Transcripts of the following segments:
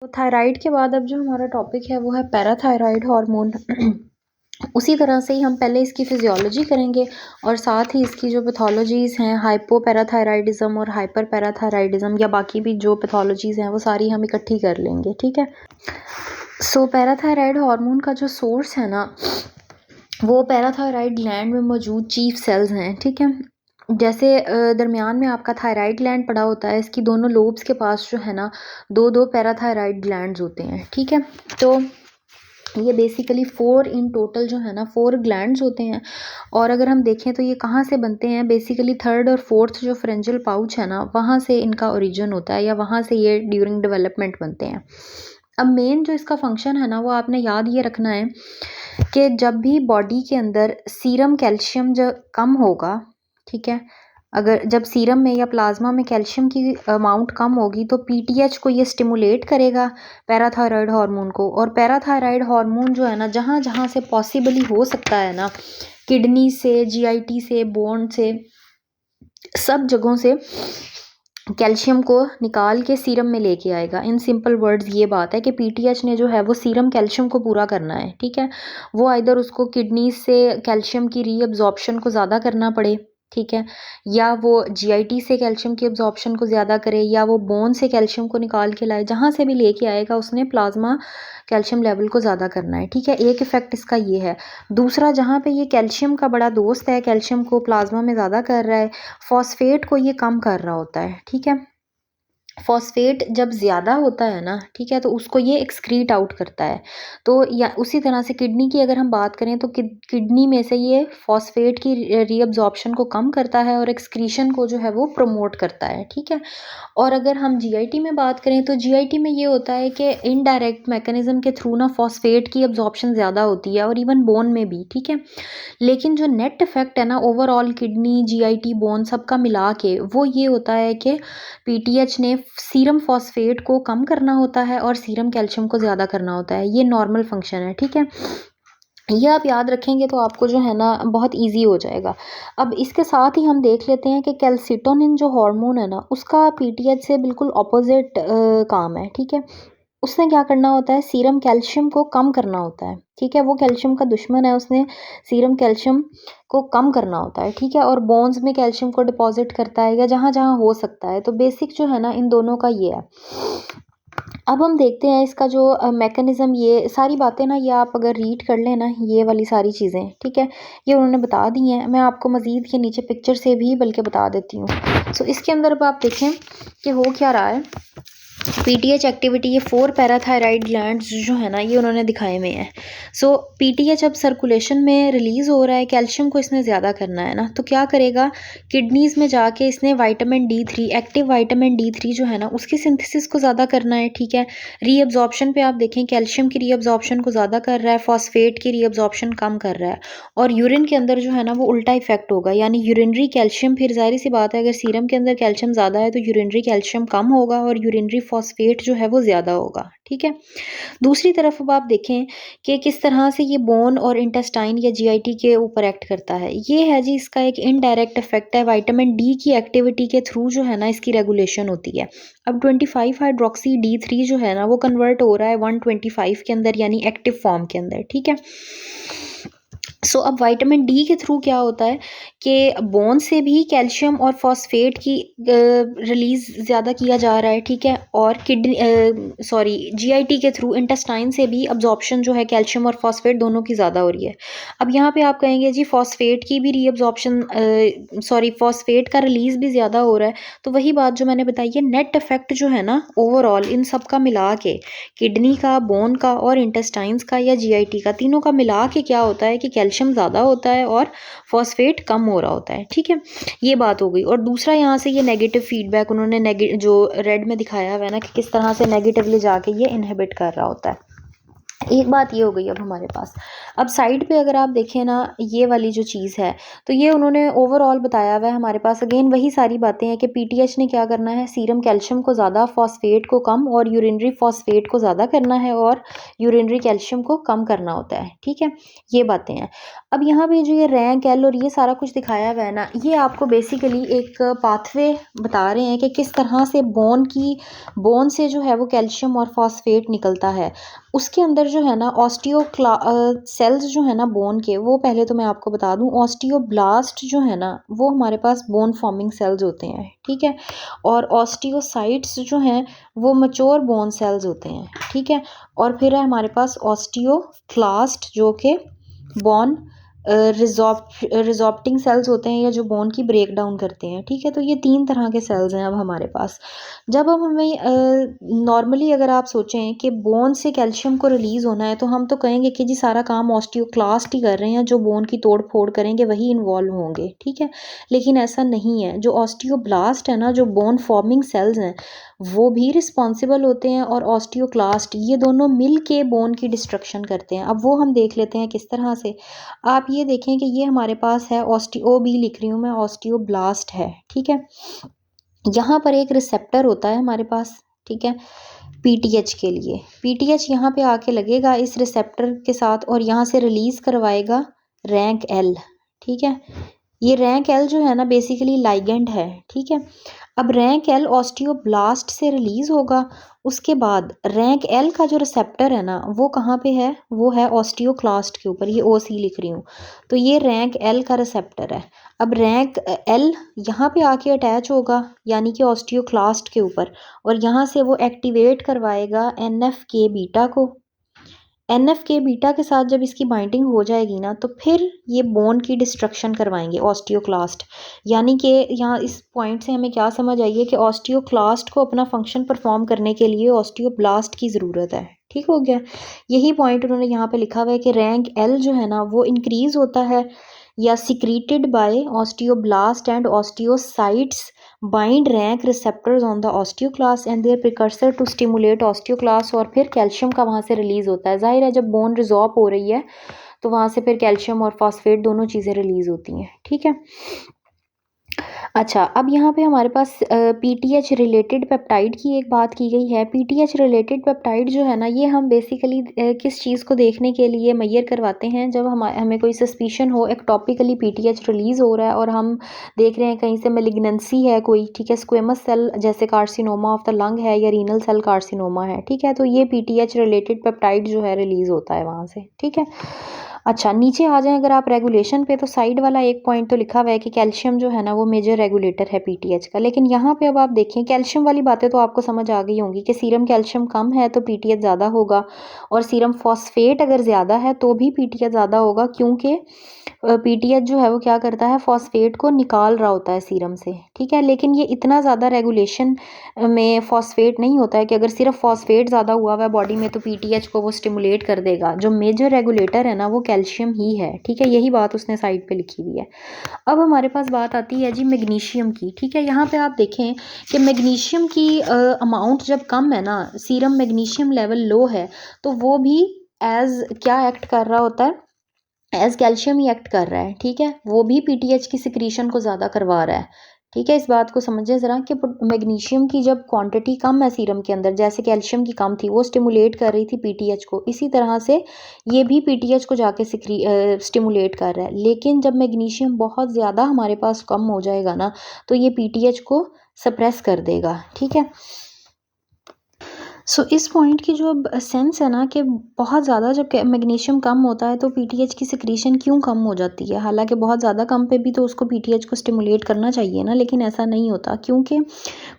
तो थायराइड के बाद अब जो हमारा टॉपिक है वो है पैराथायराइड हार्मोन। उसी तरह से ही हम पहले इसकी फिजियोलॉजी करेंगे और साथ ही इसकी जो पैथोलॉजीज़ हैं, हाइपोपैराथायराइडिज्म और हाइपर पैराथायराइडिज्म या बाकी भी जो पैथोलॉजीज़ हैं वो सारी हम इकट्ठी कर लेंगे, ठीक है। सो पैराथायराइड हार्मोन का जो सोर्स है ना, वो पैराथायराइड ग्लैंड में मौजूद चीफ सेल्स हैं, ठीक है। जैसे दरमियान में आपका थायराइड ग्लैंड पड़ा होता है, इसकी दोनों लोब्स के पास जो है ना दो पैराथायराइड ग्लैंड्स होते हैं, ठीक है। तो ये बेसिकली 4 इन टोटल जो है ना 4 ग्लैंड्स होते हैं। और अगर हम देखें तो ये कहाँ से बनते हैं, बेसिकली 3rd और 4th जो फ्रेंजल पाउच है ना वहाँ से इनका ओरिजिन होता है या वहाँ से ये ड्यूरिंग डेवलपमेंट बनते हैं। अब मेन जो इसका फंक्शन है ना वो आपने याद ये रखना है कि जब भी बॉडी के अंदर सीरम कैल्शियम जब कम होगा, ठीक है, अगर जब सीरम में या प्लाज्मा में कैल्शियम की अमाउंट कम होगी तो पीटीएच को ये स्टिमुलेट करेगा पैराथायराइड हार्मोन को। और पैराथायराइड हार्मोन जो है ना जहाँ जहाँ से पॉसिबली हो सकता है ना, किडनी से, जीआईटी से, बोन से, सब जगहों से कैल्शियम को निकाल के सीरम में लेके आएगा। इन सिंपल वर्ड्स ये बात है कि पीटीएच ने जो है वो सीरम कैल्शियम को पूरा करना है, ठीक है। वो आइदर उसको किडनी से कैल्शियम की रीअब्जॉर्प्शन को ज़्यादा करना पड़े, ठीक है, या वो जीआईटी से कैल्शियम की अब्जॉर्प्शन को ज़्यादा करे, या वो बोन से कैल्शियम को निकाल के लाए, जहाँ से भी लेके आएगा उसने प्लाज्मा कैल्शियम लेवल को ज़्यादा करना है, ठीक है। एक इफ़ेक्ट इसका ये है। दूसरा, जहाँ पे ये कैल्शियम का बड़ा दोस्त है, कैल्शियम को प्लाज्मा में ज़्यादा कर रहा है, फॉस्फेट को ये कम कर रहा होता है, ठीक है। फॉस्फेट जब ज़्यादा होता है ना, ठीक है, तो उसको ये एक्सक्रीट आउट करता है। तो या उसी तरह से किडनी की अगर हम बात करें तो किडनी में से ये फॉस्फेट की रीअब्जॉर्प्शन को कम करता है और एक्सक्रीशन को जो है वो प्रमोट करता है, ठीक है। और अगर हम जीआईटी में बात करें तो जीआईटी में ये होता है कि इनडायरेक्ट मैकेनिज्म के थ्रू ना फॉस्फेट की अब्जॉर्प्शन ज़्यादा होती है और इवन बोन में भी, ठीक है। लेकिन जो नेट इफेक्ट है ना ओवरऑल किडनी, जीआईटी, बोन सबका मिला के वो ये होता है कि पीटीएच ने सीरम फॉस्फेट को कम करना होता है और सीरम कैल्शियम को ज़्यादा करना होता है। ये नॉर्मल फंक्शन है, ठीक है। ये आप याद रखेंगे तो आपको जो है ना बहुत इजी हो जाएगा। अब इसके साथ ही हम देख लेते हैं कि कैल्सिटोनिन जो हार्मोन है ना उसका पीटीएच से बिल्कुल ऑपोजिट काम है, ठीक है। उसने क्या करना होता है, सीरम कैल्शियम को कम करना होता है, ठीक है। वो कैल्शियम का दुश्मन है, उसने सीरम कैल्शियम को कम करना होता है, ठीक है। और बोन्स में कैल्शियम को डिपॉजिट करता है या जहाँ जहाँ हो सकता है। तो बेसिक जो है ना इन दोनों का ये है। अब हम देखते हैं इसका जो मैकेनिज्म, ये सारी बातें ना ये आप अगर रीड कर लें ना ये वाली सारी चीज़ें, ठीक है, ये उन्होंने बता दी हैं। मैं आपको मज़ीद ये नीचे पिक्चर से भी बल्कि बता देती हूँ। सो इसके अंदर अब आप देखें कि हो क्या रहा है। पीटीएच एक्टिविटी, ये 4 पैराथायराइड ग्लैंड्स जो है ना ये उन्होंने दिखाए हुए हैं। सो पीटीएच अब सर्कुलेशन में रिलीज़ हो रहा है, कैल्शियम को इसने ज़्यादा करना है ना, तो क्या करेगा, किडनीज़ में जाके इसने vitamin D3, active vitamin D3 जो है ना उसकी सिंथेसिस को ज़्यादा करना है, ठीक है। रीअब्जॉर्प्शन पे आप देखें कैल्शियम की रीअब्जॉर्प्शन को ज़्यादा कर रहा है, फॉस्फेट की रीअब्जॉर्प्शन कम कर रहा है। और यूरिन के अंदर जो है ना वो उल्टा इफेक्ट होगा, यानी यूरिनरी कैल्शियम, फिर जाहिर सी बात है अगर सीरम के अंदर कैल्शियम ज़्यादा है तो यूरिनरी कैल्शियम कम होगा और यूरिनरी फॉस्फेट जो है वो ज़्यादा होगा, ठीक है। दूसरी तरफ अब आप देखें कि किस तरह से ये बोन और इंटेस्टाइन या जीआईटी के ऊपर एक्ट करता है। ये है जी इसका एक इनडायरेक्ट इफेक्ट है, विटामिन डी की एक्टिविटी के थ्रू जो है ना इसकी रेगुलेशन होती है। अब 25 हाइड्रोक्सी D3 जो है ना वो कन्वर्ट हो रहा है 125 के अंदर, यानी एक्टिव फॉर्म के अंदर, ठीक है। सो अब विटामिन डी के थ्रू क्या होता है कि बोन से भी कैल्शियम और फॉस्फेट की रिलीज़ ज़्यादा किया जा रहा है, ठीक है। और जीआईटी के थ्रू इंटेस्टाइन से भी अब्जॉर्प्शन जो है कैल्शियम और फॉस्फेट दोनों की ज़्यादा हो रही है। अब यहाँ पे आप कहेंगे जी फॉस्फेट की भी फॉस्फेट का रिलीज़ भी ज़्यादा हो रहा है। तो वही बात जो मैंने बताई है, नेट इफेक्ट जो है ना ओवरऑल इन सब का मिला के, किडनी का, बोन का और इंटेस्टाइन्स का या जीआईटी का, तीनों का मिला के क्या होता है कि कैल्शियम ज़्यादा होता है और फॉस्फेट कम हो रहा होता है, ठीक है। ये बात हो गई। और दूसरा यहाँ से ये नेगेटिव फीडबैक उन्होंने जो रेड में दिखाया हुआ है ना कि किस तरह से नेगेटिवली जाके ये इनहिबिट कर रहा होता है। एक बात ये हो गई अब हमारे पास। अब साइड पे अगर आप देखें ना, ये वाली जो चीज़ है, तो ये उन्होंने ओवरऑल बताया हुआ है हमारे पास। अगेन वही सारी बातें हैं कि पीटीएच ने क्या करना है, सीरम कैल्शियम को ज़्यादा, फॉस्फेट को कम, और यूरिनरी फॉस्फेट को ज़्यादा करना है, और यूरिनरी कैल्शियम को कम करना होता है। ठीक है, ये बातें हैं। अब यहाँ पे जो ये रैंक एल और ये सारा कुछ दिखाया हुआ है ना, ये आपको बेसिकली एक पाथवे बता रहे हैं कि किस तरह से बोन से जो है वो कैल्शियम और फॉस्फेट निकलता है। उसके अंदर जो है ना सेल्स जो है ना बोन के, वो पहले तो मैं आपको बता दूं, ऑस्टियोब्लास्ट जो है ना वो हमारे पास बोन फॉर्मिंग सेल्स होते हैं। ठीक है, और ऑस्टियोसाइट्स जो हैं वो मैच्योर बोन सेल्स होते हैं। ठीक है, और फिर है हमारे पास ऑस्टियोक्लास्ट जो कि बोन रिजॉर्प्टिंग सेल्स होते हैं, या जो बोन की ब्रेक डाउन करते हैं। ठीक है, तो ये 3 तरह के सेल्स हैं अब हमारे पास। जब हम हमें नॉर्मली अगर आप सोचें कि बोन से कैल्शियम को रिलीज़ होना है, तो हम तो कहेंगे कि जी सारा काम ऑस्टियोक्लास्ट ही कर रहे हैं, जो बोन की तोड़ फोड़ करेंगे वही इन्वॉल्व होंगे। ठीक है, लेकिन ऐसा नहीं है। जो ऑस्टियोब्लास्ट है ना, जो बोन फॉर्मिंग सेल्स हैं, वो भी रिस्पॉन्सिबल होते हैं, और ऑस्टियोक्लास्ट, ये दोनों मिल के बोन की डिस्ट्रक्शन करते हैं। अब वो हम देख लेते हैं किस तरह से। आप ये देखें कि ये हमारे पास है ऑस्टियो बी लिख रही हूँ मैं, ऑस्टियोब्लास्ट है। ठीक है, यहाँ पर एक रिसेप्टर होता है हमारे पास। ठीक है, पीटीएच के लिए पीटीएच यहाँ पे आके लगेगा इस रिसेप्टर के साथ, और यहाँ से रिलीज करवाएगा रैंक एल। ठीक है, ये रैंक एल जो है ना बेसिकली लाइगेंड है। ठीक है, अब रैंक एल ऑस्टियोब्लास्ट से रिलीज होगा। उसके बाद रैंक एल का जो रिसेप्टर है ना वो कहाँ पे है, वो है ऑस्टियोक्लास्ट के ऊपर। ये ओ सी लिख रही हूँ, तो ये रैंक एल का रिसेप्टर है। अब रैंक एल यहाँ पे आके अटैच होगा, यानी कि ऑस्टियोक्लास्ट के ऊपर, और यहाँ से वो एक्टिवेट करवाएगा एन एफ के बीटा को। एन एफ के बीटा के साथ जब इसकी बाइंडिंग हो जाएगी ना, तो फिर ये बोन की डिस्ट्रक्शन करवाएंगे ऑस्टियोक्लास्ट। यानी कि यहाँ इस पॉइंट से हमें क्या समझ आई है कि ऑस्टियोक्लास्ट को अपना फंक्शन परफॉर्म करने के लिए ऑस्टियोब्लास्ट की ज़रूरत है। ठीक हो गया, यही पॉइंट उन्होंने यहाँ पे लिखा हुआ है कि रैंक एल जो है ना वो इंक्रीज होता है या secreted by osteoblast and osteocytes bind rank receptors on the osteoclast and their precursor to stimulate osteoclast, और फिर कैल्शियम का वहाँ से रिलीज होता है। जाहिर है जब बोन रिजॉर्ब हो रही है तो वहाँ से फिर कैल्शियम और फॉस्फेट दोनों चीज़ें रिलीज होती हैं। ठीक है, अच्छा, अब यहाँ पे हमारे पास पीटीएच रिलेटेड पेप्टाइड की एक बात की गई है। पीटीएच रिलेटेड पेप्टाइड जो है ना, ये हम बेसिकली किस चीज़ को देखने के लिए मैयर करवाते हैं, जब हमें कोई सस्पिशन हो एक्टॉपिकली पीटीएच रिलीज़ हो रहा है और हम देख रहे हैं कहीं से मेलिग्नेंसी है कोई। ठीक है, स्क्वेमस सेल जैसे कार्सिनोमा ऑफ द लंग है, या रीनल सेल कार्सिनोमा है। ठीक है, तो ये पीटीएच रिलेटेड पेप्टाइड जो है रिलीज़ होता है वहाँ से। ठीक है, अच्छा, नीचे आ जाएं अगर आप रेगुलेशन पे, तो साइड वाला एक पॉइंट तो लिखा हुआ है कि कैल्शियम जो है ना वो मेजर रेगुलेटर है पीटीएच का। लेकिन यहाँ पे अब आप देखें, कैल्शियम वाली बातें तो आपको समझ आ गई होंगी कि सीरम कैल्शियम कम है तो पीटीएच ज़्यादा होगा, और सीरम फॉस्फेट अगर ज़्यादा है तो भी पीटीएच ज़्यादा होगा, क्योंकि पीटीएच जो है वो क्या करता है, फॉस्फेट को निकाल रहा होता है सीरम से। ठीक है, लेकिन ये इतना ज़्यादा रेगुलेशन में फॉस्फेट नहीं होता है कि अगर सिर्फ फॉस्फेट ज़्यादा हुआ है बॉडी में तो पीटीएच को वो स्टिमुलेट कर देगा। जो मेजर रेगुलेटर है ना वो कैल्शियम ही है। ठीक है, यही बात उसने साइड पे लिखी हुई है। अब हमारे पास बात आती है जी मैग्नीशियम की। ठीक है, यहाँ पे आप देखें कि मैग्नीशियम की अमाउंट जब कम है ना, सीरम मैग्नीशियम लेवल लो है, तो वो भी एज क्या एक्ट कर रहा होता है, एज कैल्शियम ही एक्ट कर रहा है। ठीक है, वो भी पीटीएच की सिक्रीशन को ज़्यादा करवा रहा है। ठीक है, इस बात को समझें ज़रा कि मैग्नीशियम की जब क्वांटिटी कम है सीरम के अंदर, जैसे कैल्शियम की कम थी, वो स्टिमुलेट कर रही थी पीटीएच को, इसी तरह से ये भी पीटीएच को जाके स्टिमुलेट कर रहा है। लेकिन जब मैग्नीशियम बहुत ज़्यादा हमारे पास कम हो जाएगा ना, तो ये पीटीएच को सप्रेस कर देगा। ठीक है, इस पॉइंट की जो सेंस है ना कि बहुत ज़्यादा जब मैग्नीशियम कम होता है तो पीटीएच की सिक्रीशन क्यों कम हो जाती है। हालांकि बहुत ज़्यादा कम पे भी तो उसको पीटीएच को स्टिमुलेट करना चाहिए ना, लेकिन ऐसा नहीं होता, क्योंकि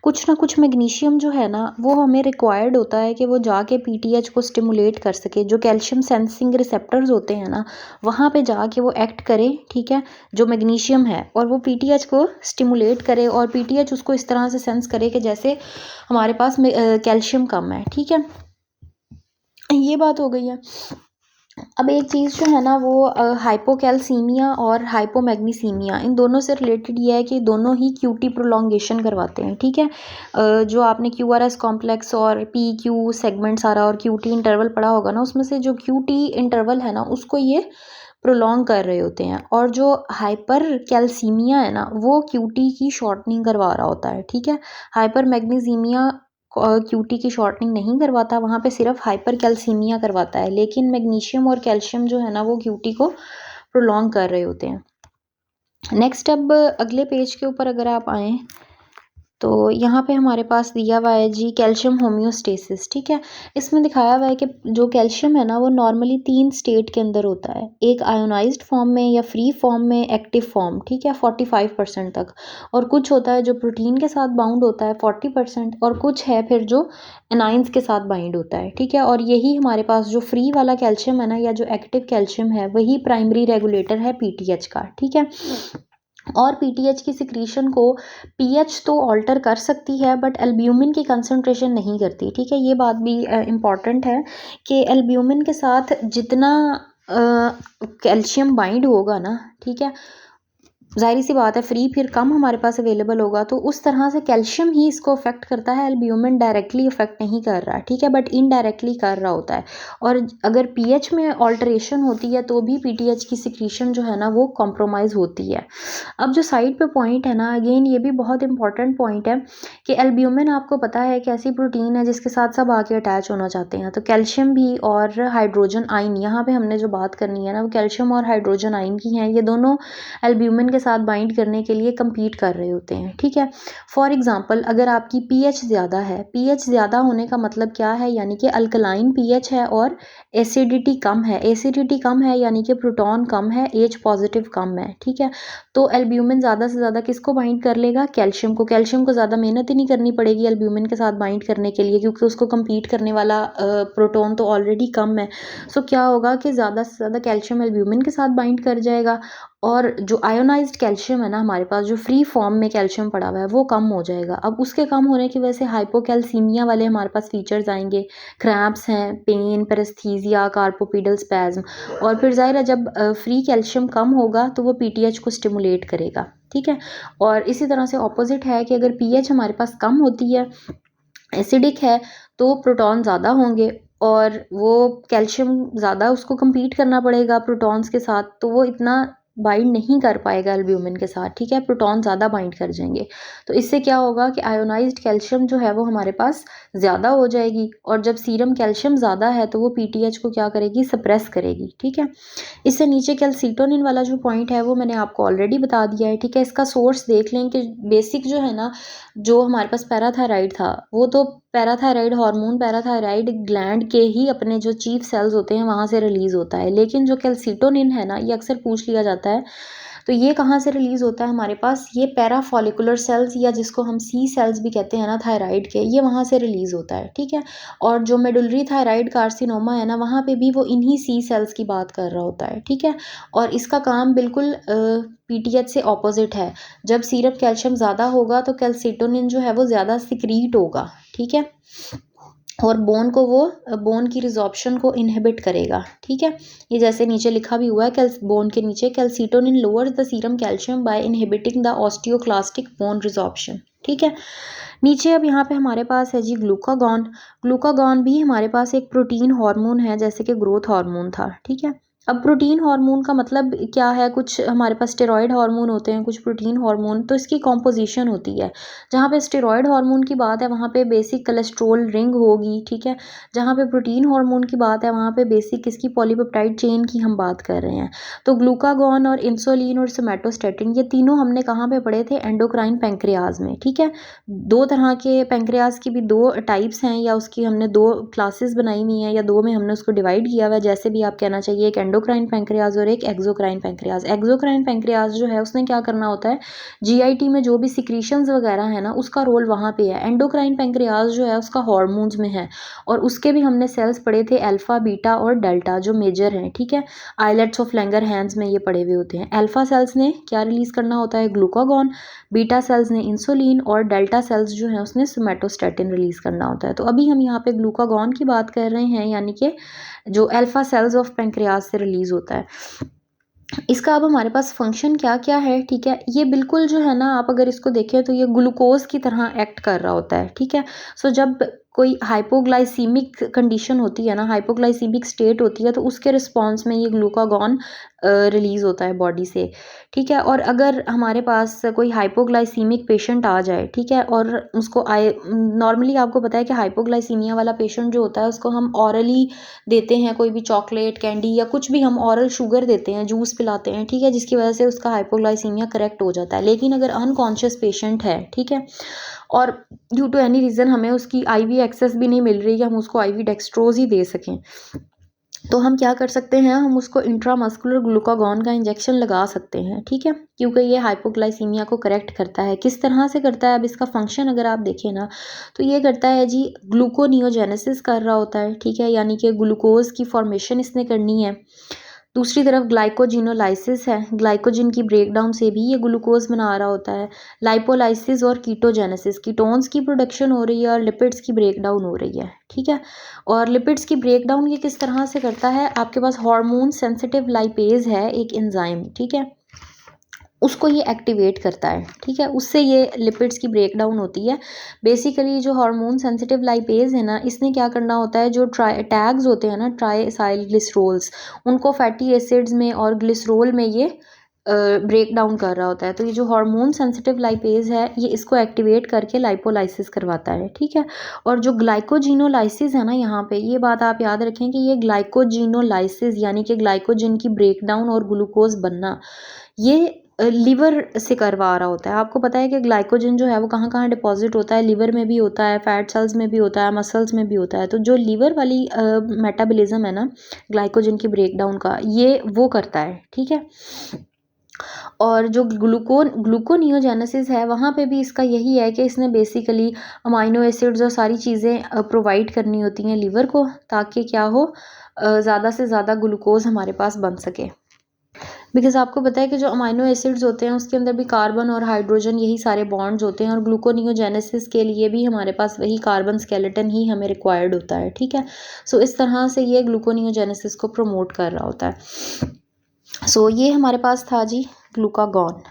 कुछ ना कुछ मैग्नीशियम जो है ना वो हमें रिक्वायर्ड होता है कि वो जाके पीटीएच को स्टिमुलेट कर सके। जो कैल्शियम सेंसिंग रिसेप्टर्स होते हैं ना, वहाँ पर जाके वो एक्ट करे। ठीक है, जो मैग्नीशियम है, और वो पीटीएच को स्टिमुलेट करे, और पीटीएच उसको इस तरह से सेंस करे कि जैसे हमारे पास कैल्शियम कम है। ठीक है, ये बात हो गई है। अब एक चीज़ जो है ना वो हाइपोकैल्सीमिया और हाइपोमैग्नीसीमिया, इन दोनों से रिलेटेड ये है कि दोनों ही क्यूटी प्रोलॉन्गेशन करवाते हैं, ठीक है। जो आपने क्यूआरएस कॉम्प्लेक्स और पी क्यू सेगमेंट सारा और क्यूटी इंटरवल पढ़ा होगा ना, उसमें से जो क्यूटी इंटरवल है ना उसको ये प्रोलॉन्ग कर रहे होते हैं, और जो हाइपर कैल्सीमिया है ना वो क्यूटी की शॉर्टनिंग करवा रहा होता है, ठीक है। हाइपर मैग्नीसीमिया क्यूटी की शॉर्टनिंग नहीं करवाता, वहाँ पे सिर्फ हाइपर कैल्सीमिया करवाता है, लेकिन मैग्नीशियम और कैल्शियम जो है ना वो क्यूटी को प्रोलॉन्ग कर रहे होते हैं। नेक्स्ट, अब अगले पेज के ऊपर अगर आप आएँ तो यहाँ पे हमारे पास दिया हुआ है जी कैल्शियम होम्योस्टेसिस, ठीक है। इसमें दिखाया हुआ है कि जो कैल्शियम है ना वो नॉर्मली 3 स्टेट के अंदर होता है, एक आयोनाइज्ड फॉर्म में या फ्री फॉर्म में, एक्टिव फॉर्म, ठीक है, 45% तक, और कुछ होता है जो प्रोटीन के साथ बाउंड होता है 40%, और कुछ है फिर जो एनाइंस के साथ बाइंड होता है, ठीक है। और यही हमारे पास जो फ्री वाला कैल्शियम है ना या जो एक्टिव कैल्शियम है वही प्राइमरी रेगुलेटर है पीटीएच का, ठीक है। और पीटीएच की सिक्रीशन को पीएच तो ऑल्टर कर सकती है बट एल्ब्यूमिन की कंसंट्रेशन नहीं करती, ठीक है। ये बात भी इम्पॉर्टेंट है कि एल्ब्यूमिन के साथ जितना कैल्शियम बाइंड होगा ना, ठीक है, जाहिर सी बात है फ्री फिर कम हमारे पास अवेलेबल होगा, तो उस तरह से कैल्शियम ही इसको अफेक्ट करता है, एल्ब्यूमिन डायरेक्टली अफेक्ट नहीं कर रहा, ठीक है, बट इनडायरेक्टली कर रहा होता है। और अगर पीएच में ऑल्टरेशन होती है तो भी पीटीएच की सिक्रीशन जो है ना वो कॉम्प्रोमाइज़ होती है। अब जो साइड पे पॉइंट है ना, अगेन ये भी बहुत इंपॉर्टेंट पॉइंट है कि एल्ब्यूमिन आपको पता है कि ऐसी प्रोटीन है जिसके साथ सब आके अटैच होना चाहते हैं, तो कैल्शियम भी और हाइड्रोजन आयन, यहाँ पे हमने जो बात करनी है ना वो कैल्शियम और हाइड्रोजन आयन की हैं, ये दोनों एल्ब्यूमिन के साथ बाइंड करने के लिए compete कर रहे होते हैं, ठीक है। फॉर एग्जांपल अगर आपकी पीएच ज़्यादा है, पीएच ज़्यादा होने का मतलब क्या है, यानी कि अल्कलाइन पीएच है और एसिडिटी कम है, एसिडिटी कम है यानी कि प्रोटॉन कम है, एच पॉजिटिव कम है, ठीक है। तो एल्ब्यूमिन ज़्यादा से ज़्यादा किसको बाइंड कर लेगा, कैल्शियम को। कैल्शियम को ज़्यादा मेहनत ही नहीं करनी पड़ेगी एल्ब्यूमिन के साथ बाइंड करने के लिए, क्योंकि उसको compete करने वाला प्रोटॉन तो ऑलरेडी कम है। सो क्या होगा कि ज़्यादा से ज़्यादा कैल्शियम एल्ब्यूमिन के साथ बाइंड कर जाएगा, और जो आयोनाइज्ड कैल्शियम है ना हमारे पास, जो फ्री फॉर्म में कैल्शियम पड़ा हुआ है वो कम हो जाएगा। अब उसके कम होने की वजह से हाइपोकैल्सीमिया वाले हमारे पास फीचर्स आएंगे, क्रैम्प्स हैं, पेन, पैरेस्थीसिया, कार्पोपीडल स्पैज्म, और फिर जाहिर है जब फ्री कैल्शियम कम होगा तो वो पीटीएच को स्टिमुलेट करेगा, ठीक है। और इसी तरह से ऑपोजिट है कि अगर पीएच हमारे पास कम होती है, एसिडिक है, तो प्रोटॉन ज़्यादा होंगे और वो कैल्शियम ज़्यादा उसको compete करना पड़ेगा प्रोटॉन्स के साथ, तो वो इतना बाइंड नहीं कर पाएगा एल्ब्यूमिन के साथ, ठीक है, प्रोटॉन ज़्यादा बाइंड कर जाएंगे। तो इससे क्या होगा कि आयोनाइज्ड कैल्शियम जो है वो हमारे पास ज़्यादा हो जाएगी, और जब सीरम कैल्शियम ज़्यादा है तो वो पीटीएच को क्या करेगी, सप्रेस करेगी, ठीक है। इससे नीचे कैल्सीटोनिन वाला जो पॉइंट है वो मैंने आपको ऑलरेडी बता दिया है, ठीक है। इसका सोर्स देख लें कि बेसिक जो है ना, जो हमारे पास पैराथायराइड था वो तो पैराथायराइड हार्मोन पैराथायराइड ग्लैंड के ही अपने जो चीफ सेल्स होते हैं वहाँ से रिलीज होता है, लेकिन जो कैल्सीटोनिन है ना ये अक्सर पूछ लिया जाता है, तो ये कहाँ से रिलीज होता है हमारे पास, ये पैराफॉलिकुलर सेल्स या जिसको हम सी सेल्स भी कहते हैं ना थायराइड के, ये वहाँ से रिलीज होता है, ठीक है। और जो मेडुलरी थायराइड कार्सिनोमा है ना वहाँ पे भी वो इन्हीं सी सेल्स की बात कर रहा होता है, ठीक है। और इसका काम बिल्कुल पीटीएच से ऑपोजिट है। जब सीरम कैल्शियम ज़्यादा होगा तो कैल्सीटोनिन जो है वो ज़्यादा सिक्रीट होगा, ठीक है, और बोन की रिजॉर्प्शन को इनहिबिट करेगा, ठीक है। ये जैसे नीचे लिखा भी हुआ है, बोन के नीचे calcitonin lowers the serum calcium by inhibiting the osteoclastic bone resorption, ठीक है। नीचे अब यहाँ पे हमारे पास है जी ग्लूकागॉन। ग्लूकागॉन भी हमारे पास एक प्रोटीन हार्मोन है जैसे कि ग्रोथ हार्मोन था, ठीक है। अब प्रोटीन हार्मोन का मतलब क्या है, कुछ हमारे पास स्टेरॉयड हार्मोन होते हैं, कुछ प्रोटीन हार्मोन, तो इसकी कॉम्पोजिशन होती है। जहाँ पे स्टेरॉयड हार्मोन की बात है वहाँ पे बेसिक कोलेस्ट्रॉल रिंग होगी, ठीक है। जहाँ पे प्रोटीन हार्मोन की बात है वहाँ पे बेसिक इसकी पॉलीपेप्टाइड चेन की हम बात कर रहे हैं। तो ग्लूकागॉन और इंसुलिन और सोमैटोस्टेटिन ये तीनों हमने कहाँ पे पढ़े थे, एंडोक्राइन पैंक्रियाज में, ठीक है। दो तरह के पैंक्रियाज की भी दो टाइप्स हैं, या उसकी हमने दो क्लासेस बनाई हुई हैं, या दो में हमने उसको डिवाइड किया हुआ है, जैसे भी आप कहना चाहिए, एक एंडोक्राइन पैंक्रियाज और एक एक्सोक्राइन पैंक्रियाज। एक्सोक्राइन पैंक्रियाज जो है उसने क्या करना होता है, जीआईटी में जो भी सिक्रीशंस वगैरह है ना उसका रोल वहाँ पे है। एंडोक्राइन पैंक्रियाज जो है उसका हार्मोन्स में है, और उसके भी हमने सेल्स पढ़े थे अल्फा, बीटा और डेल्टा जो मेजर हैं, ठीक है। आइलेट्स ऑफ लैंगरहैंस में ये पड़े हुए होते हैं। अल्फा सेल्स ने क्या रिलीज करना होता है, ग्लूकागॉन, बीटा सेल्स ने इंसुलिन, और डेल्टा सेल्स जो है उसने सोमेटोस्टेटिन रिलीज करना होता है। तो अभी हम यहाँ पे ग्लूकागॉन की बात कर रहे हैं, यानी कि जो अल्फा सेल्स ऑफ पैंक्रियाज से रिलीज होता है। इसका अब हमारे पास फंक्शन क्या क्या है, ठीक है। ये बिल्कुल जो है ना, आप अगर इसको देखें तो ये ग्लूकोज की तरह एक्ट कर रहा होता है, ठीक है। सो जब कोई हाइपोग्लाइसीमिक कंडीशन होती है ना, हाइपोग्लाइसीमिक स्टेट होती है, तो उसके रिस्पॉन्स में ये ग्लूकागॉन रिलीज होता है बॉडी से, ठीक है। और अगर हमारे पास कोई हाइपोग्लाइसीमिक पेशेंट आ जाए, ठीक है, और उसको नॉर्मली आपको पता है कि हाइपोग्लाइसीमिया वाला पेशेंट जो होता है उसको हम ऑरली देते हैं, कोई भी चॉकलेट, कैंडी या कुछ भी हम ऑरल शुगर देते हैं, जूस पिलाते हैं, ठीक है, जिसकी वजह से उसका हाइपोग्लाइसीमिया करेक्ट हो जाता है। लेकिन अगर अनकॉन्शियस पेशेंट है, ठीक है, और ड्यू टू एनी रीज़न हमें उसकी आईवी एक्सेस भी नहीं मिल रही कि हम उसको आईवी डेक्सट्रोज ही दे सकें, तो हम क्या कर सकते हैं, हम उसको इंट्रामस्कुलर ग्लूकागॉन का इंजेक्शन लगा सकते हैं, ठीक है, क्योंकि ये हाइपोग्लाइसीमिया को करेक्ट करता है। किस तरह से करता है, अब इसका फंक्शन अगर आप देखें ना, तो ये करता है जी, ग्लूकोनियोजेनेसिस कर रहा होता है, ठीक है, यानी कि ग्लूकोज की फॉर्मेशन इसने करनी है। दूसरी तरफ ग्लाइकोजिनोलाइसिस है, ग्लाइकोजिन की ब्रेकडाउन से भी ये ग्लूकोज बना रहा होता है। लाइपोलाइसिस और कीटोजेनेसिस, कीटोन्स की प्रोडक्शन हो रही है और लिपिड्स की ब्रेकडाउन हो रही है, ठीक है। और लिपिड्स की ब्रेकडाउन ये किस तरह से करता है, आपके पास हार्मोन सेंसिटिव लाइपेज है एक एंजाइम, ठीक है, उसको ये एक्टिवेट करता है, ठीक है, उससे ये लिपिड्स की ब्रेकडाउन होती है। बेसिकली जो हार्मोन सेंसिटिव लाइपेज है ना, इसने क्या करना होता है, जो टैग्स होते हैं ना, ट्राइसाइल ग्लिसरोल्स, उनको फैटी एसिड्स में और ग्लिसरोल में ये ब्रेक डाउन कर रहा होता है। तो ये जो हार्मोन सेंसिटिव लाइपेज है ये इसको एक्टिवेट करके लाइपोलाइसिस करवाता है, ठीक है। और जो ग्लाइकोजिनोलाइसिस है ना, यहाँ पे ये बात आप याद रखें कि ये ग्लाइकोजिनोलाइसिस यानी कि ग्लाइकोजिन की ब्रेकडाउन और ग्लूकोज बनना, ये लिवर से करवा रहा होता है। आपको पता है कि ग्लाइकोजन जो है वो कहाँ कहाँ डिपॉजिट होता है, लिवर में भी होता है, फैट सेल्स में भी होता है, मसल्स में भी होता है। तो जो लिवर वाली मेटाबॉलिज्म है ना ग्लाइकोजन की ब्रेकडाउन का, ये वो करता है, ठीक है। और जो ग्लूकोनियोजेनेसिस है वहाँ पे भी इसका यही है कि इसने बेसिकली अमाइनो एसिड्स और सारी चीज़ें प्रोवाइड करनी होती हैं लिवर को, ताकि क्या हो, ज़्यादा से ज़्यादा ग्लूकोज हमारे पास बन सके। बिकॉज़ आपको पता है कि जो अमाइनो एसिड्स होते हैं उसके अंदर भी कार्बन और हाइड्रोजन यही सारे बॉन्ड्स होते हैं, और ग्लूकोनियोजेनेसिस के लिए भी हमारे पास वही कार्बन स्केलेटन ही हमें रिक्वायर्ड होता है, ठीक है। सो इस तरह से ये ग्लूकोनियोजेनेसिस को प्रमोट कर रहा होता है। सो ये हमारे पास था जी ग्लूकागॉन।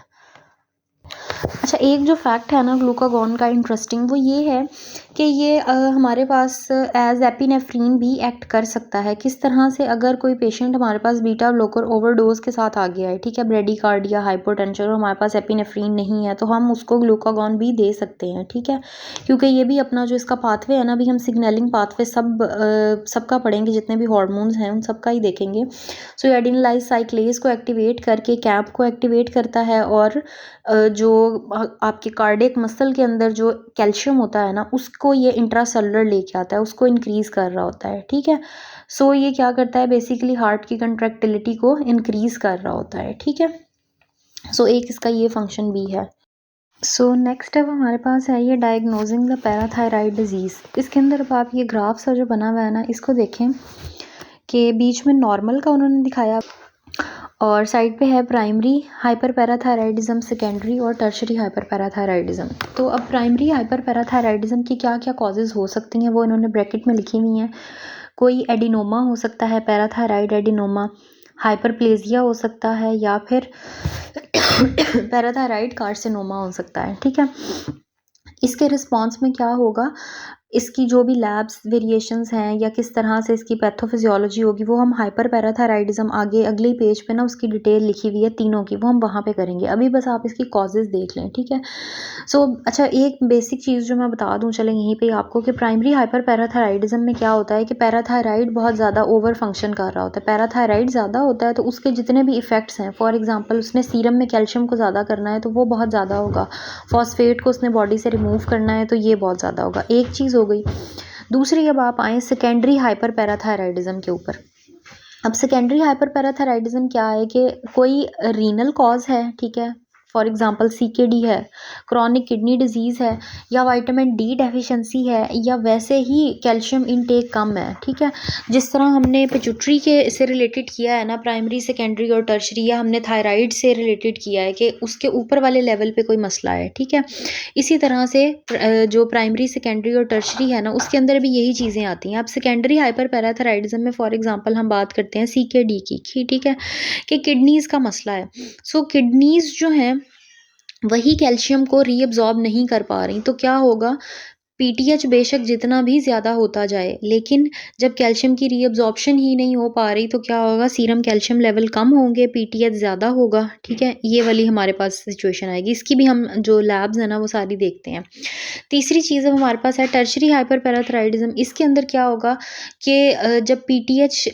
अच्छा, एक जो फैक्ट है ना ग्लूकागॉन का इंटरेस्टिंग, वो ये है कि ये हमारे पास एज एपिनेफ्रीन भी एक्ट कर सकता है। किस तरह से, अगर कोई पेशेंट हमारे पास बीटा ब्लॉकर ओवरडोज के साथ आ गया है, ठीक है, ब्रेडिकार्डिया, हाइपोटेंशन, और हमारे पास एपिनेफ्रीन नहीं है, तो हम उसको ग्लूकागॉन भी दे सकते हैं, ठीक है, क्योंकि ये भी अपना जो इसका पाथवे है ना, अभी हम सिग्नलिंग पाथवे सबका पढ़ेंगे, जितने भी हार्मोन्स हैं उन सबका ही देखेंगे। सो एडिनलाइज साइक्लेज को एक्टिवेट करके कैप को एक्टिवेट करता है, और जो आपके कार्डियक मसल के अंदर जो कैल्शियम होता है ना, उसको ये इंट्रासेलुलर लेके आता है, उसको इंक्रीज कर रहा होता है, ठीक है। सो ये क्या करता है, बेसिकली हार्ट की कंट्रैक्टिलिटी को इंक्रीज कर रहा होता है, ठीक है। सो एक इसका ये फंक्शन भी है। सो नेक्स्ट अब हमारे पास है ये डायग्नोजिंग द पैराथायराइड डिजीज़। इसके अंदर अब आप ये ग्राफ सा जो बना हुआ है ना, इसको देखें कि बीच में नॉर्मल का उन्होंने दिखाया, और साइड पे है प्राइमरी हाइपर पैराथायराइडिज्म, सेकेंडरी और टर्शरी हाइपर पैराथायराइडिज्म। तो अब प्राइमरी हाइपर पैराथायराइडिज्म की क्या क्या कॉजेज़ हो सकती हैं वो इन्होंने ब्रैकेट में लिखी हुई हैं। कोई एडिनोमा हो सकता है, पैराथायराइड एडिनोमा, हाइपरप्लेजिया हो सकता है, या फिर पैराथायराइड कार्सिनोमा हो सकता है, ठीक है। इसके रिस्पॉन्स में क्या होगा, इसकी जो भी लैब्स वेरिएशंस हैं या किस तरह से इसकी पैथोफिजियोलॉजी होगी, वो हम हाइपर पैराथायराइडिज्म आगे अगले पेज पे ना उसकी डिटेल लिखी हुई है तीनों की, वो हम वहाँ पे करेंगे। अभी बस आप इसकी कॉजेज़ देख लें, ठीक है। सो अच्छा, एक बेसिक चीज़ जो मैं बता दूँ चलें यहीं पे आपको, कि प्राइमरी हाइपर पैराथायराइडिज्म में क्या होता है कि पैराथायराइड बहुत ज़्यादा ओवर फंक्शन कर रहा होता है। पैराथायराइड ज़्यादा होता है तो उसके जितने भी इफ़ेक्ट्स हैं, फॉर एग्जाम्पल उसने सीरम में कैल्शियम को ज़्यादा करना है तो वो बहुत ज़्यादा होगा, फॉस्फेट को उसने बॉडी से रिमूव करना है तो ये बहुत ज़्यादा होगा, एक चीज़ हो गई। दूसरी, अब आप आएँ सेकेंडरी हाइपर पैराथायराइडिज्म के ऊपर। अब सेकेंडरी हाइपर पैराथायराइडिज्म क्या है कि कोई रीनल कॉज है, ठीक है, फॉर एग्जांपल सीकेडी है, क्रॉनिक किडनी डिजीज़ है, या विटामिन डी डेफिशिएंसी है, या वैसे ही कैल्शियम इनटेक कम है, ठीक है। जिस तरह हमने पिट्यूटरी के से रिलेटेड किया है ना, प्राइमरी सेकेंडरी और टर्शरी, या हमने थायराइड से रिलेटेड किया है कि उसके ऊपर वाले लेवल पे कोई मसला है, ठीक है। इसी तरह से जो प्राइमरी सेकेंडरी और टर्शरी है ना, उसके अंदर भी यही चीज़ें आती हैं। अब सेकेंडरी हाइपर पैराथायराइडिज्म में फॉर एग्जांपल हम बात करते हैं सीकेडी की, ठीक है, कि किडनीज़ का मसला है। सो किडनीज़ जो हैं वही कैल्शियम को रीअब्ज़ॉर्ब नहीं कर पा रही, तो क्या होगा, पीटीएच बेशक जितना भी ज़्यादा होता जाए, लेकिन जब कैल्शियम की रीअब्ज़ॉर्प्शन ही नहीं हो पा रही तो क्या होगा, सीरम कैल्शियम लेवल कम होंगे, पीटीएच ज़्यादा होगा, ठीक है। ये वाली हमारे पास सिचुएशन आएगी। इसकी भी हम जो लैब्स हैं ना वो सारी देखते हैं। तीसरी चीज़ अब हमारे पास है टर्शरी हाइपर पैराथायराइडिज्म। इसके अंदर क्या होगा कि जब पीटीएच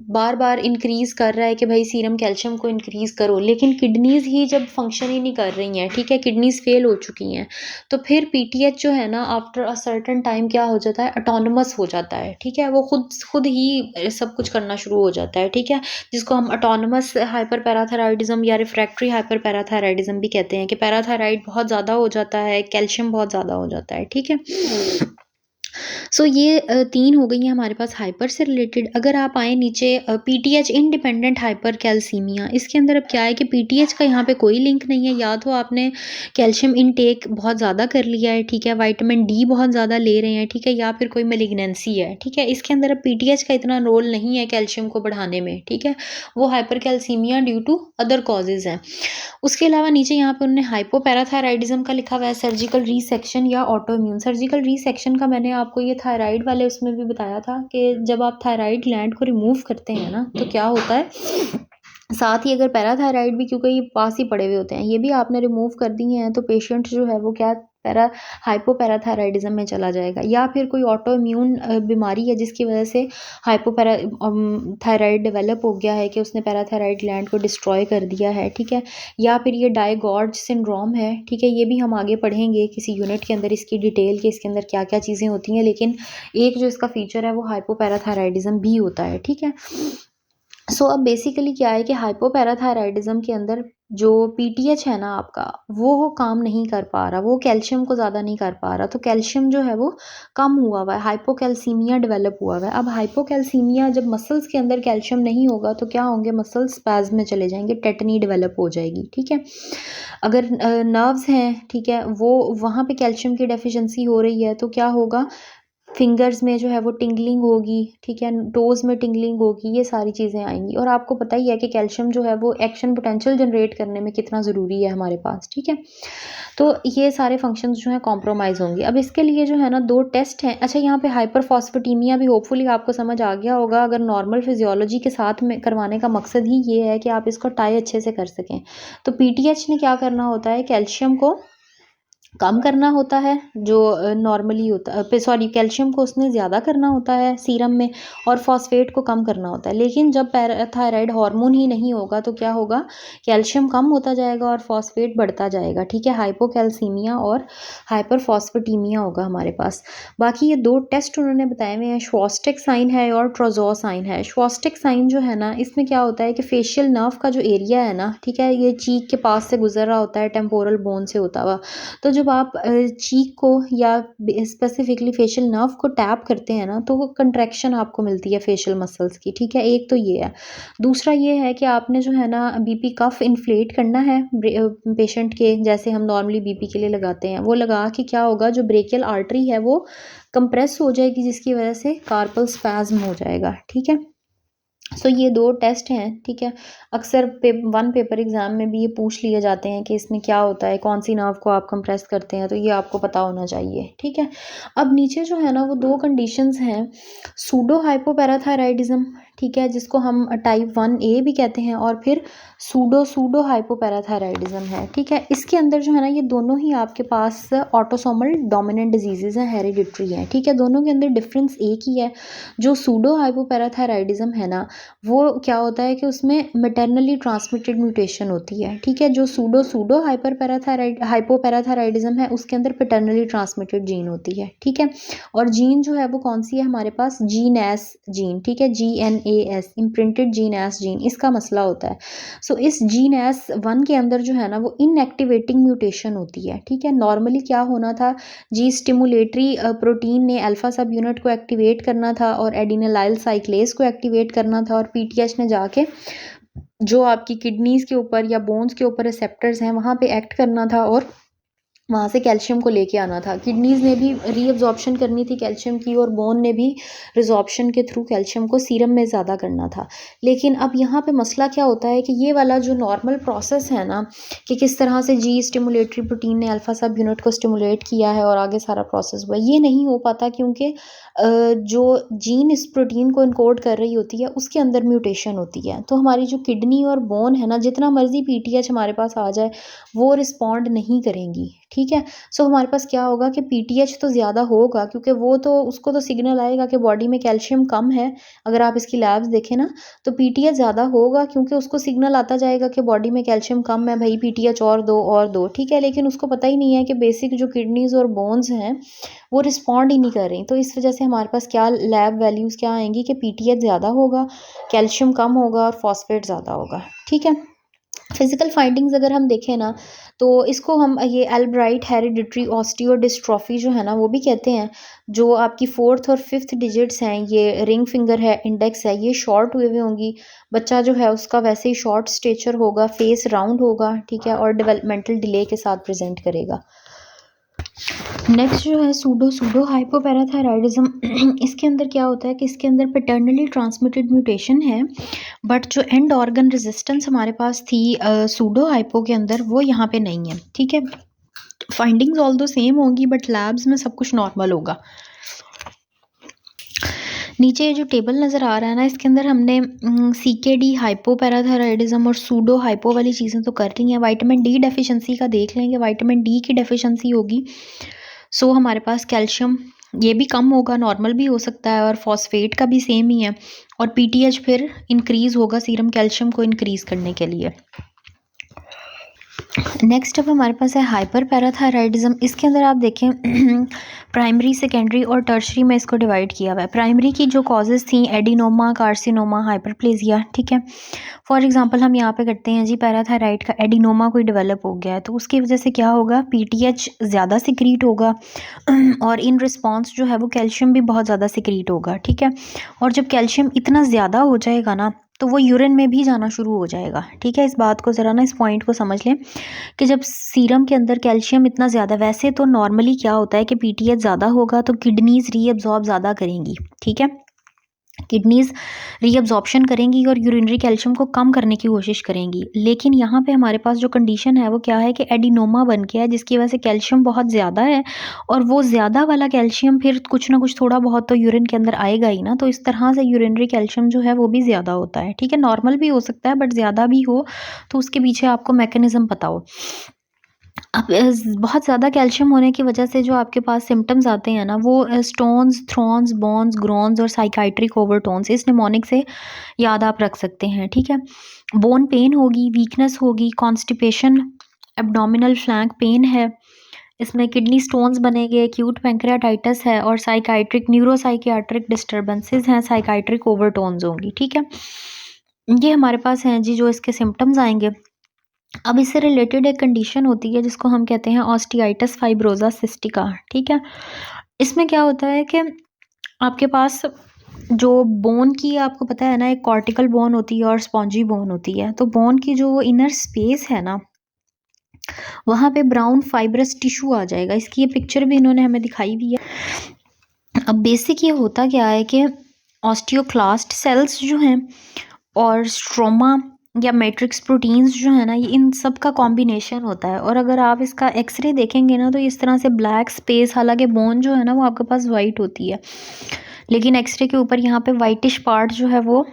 बार-बार इंक्रीज़ कर रहा है कि भाई सीरम कैल्शियम को इंक्रीज़ करो, लेकिन किडनीज़ ही जब फंक्शन ही नहीं कर रही हैं, ठीक है, किडनीज़ फेल हो चुकी हैं, तो फिर पीटीएच जो है ना आफ्टर अ सर्टेन टाइम क्या हो जाता है, ऑटोनोमस हो जाता है, ठीक है। वो खुद ही सब कुछ करना शुरू हो जाता है, ठीक है, जिसको हम ऑटोनोमस हाइपर पैराथायराइडिज्म या रिफ्रैक्टरी हाइपर पैराथायराइडिज्म भी कहते हैं, कि पैराथायराइड बहुत ज़्यादा हो जाता है, कैल्शियम बहुत ज़्यादा हो जाता है, ठीक है। सो ये 3 हो गई हैं हमारे पास हाइपर से रिलेटेड। अगर आप आएँ नीचे पीटीएच इंडिपेंडेंट हाइपर कैल्सीमिया, इसके अंदर अब क्या है कि पीटीएच का यहाँ पे कोई लिंक नहीं है। या तो आपने कैल्शियम इनटेक बहुत ज़्यादा कर लिया है, ठीक है, विटामिन डी बहुत ज़्यादा ले रहे हैं, ठीक है, या फिर कोई मैलिग्नेंसी है, ठीक है। इसके अंदर अब पीटीएच का इतना रोल नहीं है कैल्शियम को बढ़ाने में, ठीक है। वो hypercalcaemia due to other causes हैं। उसके अलावा नीचे यहाँ पे उन्होंने हाइपोपैराथायराइडिज्म का लिखा हुआ है, सर्जिकल रीसेक्शन या ऑटोइम्यून। सर्जिकल रीसेक्शन का मैंने आपको ये थायराइड वाले उसमें भी बताया था कि जब आप थायराइड ग्लैंड को रिमूव करते हैं ना, तो क्या होता है, साथ ही अगर पैराथायराइड भी, क्योंकि ये पास ही पड़े हुए होते हैं, ये भी आपने रिमूव कर दिए हैं, तो पेशेंट जो है वो क्या हाइपोपैराथायराइडिज्म में चला जाएगा। या फिर कोई ऑटो इम्यून बीमारी है जिसकी वजह से थायराइड डेवलप हो गया है कि उसने पैराथायराइड ग्लैंड को डिस्ट्रॉय कर दिया है, ठीक है। या फिर ये डायगॉर्ज सिंड्रोम है, ठीक है, ये भी हम आगे पढ़ेंगे किसी यूनिट के अंदर इसकी डिटेल के इसके अंदर क्या क्या चीज़ें होती हैं, लेकिन एक जो इसका फीचर है वो हाइपोपैराथायराइडिज्म भी होता है, ठीक है। सो अब बेसिकली क्या है कि हाइपोपैराथायराइडिज्म के अंदर जो पीटीएच है ना आपका, वो काम नहीं कर पा रहा, वो कैल्शियम को ज़्यादा नहीं कर पा रहा, तो कैल्शियम जो है वो कम हुआ हुआ है, हाइपोकैल्सीमिया डेवलप हुआ हुआ है। अब हाइपोकैल्सीमिया जब मसल्स के अंदर कैल्शियम नहीं होगा तो क्या होंगे, मसल्स स्पैज़म में चले जाएंगे, टेटनी डेवलप हो जाएगी, ठीक है। अगर नर्व्स हैं, ठीक है, वो वहाँ पे कैल्शियम की डेफिशिएंसी हो रही है तो क्या होगा, फिंगर्स में जो है वो टिंगलिंग होगी, ठीक है, टोज़ में टिंगलिंग होगी, ये सारी चीज़ें आएँगी। और आपको पता ही है कि कैल्शियम जो है वो एक्शन पोटेंशियल जनरेट करने में कितना ज़रूरी है हमारे पास, ठीक है। तो ये सारे फंक्शंस जो हैं कॉम्प्रोमाइज़ होंगे। अब इसके लिए जो है ना 2 टेस्ट हैं। अच्छा, यहाँ पे हाइपरफॉस्फेटेमिया भी होपफुली आपको समझ आ गया होगा। अगर नॉर्मल फिजियोलॉजी के साथ में करवाने का मकसद ही ये है कि आप इसको टाई अच्छे से कर सकें। तो पीटीएच ने क्या करना होता है, कैल्शियम को कम करना होता है, जो नॉर्मली होता है, सॉरी, कैल्शियम को उसने ज़्यादा करना होता है सीरम में, और फॉस्फेट को कम करना होता है। लेकिन जब पैराथायराइड हार्मोन ही नहीं होगा तो क्या होगा, कैल्शियम कम होता जाएगा और फॉस्फेट बढ़ता जाएगा, ठीक है। हाइपोकैल्सीमिया और हाइपरफॉस्फेटीमिया होगा हमारे पास। बाकी ये 2 टेस्ट उन्होंने बताए हुए हैं, श्वास्टिक साइन है और ट्रोजो साइन है। श्वास्टिक साइन जो है ना, इसमें क्या होता है कि फेशियल नर्व का जो एरिया है ना, ठीक है, ये चीक के पास से गुजर रहा होता है, टेम्पोरल बोन से होता हुआ। तो जब आप चीक को या स्पेसिफिकली फेशियल नर्व को टैप करते हैं ना, तो वो कंट्रैक्शन आपको मिलती है फेशियल मसल्स की, ठीक है। एक तो ये है। दूसरा ये है कि आपने जो है ना बीपी कफ इन्फ्लेट करना है पेशेंट के, जैसे हम नॉर्मली बीपी के लिए लगाते हैं, वो लगा के क्या होगा, जो ब्रेकियल आर्टरी है वो कंप्रेस हो जाएगी, जिसकी वजह से कार्पल स्पैज्म हो जाएगा, ठीक है। सो ये 2 टेस्ट हैं, ठीक है। अक्सर वन पेपर एग्ज़ाम में भी ये पूछ लिए जाते हैं कि इसमें क्या होता है, कौन सी नर्व को आप कंप्रेस करते हैं, तो ये आपको पता होना चाहिए, ठीक है। अब नीचे जो है ना वो 2 कंडीशंस हैं, सूडो हाइपोपैराथायराइडिज्म, ठीक है, जिसको हम टाइप 1A भी कहते हैं, और फिर सूडो हाइपोपैराथायराइडिज्म है, ठीक है। इसके अंदर जो है ना ये दोनों ही आपके पास ऑटोसोमल डोमिनेंट डिजीज़ेज़ हैं, हेरिडिटरी हैं, ठीक है। दोनों के अंदर डिफरेंस एक ही है। जो सूडो हाइपोपैराथायराइडिज्म है ना, वो क्या होता है कि उसमें मैटरनली ट्रांसमिटेड म्यूटेशन होती है, ठीक है। जो सूडो हाइपोपैराथायराइडिज्म है उसके अंदर पैटर्नली ट्रांसमिटेड जीन होती है, ठीक है। और जीन जो है वो कौन सी है हमारे पास, जीन-एस जीन, ठीक है, GNAS, इम्प्रिंटेड जीन-एस जीन, इसका मसला होता है। सो इस जीन-एस1 के अंदर जो है ना वो इनएक्टिवेटिंग म्यूटेशन होती है, ठीक है। नॉर्मली क्या होना था, जी स्टिमुलेटरी प्रोटीन ने अल्फा सब यूनिट को एक्टिवेट करना था और एडिनिलाइल साइक्लेज को एक्टिवेट करना था, और PTH ने जाके जो आपकी किडनीज़ के ऊपर या बोन्स के ऊपर रिसेप्टर्स हैं वहाँ पे एक्ट करना था और वहाँ से कैल्शियम को लेके आना था। किडनीज़ ने भी रीअब्जॉर्प्शन करनी थी कैल्शियम की, और बोन ने भी रिजॉर्प्शन के थ्रू कैल्शियम को सीरम में ज़्यादा करना था। लेकिन अब यहाँ पे मसला क्या होता है कि ये वाला जो नॉर्मल प्रोसेस है ना, कि किस तरह से जी स्टिमुलेटरी प्रोटीन ने अल्फा सब यूनिट को स्टिमुलेट किया है और आगे सारा प्रोसेस हुआ, ये नहीं हो पाता क्योंकि जो जीन इस प्रोटीन को इनकोड कर रही होती है उसके अंदर म्यूटेशन होती है। तो हमारी जो किडनी और बोन है ना, जितना मर्जी PTH हमारे पास आ जाए वो रिस्पॉन्ड नहीं करेंगी, ठीक है। सो हमारे पास क्या होगा कि PTH तो ज़्यादा होगा क्योंकि वो तो उसको तो सिग्नल आएगा कि बॉडी में कैल्शियम कम है। अगर आप इसकी लैब्स देखें ना तो PTH ज़्यादा होगा क्योंकि उसको सिग्नल आता जाएगा कि बॉडी में कैल्शियम कम है, भाई PTH और दो, ठीक है। लेकिन उसको पता ही नहीं है कि बेसिक जो किडनीज़ और बोन्स हैं वो रिस्पॉन्ड ही नहीं कर रही। तो इस वजह से हमारे पास क्या लैब वैल्यूज़ क्या आएंगी कि PTH ज़्यादा होगा, कैल्शियम कम होगा और फॉस्फेट ज़्यादा होगा, ठीक है। फिजिकल फाइंडिंग्स अगर हम देखें ना तो इसको हम ये एल्ब्राइट हेरिडिटरी ऑस्टियोडिस्ट्रॉफी जो है ना वो भी कहते हैं। जो आपकी 4th और 5th डिजिट्स हैं, ये रिंग फिंगर है, इंडेक्स है, ये शॉर्ट हुए हुए होंगी। बच्चा जो है उसका वैसे ही शॉर्ट स्टेचर होगा, फेस राउंड होगा, ठीक है, और डेवलपमेंटल डिले के साथ प्रेजेंट करेगा। नेक्स्ट जो है सूडो हाइपोपैराथायराइडिज्म इसके अंदर क्या होता है कि इसके अंदर पैटर्नली ट्रांसमिटेड म्यूटेशन है, बट जो एंड ऑर्गन रेजिस्टेंस हमारे पास थी सूडो हाइपो के अंदर वो यहाँ पे नहीं है, ठीक है। फाइंडिंग्स ऑल दो सेम होंगी बट लैब्स में सब कुछ नॉर्मल होगा। नीचे जो टेबल नज़र आ रहा है ना, इसके अंदर हमने CKD हाइपोपैराथायराइडिज्म और सूडो हाइपो वाली चीज़ें तो कर ली हैं। विटामिन D डेफिशिएंसी का देख लेंगे, विटामिन D की डेफिशिएंसी होगी सो हमारे पास कैल्शियम ये भी कम होगा, नॉर्मल भी हो सकता है, और फॉस्फेट का भी सेम ही है, और PTH फिर इंक्रीज़ होगा सीरम कैल्शियम को इंक्रीज़ करने के लिए। नेक्स्ट अब हमारे पास है हाइपर पैराथायराइडिज्म। इसके अंदर आप देखें प्राइमरी, सेकेंडरी और टर्शरी में इसको डिवाइड किया हुआ है। प्राइमरी की जो कॉजेज़ थी एडिनोमा, कार्सिनोमा, हाइपरप्लेजिया, ठीक है। फॉर एग्जांपल हम यहाँ पे करते हैं जी पैराथायराइड का एडिनोमा कोई डेवलप हो गया है तो उसकी वजह से क्या होगा, PTH ज़्यादा सिक्रीट होगा और इन रिस्पॉन्स जो है वो कैल्शियम भी बहुत ज़्यादा सिक्रीट होगा, ठीक है। और जब कैल्शियम इतना ज़्यादा हो जाएगा ना तो वो यूरिन में भी जाना शुरू हो जाएगा, ठीक है। इस बात को ज़रा ना, इस पॉइंट को समझ लें कि जब सीरम के अंदर कैल्शियम इतना ज़्यादा, वैसे तो नॉर्मली क्या होता है कि PTH ज़्यादा होगा तो किडनीज़ रीअब्जॉर्ब ज़्यादा करेंगी, ठीक है। किडनीज़ रीअब्जॉर्प्शन करेंगी और यूरिनरी कैल्शियम को कम करने की कोशिश करेंगी। लेकिन यहाँ पे हमारे पास जो कंडीशन है वो क्या है कि एडिनोमा बन गया है जिसकी वजह से कैल्शियम बहुत ज़्यादा है, और वो ज़्यादा वाला कैल्शियम फिर कुछ ना कुछ थोड़ा बहुत तो यूरिन के अंदर आएगा ही ना, तो इस तरह से यूरिनरी कैल्शियम जो है वो भी ज़्यादा होता है, ठीक है। नॉर्मल भी हो सकता है बट ज़्यादा भी हो तो उसके पीछे आपको मैकेनिज़्म पता हो। अब बहुत ज़्यादा कैल्शियम होने की वजह से जो आपके पास सिम्पटम्स आते हैं ना वो स्टोन्स, थ्रॉन्स, बोन्स, ग्रोन्स और साइकाइट्रिक ओवरटोन्स, इस निमोनिक से याद आप रख सकते हैं, ठीक है। बोन पेन होगी, वीकनेस होगी, कॉन्स्टिपेशन, एब्डोमिनल फ्लैंक पेन है, इसमें किडनी स्टोन्स बनेंगे, एक्यूट पैंक्रियाटाइटिस है, और साइकाइट्रिक न्यूरोसाइकियाट्रिक डिस्टर्बेंसेस हैं, साइकाइट्रिक ओवरटोन्स होंगी, ठीक है। ये हमारे पास हैं जी जो इसके सिम्टम्स आएंगे। अब इससे रिलेटेड एक कंडीशन होती है जिसको हम कहते हैं ऑस्टियाइटिस फाइब्रोसा सिस्टिका, ठीक है। इसमें क्या होता है कि आपके पास जो बोन की, आपको पता है ना, एक कॉर्टिकल बोन होती है और स्पॉन्जी बोन होती है। तो बोन की जो इनर स्पेस है ना वहाँ पे ब्राउन फाइब्रस टिश्यू आ जाएगा। इसकी ये पिक्चर भी इन्होंने हमें दिखाई हुई है। अब बेसिक ये होता क्या है कि ऑस्टियोक्लास्ट सेल्स जो हैं और स्ट्रोमा या मैट्रिक्स प्रोटीन्स जो है ना, ये इन सब का कॉम्बिनेशन होता है। और अगर आप इसका एक्सरे देखेंगे ना तो इस तरह से ब्लैक स्पेस, हालांकि बोन जो है ना वो आपके पास वाइट होती है लेकिन एक्सरे के ऊपर यहाँ पे वाइटिश पार्ट जो है वो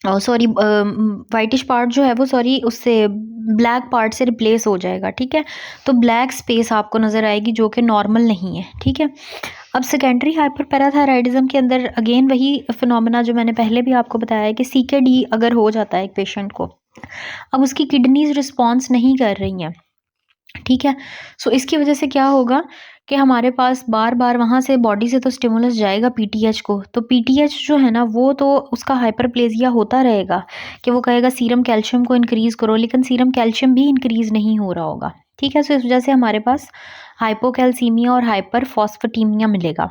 वाइटिश पार्ट जो है वो उससे ब्लैक पार्ट से रिप्लेस हो जाएगा, ठीक है। तो ब्लैक स्पेस आपको नज़र आएगी जो कि नॉर्मल नहीं है, ठीक है। अब सेकेंडरी हाइपर पैराथायराइडिज्म के अंदर अगेन वही फिनोमेना जो मैंने पहले भी आपको बताया है कि CKD अगर हो जाता है एक पेशेंट को, अब उसकी किडनीज रिस्पॉन्स नहीं कर रही हैं, ठीक है। सो इसकी वजह से क्या होगा कि हमारे पास बार बार वहाँ से बॉडी से तो स्टिमुलस जाएगा PTH को, तो PTH जो है ना वो तो उसका हाइपरप्लेजिया होता रहेगा कि वो कहेगा सीरम कैल्शियम को इंक्रीज़ करो, लेकिन सीरम कैल्शियम भी इंक्रीज़ नहीं हो रहा होगा, ठीक है। सो इस वजह से हमारे पास हाइपोकैल्सीमिया और हाइपरफॉस्फेटीमिया मिलेगा।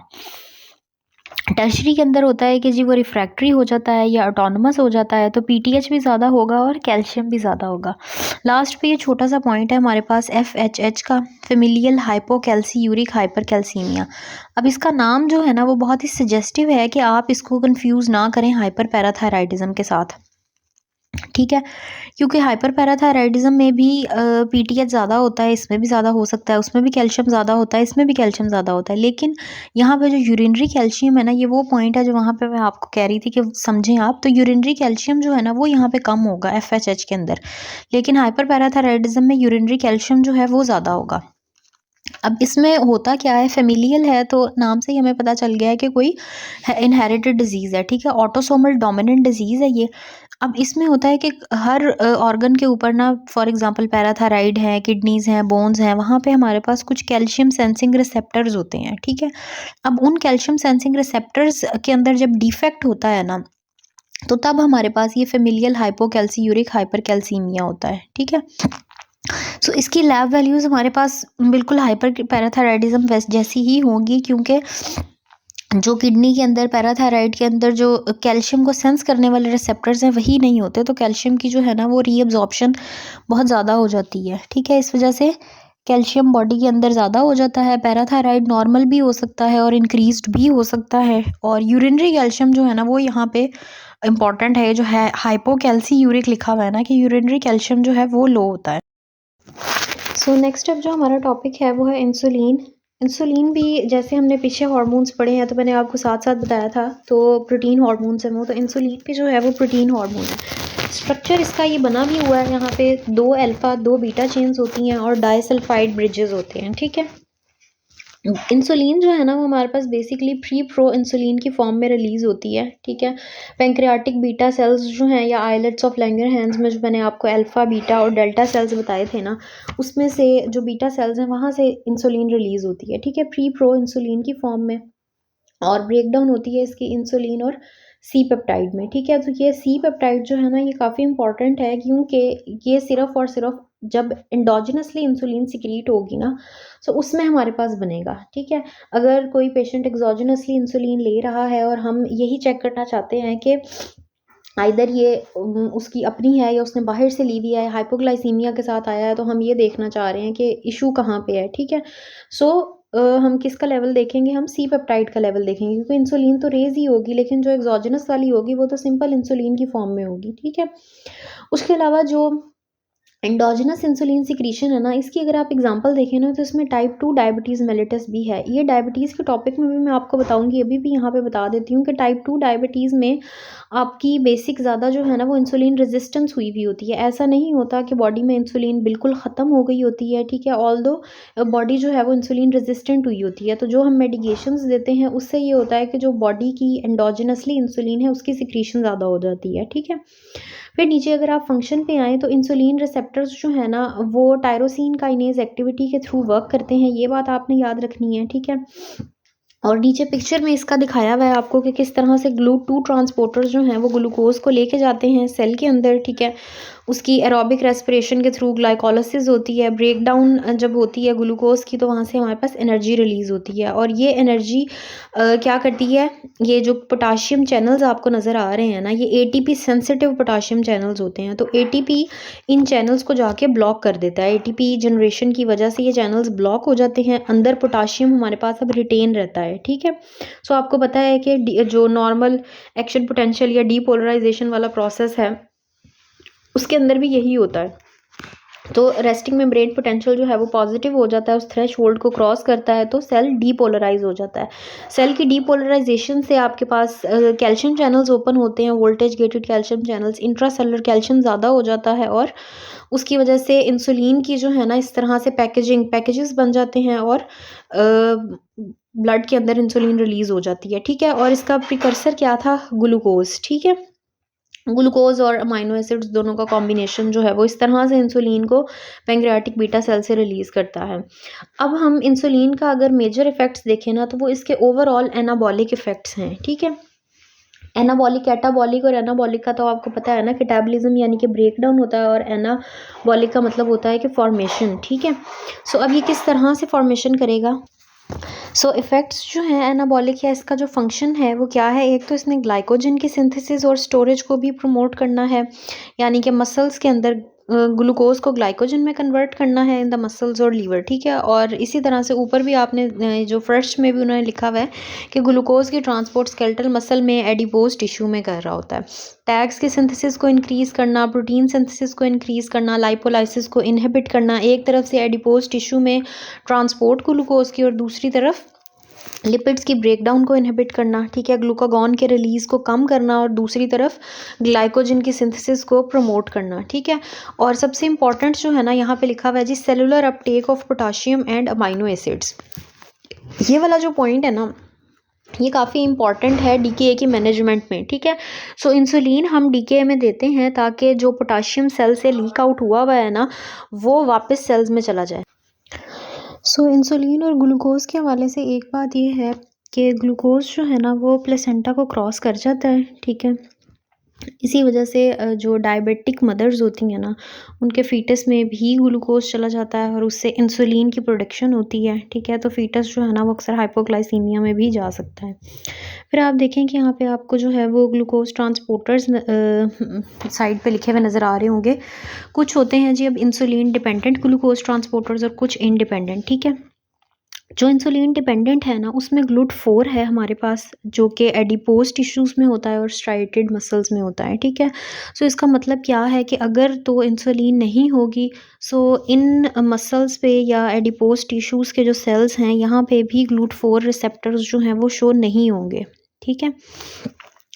टर्शरी के अंदर होता है कि जी वो रिफ्रैक्टरी हो जाता है या ऑटोनमस हो जाता है, तो PTH भी ज़्यादा होगा और कैल्शियम भी ज़्यादा होगा। लास्ट पे ये छोटा सा पॉइंट है हमारे पास FHH का, फेमिलियल हाइपोकैल्सीयूरिक हाइपरकैल्सीमिया। अब इसका नाम जो है ना वो बहुत ही सजेस्टिव है कि आप इसको कंफ्यूज ना करें हाइपर पैराथायराइडिज्म के साथ, ठीक है। क्योंकि हाइपर पैराथायराइडिज्म में भी PTH ज़्यादा होता है, इसमें भी ज़्यादा हो सकता है, उसमें भी कैल्शियम ज़्यादा होता है, इसमें भी कैल्शियम ज़्यादा होता है, लेकिन यहाँ पे जो यूरिनरी कैल्शियम है ना, ये वो पॉइंट है जो वहाँ पे मैं आपको कह रही थी कि समझें आप। तो यूरिनरी कैल्शियम जो है ना वो यहाँ पे कम होगा FHH के अंदर, लेकिन हाइपर पैराथायराइडिज्म में यूरिनरी कैल्शियम जो है वो ज़्यादा होगा। अब इसमें होता क्या है, फेमिलियल है तो नाम से ही हमें पता चल गया है कि कोई इनहेरिटेड डिजीज़ है, ठीक है, ऑटोसोमल डोमिनेंट डिजीज़ है ये। अब इसमें होता है कि हर ऑर्गन के ऊपर ना, फॉर एग्जांपल पैराथायराइड है, किडनीज़ हैं, बोन्स हैं, वहाँ पे हमारे पास कुछ कैल्शियम सेंसिंग रिसेप्टर्स होते हैं, ठीक है। अब उन कैल्शियम सेंसिंग रिसेप्टर्स के अंदर जब डिफेक्ट होता है ना, तो तब हमारे पास ये फेमिलियल हाइपोकैल्सीयूरिक हाइपरकैल्सीमिया होता है, ठीक है। सो इसकी लैब वैल्यूज़ हमारे पास बिल्कुल हाइपर पैराथायराइडिज्म जैसी ही होंगी, क्योंकि जो किडनी के अंदर पैराथायराइड के अंदर जो कैल्शियम को सेंस करने वाले रिसेप्टर्स हैं वही नहीं होते, तो कैल्शियम की जो है ना वो रीअब्जॉर्प्शन बहुत ज़्यादा हो जाती है, ठीक है। इस वजह से कैल्शियम बॉडी के अंदर ज़्यादा हो जाता है। पैराथायराइड नॉर्मल भी हो सकता है और इंक्रीज्ड भी हो सकता है, और यूरिनरी कैल्शियम जो है ना वो यहाँ पे इम्पॉर्टेंट है, जो है हाइपोकैल्सीयूरिक लिखा हुआ है ना कि यूरिनरी कैल्शियम जो है वो लो होता है। सो नेक्स्ट अब जो हमारा टॉपिक है वो है इंसुलिन। इंसुलिन भी जैसे हमने पीछे हार्मोन्स पढ़े हैं, तो मैंने आपको साथ साथ बताया था, तो प्रोटीन हार्मोन्स हैं वो, तो इंसुलिन भी जो है वो प्रोटीन हार्मोन है। स्ट्रक्चर इसका ये बना भी हुआ है, यहाँ पे 2 अल्फा 2 बीटा चेन्स होती हैं और डाइसल्फाइड ब्रिजेस होते हैं, ठीक है। इंसुलिन जो है ना वो हमारे पास बेसिकली प्री प्रो इंसुलिन की फॉर्म में रिलीज़ होती है, ठीक है। पैंक्रियाटिक बीटा सेल्स जो हैं या आइलेट्स ऑफ लैंगरहैंस में जो मैंने आपको अल्फ़ा बीटा और डेल्टा सेल्स बताए थे ना, उसमें से जो बीटा सेल्स हैं वहाँ से इंसुलिन रिलीज़ होती है, ठीक है, प्री प्रो इंसुलिन की फॉर्म में। और ब्रेकडाउन होती है इसकी इंसुलिन और सी पेप्टाइड में, ठीक है। तो ये सी पेप्टाइड जो है ना ये काफ़ी इंपॉर्टेंट है, क्योंकि ये सिर्फ और सिर्फ जब एंडोजिनसली इंसुलिन सिक्रीट होगी ना, तो उसमें हमारे पास बनेगा, ठीक है। अगर कोई पेशेंट एक्सोजिनसली इंसुलिन ले रहा है और हम यही चेक करना चाहते हैं कि आइदर ये उसकी अपनी है या उसने बाहर से ली हुई है, हाइपोग्लाइसीमिया के साथ आया है, तो हम ये देखना चाह रहे हैं कि इशू कहाँ पे है, ठीक है। सो हम किसका लेवल देखेंगे, हम सी पेप्टाइड का लेवल देखेंगे, क्योंकि इंसुलिन तो रेज ही होगी, लेकिन जो एक्सोजिनस वाली होगी वो तो सिंपल इंसुलिन की फॉर्म में होगी, ठीक है। उसके अलावा जो एंडोजिनस इंसुलिन सिक्रीशन है ना, इसकी अगर आप एग्जांपल देखें ना, तो इसमें टाइप 2 डायबिटीज़ मेलिटस भी है। ये डायबिटीज़ के टॉपिक में भी मैं आपको बताऊंगी, अभी भी यहाँ पे बता देती हूँ कि टाइप 2 डायबिटीज़ में आपकी बेसिक ज़्यादा जो है ना वो इंसुलिन रेजिस्टेंस हुई भी होती है। ऐसा नहीं होता कि बॉडी में इंसुलिन बिल्कुल ख़त्म हो गई होती है, ठीक है, ऑल्दो बॉडी जो है वो इंसुलिन रेजिस्टेंट हुई होती है। तो जो हम मेडिकेशंस देते हैं उससे ये होता है कि जो बॉडी की एंडोजिनसली इंसुलिन है उसकी सिक्रीशन ज़्यादा हो जाती है, ठीक है। फिर नीचे अगर आप फंक्शन पे आएँ, तो इंसुलिन रिसेप्टर्स जो है ना वो टायरोसिन काइनेज एक्टिविटी के थ्रू वर्क करते हैं, ये बात आपने याद रखनी है, ठीक है। और नीचे पिक्चर में इसका दिखाया हुआ है आपको कि किस तरह से GLUT2 ट्रांसपोर्टर्स जो हैं वो ग्लूकोज को लेके जाते हैं सेल के अंदर, ठीक है। उसकी एरोबिक रेस्पिरेशन के थ्रू ग्लाइकोलिसिस होती है, ब्रेकडाउन जब होती है ग्लूकोज की, तो वहाँ से हमारे पास एनर्जी रिलीज़ होती है, और ये एनर्जी क्या करती है, ये जो पोटाशियम चैनल्स आपको नज़र आ रहे हैं ना, ये ATP सेंसिटिव पोटाशियम चैनल्स होते हैं, तो ATP इन चैनल्स को जाके ब्लॉक कर देता है। ATP जनरेशन की वजह से ये चैनल्स ब्लॉक हो जाते हैं, अंदर पोटाशियम हमारे पास अब रिटेन रहता है, ठीक है। सो आपको पता है कि जो नॉर्मल एक्शन पोटेंशियल या डीपोलराइजेशन वाला प्रोसेस है उसके अंदर भी यही होता है। तो रेस्टिंग मेम्ब्रेन पोटेंशियल जो है वो पॉजिटिव हो जाता है, उस थ्रेशोल्ड को क्रॉस करता है तो सेल डीपोलराइज हो जाता है। सेल की डीपोलराइजेशन से आपके पास कैल्शियम चैनल्स ओपन होते हैं, voltage gated calcium channels, intracellular calcium ज़्यादा हो जाता है, और उसकी वजह से इंसुलिन की जो है ना इस तरह से पैकेजेस बन जाते हैं, और ब्लड के अंदर इंसुलिन रिलीज़ हो जाती है, ठीक है। और इसका प्रिकर्सर क्या था? ग्लूकोज़, ठीक है। ग्लूकोज़ और अमाइनो एसिड्स दोनों का कॉम्बिनेशन जो है वो इस तरह से इंसुलिन को पैंक्रियाटिक बीटा सेल से रिलीज़ करता है। अब हम इंसुलिन का अगर मेजर इफ़ेक्ट्स देखें ना, तो वो इसके ओवरऑल एनाबॉलिक इफ़ेक्ट्स हैं, ठीक है। एनाबॉलिक, कैटाबॉलिक और एनाबॉलिक का तो आपको पता है ना, कैटाबॉलिज्म यानी कि ब्रेक डाउन होता है और एनाबॉलिक का मतलब होता है कि फॉर्मेशन, ठीक है। सो अब ये किस तरह से फॉर्मेशन करेगा? सो इफ़ेक्ट्स जो हैं एनाबॉलिक, या इसका जो फंक्शन है वो क्या है? एक तो इसने ग्लाइकोजन की सिंथेसिस और स्टोरेज को भी प्रमोट करना है, यानी कि मसल्स के अंदर ग्लूकोज को ग्लाइकोजन में कन्वर्ट करना है इन द मसल्स और लीवर, ठीक है। और इसी तरह से ऊपर भी आपने जो फर्स्ट में भी उन्होंने लिखा हुआ है कि ग्लूकोज की ट्रांसपोर्ट स्केलेटल मसल में एडिपोज टिश्यू में कर रहा होता है। टैग्स की सिंथेसिस को इंक्रीज़ करना, प्रोटीन सिंथेसिस को इंक्रीज़ करना, लाइपोलाइसिस को इनहिबिट करना, एक तरफ से एडिपोज टिश्यू में ट्रांसपोर्ट ग्लूकोज की और दूसरी तरफ लिपिड्स की ब्रेकडाउन को इनहिबिट करना, ठीक है। ग्लूकागॉन के रिलीज़ को कम करना और दूसरी तरफ ग्लाइकोजन की सिंथेसिस को प्रमोट करना, ठीक है। और सबसे इंपॉर्टेंट जो है ना, यहाँ पे लिखा हुआ है जी, cellular uptake of potassium and amino acids. ये वाला जो पॉइंट है ना, ये काफ़ी इंपॉर्टेंट है डीकेए की मैनेजमेंट में, ठीक है। सो इंसुलिन हम डीकेए में देते हैं ताकि जो पोटाशियम सेल से लीक आउट हुआ हुआ है ना, वो वापस सेल्स में चला जाए। सो इंसुलिन और ग्लूकोज़ के हवाले से एक बात ये है कि ग्लूकोज़ जो है ना वो प्लेसेंटा को क्रॉस कर जाता है, ठीक है। इसी वजह से जो डायबिटिक मदर्स होती हैं ना, उनके फ़ीटस में भी ग्लूकोज़ चला जाता है और उससे इंसुलिन की प्रोडक्शन होती है, ठीक है। तो फ़ीटस जो है ना वो अक्सर हाइपोग्लाइसीमिया में भी जा सकता है। फिर आप देखें कि यहाँ पे आपको जो है वो ग्लूकोज़ ट्रांसपोर्टर्स साइड पे लिखे हुए नज़र आ रहे होंगे। कुछ होते हैं जी अब इंसुलिन डिपेंडेंट ग्लूकोज़ ट्रांसपोर्टर्स और कुछ इंडिपेंडेंट, ठीक है। जो इंसुलिन डिपेंडेंट है ना, उसमें GLUT4 है हमारे पास, जो कि एडिपोज टिश्यूज़ में होता है और स्ट्राइटेड मसल्स में होता है, ठीक है। सो इसका मतलब क्या है कि अगर तो इंसुलिन नहीं होगी, सो इन मसल्स पे या एडिपोज टिश्यूज़ के जो सेल्स हैं, यहाँ पे भी GLUT4 रिसेप्टर्स जो हैं वो शो नहीं होंगे, ठीक है।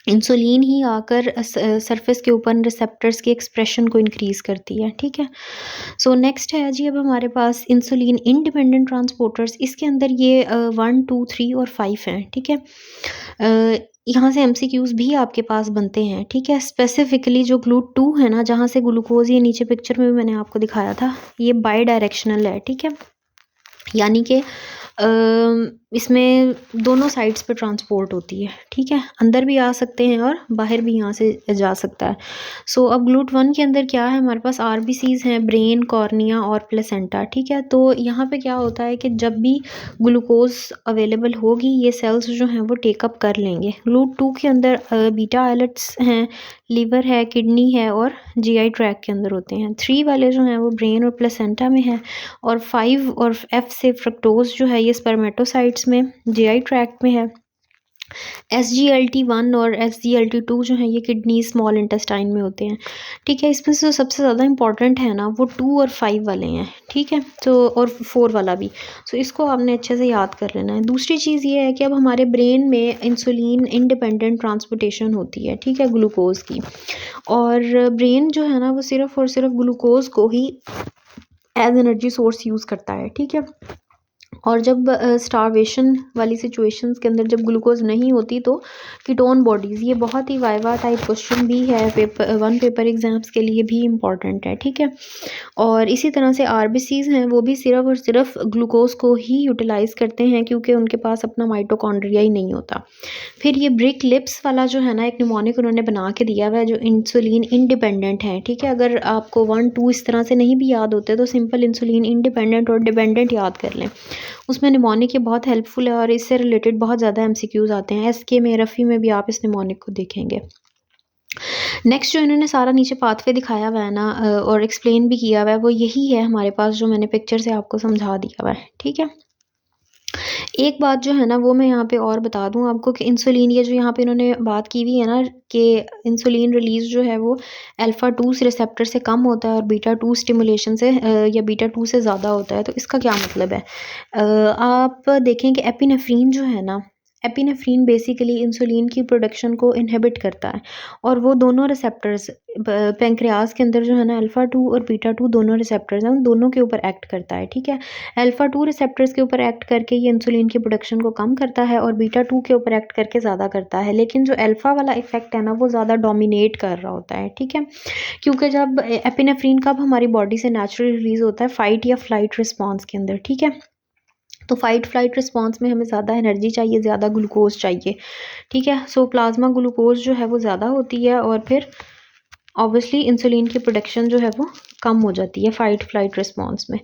इंसुलिन ही आकर सरफेस के ऊपर रिसेप्टर्स की एक्सप्रेशन को इंक्रीज़ करती है, ठीक है। सो नेक्स्ट है जी अब हमारे पास इंसुलिन इंडिपेंडेंट ट्रांसपोर्टर्स। इसके अंदर ये 1, 2, 3 और 5 हैं, ठीक है। यहाँ से एमसीक्यूज़ भी आपके पास बनते हैं, ठीक है। स्पेसिफिकली जो GLUT2 है ना, जहाँ से ग्लूकोज, ये नीचे पिक्चर में भी मैंने आपको दिखाया था, ये बाई डायरेक्शनल है, ठीक है। यानी कि इसमें दोनों साइड्स पे ट्रांसपोर्ट होती है, ठीक है। अंदर भी आ सकते हैं और बाहर भी यहाँ से जा सकता है। सो अब GLUT1 के अंदर क्या है, हमारे पास आरबीसीज हैं, ब्रेन, कॉर्निया और प्लेसेंटा, ठीक है। तो यहाँ पे क्या होता है कि जब भी ग्लूकोज अवेलेबल होगी, ये सेल्स जो हैं वो टेकअप कर लेंगे। GLUT2 के अंदर बीटा आइलेट्स हैं, लीवर है, किडनी है और जीआई ट्रैक के अंदर होते हैं। 3 वाले जो हैं वो ब्रेन और प्लेसेंटा में है, और 5 और एफ से फ्रक्टोज जो है ये स्पर्मेटोसाइट्स में जीआई ट्रैक्ट में है। SGLT1 और SGLT2 जो है ये किडनी, स्मॉल इंटेस्टाइन में होते हैं, ठीक है। इसमें से जो सबसे ज़्यादा इंपॉर्टेंट है ना, वो 2 और 5 वाले हैं, ठीक है। तो और 4 वाला भी। सो इसको आपने अच्छे से याद कर लेना है। दूसरी चीज़ ये है कि अब हमारे ब्रेन में इंसुलिन इंडिपेंडेंट ट्रांसपोर्टेशन होती है, ठीक है, ग्लूकोज की। और ब्रेन जो है ना वो सिर्फ़ और सिर्फ ग्लूकोज को ही एज एनर्जी सोर्स यूज़ करता है, ठीक है। और जब स्टारवेशन वाली सिचुएशंस के अंदर जब ग्लूकोज नहीं होती, तो कीटोन बॉडीज़, ये बहुत ही वाइवा टाइप क्वेश्चन भी है, वन पेपर एग्जाम्स के लिए भी इम्पॉर्टेंट है, ठीक है। और इसी तरह से आरबीसीज हैं, वो भी सिर्फ और सिर्फ ग्लूकोज को ही यूटिलाइज़ करते हैं, क्योंकि उनके पास अपना माइटोकॉन्ड्रिया ही नहीं होता। फिर ये ब्रिक लिप्स वाला जो है ना, एक निमोनिक उन्होंने बना के दिया हुआ है, जो इंसुलिन इंडिपेंडेंट है, ठीक है। अगर आपको 1, 2 इस तरह से नहीं भी याद होते, तो सिंपल इंसुलिन इंडिपेंडेंट और डिपेंडेंट याद कर लें। उसमें निमोनिक ये बहुत हेल्पफुल है और इससे रिलेटेड बहुत ज़्यादा एमसीक्यूज़ आते हैं। एसके में, रफ़ी में भी आप इस निमोनिक को देखेंगे। नेक्स्ट जो इन्होंने सारा नीचे पाथवे दिखाया हुआ है ना, और एक्सप्लेन भी किया हुआ है, वो यही है हमारे पास, जो मैंने पिक्चर से आपको समझा दिया हुआ है, ठीक है। एक बात जो है ना वो मैं यहाँ पे और बता दूँ आपको कि इंसुलिन, ये जो यहाँ पे इन्होंने बात की हुई है ना कि इंसुलिन रिलीज़ जो है वो अल्फ़ा 2 रिसेप्टर से कम होता है और बीटा 2 स्टिमुलेशन से या बीटा 2 से ज़्यादा होता है। तो इसका क्या मतलब है? आप देखें कि एपिनेफ्रीन जो है ना, एपिनेफ्रीन बेसिकली इंसुलिन की प्रोडक्शन को इनहिबिट करता है और वो दोनों रिसेप्टर्स पेंक्रियाज के अंदर जो है ना अल्फ़ा 2 और बीटा 2 दोनों रिसेप्टर्स हैं, उन दोनों के ऊपर एक्ट करता है, ठीक है। अल्फ़ा 2 रिसेप्टर्स के ऊपर एक्ट करके ये इंसुलिन की प्रोडक्शन को कम करता है और बीटा 2 के ऊपर एक्ट करके ज़्यादा करता है, लेकिन जो अल्फ़ा वाला इफेक्ट है ना वो ज़्यादा डोमिनेट कर रहा होता है, ठीक है। क्योंकि जब एपिनेफ्रीन कब हमारी बॉडी से नेचुरली रिलीज होता है, फाइट या फ्लाइट रिस्पॉन्स के अंदर, ठीक है। तो फाइट फ्लाइट रिस्पॉन्स में हमें ज़्यादा एनर्जी चाहिए, ज़्यादा ग्लूकोज चाहिए, ठीक है। सो प्लाज्मा ग्लूकोज जो है वो ज़्यादा होती है और फिर ऑब्वियसली इंसुलिन की प्रोडक्शन जो है वो कम हो जाती है फाइट फ्लाइट रिस्पॉन्स में।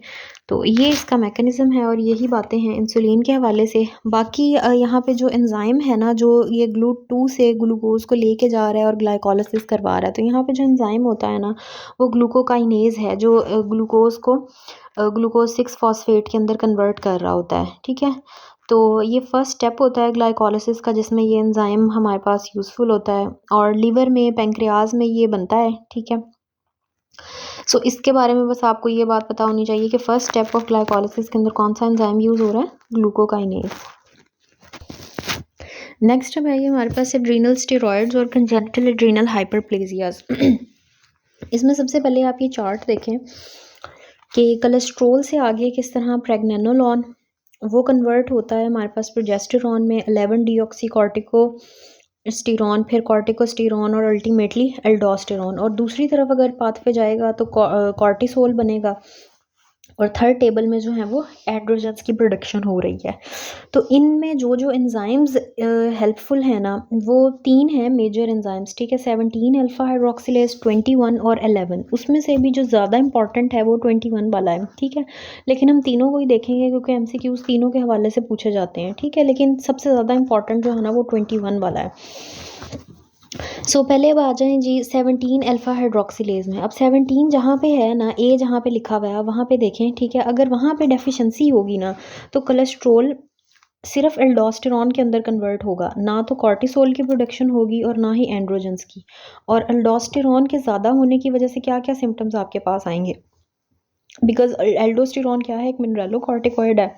तो ये इसका मैकेनिज़्म है और यही बातें हैं इंसुलिन के हवाले से। बाकी यहाँ पे जो एंजाइम है ना, जो ये GLUT2 से ग्लूकोज को लेके जा रहा है और ग्लाइकोलाइसिस करवा रहा है, तो यहाँ पे जो एंजाइम होता है ना वो ग्लूकोकाइनेज है, जो ग्लूकोज को ग्लूकोज 6 फॉस्फेट के अंदर कन्वर्ट कर रहा होता है, ठीक है। तो ये फर्स्ट स्टेप होता है ग्लाइकोलाइसिस का, जिसमें ये एंजाइम हमारे पास यूज़फुल होता है और लीवर में पेंक्रियाज में ये बनता है, ठीक है। सो इसके बारे में बस आपको ये बात पता होनी चाहिए कि फर्स्ट स्टेप ऑफ ग्लाइकोलाइसिस के अंदर कौन सा एंजाइम यूज़ हो रहा है, ग्लूकोकाइनेज। नेक्स्ट है ये हमारे पास एड्रीनल स्टेरॉइड्स और कंजेनिटल एड्रीनल हाइपरप्लेजियाज। इसमें सबसे पहले आप ये चार्ट देखें कि कोलेस्ट्रोल से आगे किस तरह प्रेगनेनोलॉन वो कन्वर्ट होता है हमारे पास प्रोजेस्टेरॉन में 11 डीऑक्सी कॉर्टिकोस्टेरॉन, फिर कॉर्टिकोस्टेरॉन और अल्टीमेटली एल्डोस्टेरॉन। और दूसरी तरफ अगर पाथ पे जाएगा तो कॉर्टिसोल बनेगा और थर्ड टेबल में जो है वो एंड्रोजन्स की प्रोडक्शन हो रही है। तो इनमें जो जो एंजाइम्स हेल्पफुल है ना वो 3 हैं मेजर एंजाइम्स, ठीक है। 17 अल्फा हाइड्रोक्सिलेज, 21 और 11। उसमें से भी जो ज़्यादा इंपॉर्टेंट है वो 21 वाला है, ठीक है। लेकिन हम तीनों को ही देखेंगे क्योंकि MCQs तीनों के हवाले से पूछे जाते हैं, ठीक है। लेकिन सबसे ज़्यादा इंपॉर्टेंट जो है ना वो 21 वाला है। सो पहले अब आ जाएं जी 17 अल्फा हाइड्रोक्सिलेज में। अब 17 जहाँ पे है ना, ए जहाँ पे लिखा हुआ है वहाँ पे देखें, ठीक है। अगर वहाँ पे डेफिशिएंसी होगी ना तो कोलेस्ट्रोल सिर्फ एल्डोस्टेरॉन के अंदर कन्वर्ट होगा, ना तो कॉर्टिसोल की प्रोडक्शन होगी और ना ही एंड्रोजन्स की। और एल्डोस्टेरॉन के ज़्यादा होने की वजह से क्या क्या सिम्टम्स आपके पास आएंगे, बिकॉज एल्डोस्टेरॉन क्या है, एक मिनरलोकॉर्टिकॉइड है,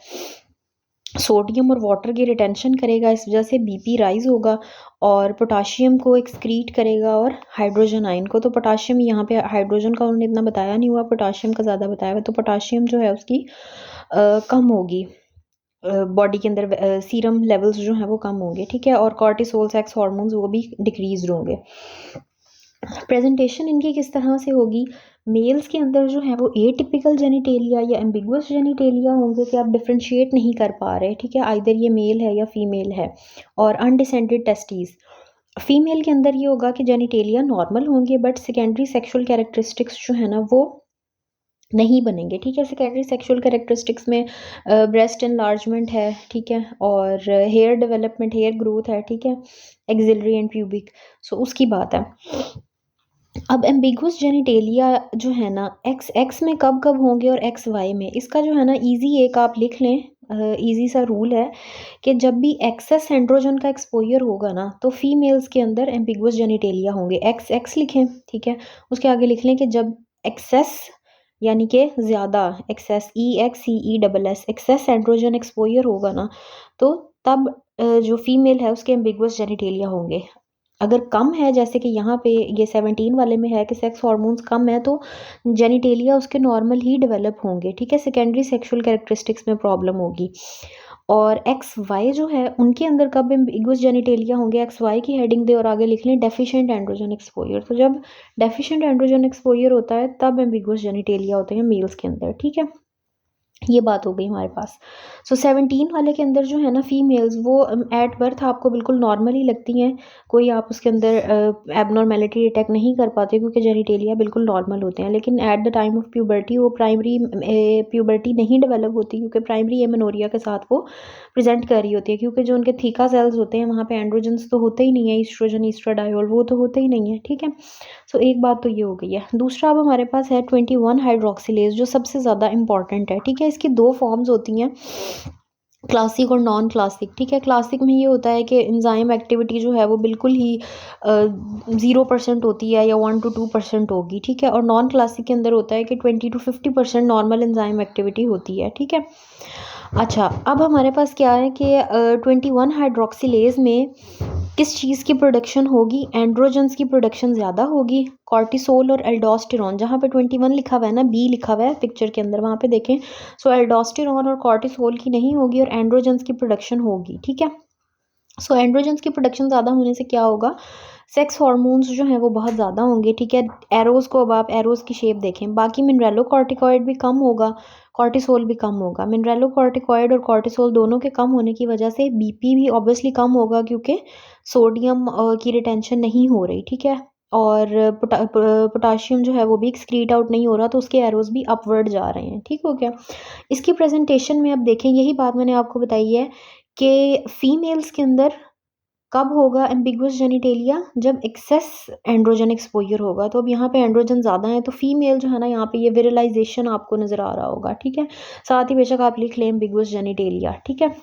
सोडियम और वाटर की रिटेंशन करेगा, इस वजह से बीपी राइज होगा और पोटाशियम को एक्सक्रीट करेगा और हाइड्रोजन आयन को। तो पोटाशियम यहाँ पे हाइड्रोजन का उन्होंने इतना बताया नहीं हुआ, पोटाशियम का ज़्यादा बताया हुआ। तो पोटाशियम जो है उसकी कम होगी बॉडी के अंदर, सीरम लेवल्स जो हैं वो कम होंगे, ठीक है। और कॉर्टिसोल सेक्स हार्मोन्स वो भी डिक्रीज होंगे। प्रेजेंटेशन इनकी किस तरह से होगी, मेल्स के अंदर जो है वो एटिपिकल जेनिटेलिया या एम्बिगुअस जेनिटेलिया होंगे कि आप डिफ्रेंशिएट नहीं कर पा रहे, ठीक है, आइदर ये मेल है या फीमेल है। और अनडिसेंडेड टेस्टीज, फीमेल के अंदर ये होगा कि जेनिटेलिया नॉर्मल होंगे बट सेकेंडरी सेक्सुअल कैरेक्टरिस्टिक्स जो है ना वो नहीं बनेंगे, ठीक है। सेकेंडरी सेक्सुअल कैरेक्टरिस्टिक्स में ब्रेस्ट एनलार्जमेंट है, ठीक है, और हेयर डेवलपमेंट, हेयर ग्रोथ है, ठीक है, एक्सिलरी एंड प्यूबिक, सो उसकी बात है। अब एम्बिगुअस जेनिटेलिया जो है ना एक्स में कब कब होंगे और XY में, इसका जो है ना इजी एक आप लिख लें, इजी सा रूल है कि जब भी एक्सेस एंड्रोजन का एक्सपोजर होगा ना तो फीमेल्स के अंदर एम्बिगुअस जेनिटेलिया होंगे। एक्स लिखें, ठीक है, उसके आगे लिख लें कि जब एक्सेस यानी कि ज़्यादा, excess EXCESS excess androgen exposure होगा ना तो तब जो फीमेल है उसके एम्बिगुअस जेनिटेलिया होंगे। अगर कम है, जैसे कि यहाँ पे ये 17 वाले में है कि सेक्स हार्मोन्स कम है, तो जेनिटेलिया उसके नॉर्मल ही डेवलप होंगे, ठीक है, सेकेंडरी सेक्सुअल कैरेक्टरिस्टिक्स में प्रॉब्लम होगी। और XY जो है उनके अंदर कब एम्बिगुअस जेनिटेलिया होंगे, XY की हेडिंग दे और आगे लिख लें डेफिशिएंट एंड्रोजन एक्सपोजर। तो जब डेफिशिएंट एंड्रोजन एक्सपोजर होता है तब एम्बिगुअस जेनिटेलिया होते हैं मेल्स के अंदर, ठीक है। ये बात हो गई हमारे पास। सो 17 वाले के अंदर जो है ना फीमेल्स वो एट बर्थ आपको बिल्कुल नॉर्मल ही लगती हैं, कोई आप उसके अंदर एबनॉर्मेलिटी डिटेक्ट नहीं कर पाते क्योंकि जेनिटेलिया बिल्कुल नॉर्मल होते हैं। लेकिन at the time of puberty वो प्राइमरी प्यूबर्टी नहीं डेवलप होती क्योंकि प्राइमरी एमेनोरिया के साथ वो प्रेजेंट कर रही होती है, क्योंकि जो उनके थीका सेल्स होते हैं वहाँ पे एंड्रोजन्स तो होते ही नहीं है, ईस्ट्रोजन ईस्ट्राडायोल वो तो होते ही नहीं है, ठीक है। सो एक बात तो ये हो गई है। दूसरा अब हमारे पास है 21 हाइड्रोक्सिलेज जो सबसे ज़्यादा इंपॉर्टेंट है, ठीक है। इसकी 2 फॉर्म्स होती हैं, क्लासिक और नॉन क्लासिक, ठीक है। क्लासिक में ये होता है कि एंजाइम एक्टिविटी जो है वो बिल्कुल ही 0% होती है या 1 to 2% होगी, ठीक है। और नॉन क्लासिक के अंदर होता है कि 20 to 50% नॉर्मल एंजाइम एक्टिविटी होती है, ठीक है। अच्छा, अब हमारे पास क्या है कि 21 हाइड्रोक्सिलेज में किस चीज़ की प्रोडक्शन होगी? एंड्रोजन्स की प्रोडक्शन ज़्यादा होगी, कॉर्टिसोल और एल्डोस्टेरॉन। जहाँ पे 21 लिखा हुआ है ना, बी लिखा हुआ है पिक्चर के अंदर, वहाँ पे देखें। सो एल्डोस्टेरॉन और कॉर्टिसोल की नहीं होगी और एंड्रोजन्स की प्रोडक्शन होगी, ठीक है। सो एंड्रोजन्स की प्रोडक्शन ज़्यादा होने से क्या होगा? सेक्स हार्मोन्स जो हैं वो बहुत ज़्यादा होंगे, ठीक है। एरोज़ को अब आप एरोज़ की शेप देखें। बाकी मिनरेलोकॉर्टिकॉइड भी कम होगा, कॉर्टिसोल भी कम होगा। मिनरेलोकॉर्टिकॉइड और कॉर्टिसोल दोनों के कम होने की वजह से बीपी भी ऑब्वियसली कम होगा, क्योंकि सोडियम की रिटेंशन नहीं हो रही, ठीक है। और पोटाशियम जो है वो भी एक्सक्रीट आउट नहीं हो रहा, तो उसके एरोज़ भी अपवर्ड जा रहे हैं, ठीक हो गया। इसकी प्रेजेंटेशन में अब देखें, यही बात मैंने आपको बताई है कि फीमेल्स के अंदर कब होगा एम्बिगुअस जेनिटेलिया? जब एक्सेस एंड्रोजन एक्सपोजर होगा। तो अब यहाँ पे एंड्रोजन ज़्यादा है, तो फीमेल जो है ना, यहाँ पे ये विरलाइजेशन आपको नज़र आ रहा होगा, ठीक है। साथ ही बेशक आप लिख लें एम्बिगुअस जेनिटेलिया, ठीक है।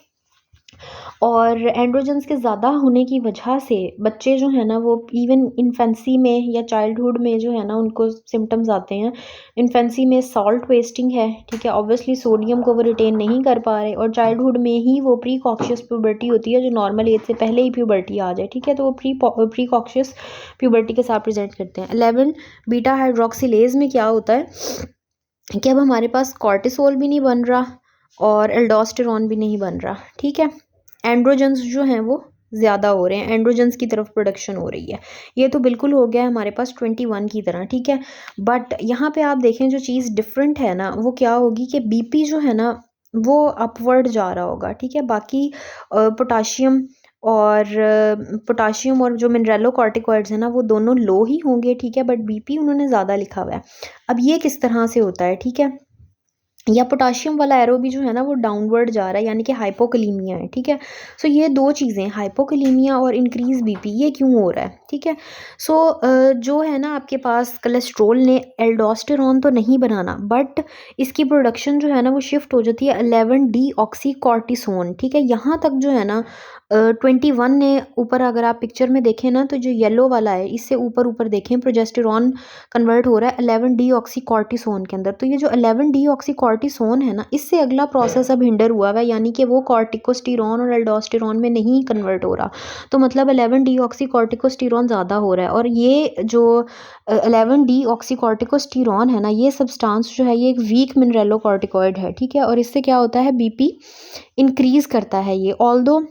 और एंड्रोजन्स के ज़्यादा होने की वजह से बच्चे जो है ना वो इवन इन्फेंसी में या चाइल्डहुड में जो है ना उनको सिम्टम्स आते हैं। इन्फेंसी में सॉल्ट वेस्टिंग है, ठीक है। ऑब्वियसली सोडियम को वो रिटेन नहीं कर पा रहे, और चाइल्डहुड में ही वो प्री कॉक्शियस प्यूबर्टी होती है, जो नॉर्मल एज से पहले ही प्यूबर्टी आ जाए, ठीक है। तो वो प्री कॉक्शियस प्यूबर्टी के साथ प्रेजेंट करते हैं। 11 बीटा हाइड्रोक्सिलेज में क्या होता है कि अब हमारे पास कॉर्टिसोल भी नहीं बन रहा और एल्डोस्टेरॉन भी नहीं बन रहा, ठीक है। एंड्रोजन्स जो हैं वो ज़्यादा हो रहे हैं, एंड्रोजन्स की तरफ प्रोडक्शन हो रही है। ये तो बिल्कुल हो गया है हमारे पास 21 की तरह, ठीक है। बट यहाँ पे आप देखें जो चीज़ डिफरेंट है ना, वो क्या होगी कि बीपी जो है ना वो अपवर्ड जा रहा होगा, ठीक है। बाकी पोटाशियम और जो मिनरेलोकॉर्टिकॉइड्स हैं ना वो दोनों लो ही होंगे, ठीक है। बट बीपी उन्होंने ज़्यादा लिखा हुआ है। अब ये किस तरह से होता है, ठीक है। या पोटाशियम वाला एरो भी जो है ना वो डाउनवर्ड जा रहा है, यानी कि हाइपोकलीमिया है, ठीक है। सो ये दो चीज़ें, हाइपोकलीमिया और इंक्रीज बीपी, ये क्यों हो रहा है, ठीक है। सो जो है ना आपके पास कोलेस्ट्रोल ने एल्डोस्टेरॉन तो नहीं बनाना, बट इसकी प्रोडक्शन जो है ना वो शिफ्ट हो जाती है 11 डी ऑक्सी कॉर्टिसोन, ठीक है। यहाँ तक जो है ना 21 ने ऊपर, अगर आप पिक्चर में देखें ना तो जो येलो वाला है इससे ऊपर ऊपर देखें, प्रोजेस्टेरॉन कन्वर्ट हो रहा है 11 डी ऑक्सी कॉर्टिसोन के अंदर। तो ये जो 11 डी ऑक्सी कॉर्टिसोन है ना, इससे अगला प्रोसेस अब हिंडर हुआ है, यानी कि वो कॉर्टिकोस्टेरॉन और एल्डोस्टेरॉन में नहीं कन्वर्ट हो रहा। तो मतलब 11 डी ऑक्सी कॉर्टिकोस्टेरॉन ज़्यादा हो रहा है, और ये जो 11 डी ऑक्सी कॉर्टिकोस्टेरॉन है ना, ये सब्सटेंस जो है ये एक वीक मिनरेलोकॉर्टिकॉइड है, ठीक है। और इससे क्या होता है, बीपी इंक्रीज करता है ये। ऑल्दो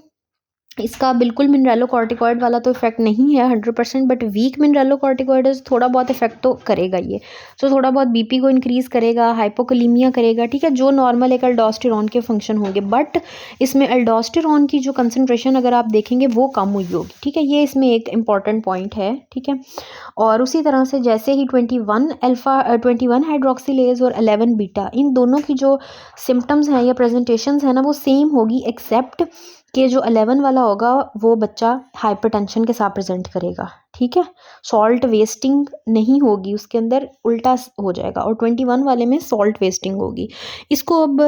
इसका बिल्कुल मिनरेलोकॉर्टिकॉइड वाला तो इफेक्ट नहीं है 100%, बट वीक मिनरेलोकॉर्टिकॉइड थोड़ा बहुत इफेक्ट तो करेगा ये। तो थोड़ा बहुत बीपी को इंक्रीज करेगा, हाइपोकलीमिया करेगा, ठीक है, जो नॉर्मल एक एल्डोस्टेरॉन के फंक्शन होंगे। बट इसमें एल्डोस्टेरॉन की जो कंसनट्रेशन अगर आप देखेंगे वो कम हुई होगी, ठीक है। ये इसमें एक इंपॉर्टेंट पॉइंट है, ठीक है। और उसी तरह से जैसे ही 21 हाइड्रोक्सिलेज और 11 बीटा, इन दोनों की जो सिम्टम्स हैं या प्रेजेंटेशंस हैं ना वो सेम होगी, एक्सेप्ट कि जो 11 वाला होगा वो बच्चा हाइपरटेंशन के साथ प्रेजेंट करेगा, ठीक है। सॉल्ट वेस्टिंग नहीं होगी उसके अंदर, उल्टा हो जाएगा। और 21 वाले में सॉल्ट वेस्टिंग होगी। इसको अब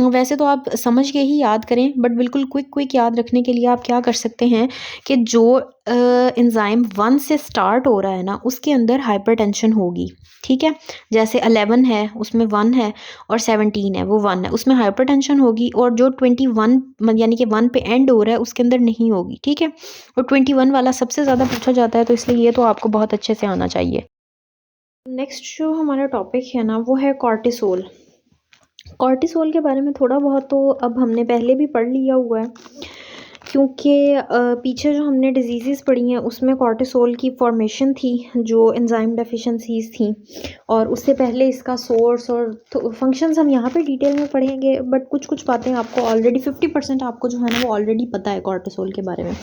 वैसे तो आप समझ के ही याद करें, बट बिल्कुल क्विक याद रखने के लिए आप क्या कर सकते हैं कि जो एंजाइम 1 से स्टार्ट हो रहा है ना उसके अंदर हाइपरटेंशन होगी, ठीक है। जैसे 11 है उसमें 1 है, और 17 है वो 1 है, उसमें हाइपरटेंशन होगी। और जो 21 यानी कि 1 पे एंड हो रहा है उसके अंदर नहीं होगी, ठीक है। और 21 वाला सबसे ज़्यादा पूछा जाता है, तो इसलिए ये तो आपको बहुत अच्छे से आना चाहिए। नेक्स्ट जो हमारा टॉपिक है ना वो है कॉर्टिसोल। कॉर्टिसोल के बारे में थोड़ा बहुत तो अब हमने पहले भी पढ़ लिया हुआ है, क्योंकि पीछे जो हमने डिजीज़ पढ़ी हैं उसमें कॉर्टिसोल की फॉर्मेशन थी, जो एंजाइम डेफिशिएंसीज थी, और उससे पहले इसका सोर्स और फंक्शंस हम यहाँ पे डिटेल में पढ़ेंगे। बट कुछ बातें आपको ऑलरेडी 50% आपको जो है ना वो ऑलरेडी पता है कॉर्टिसोल के बारे में।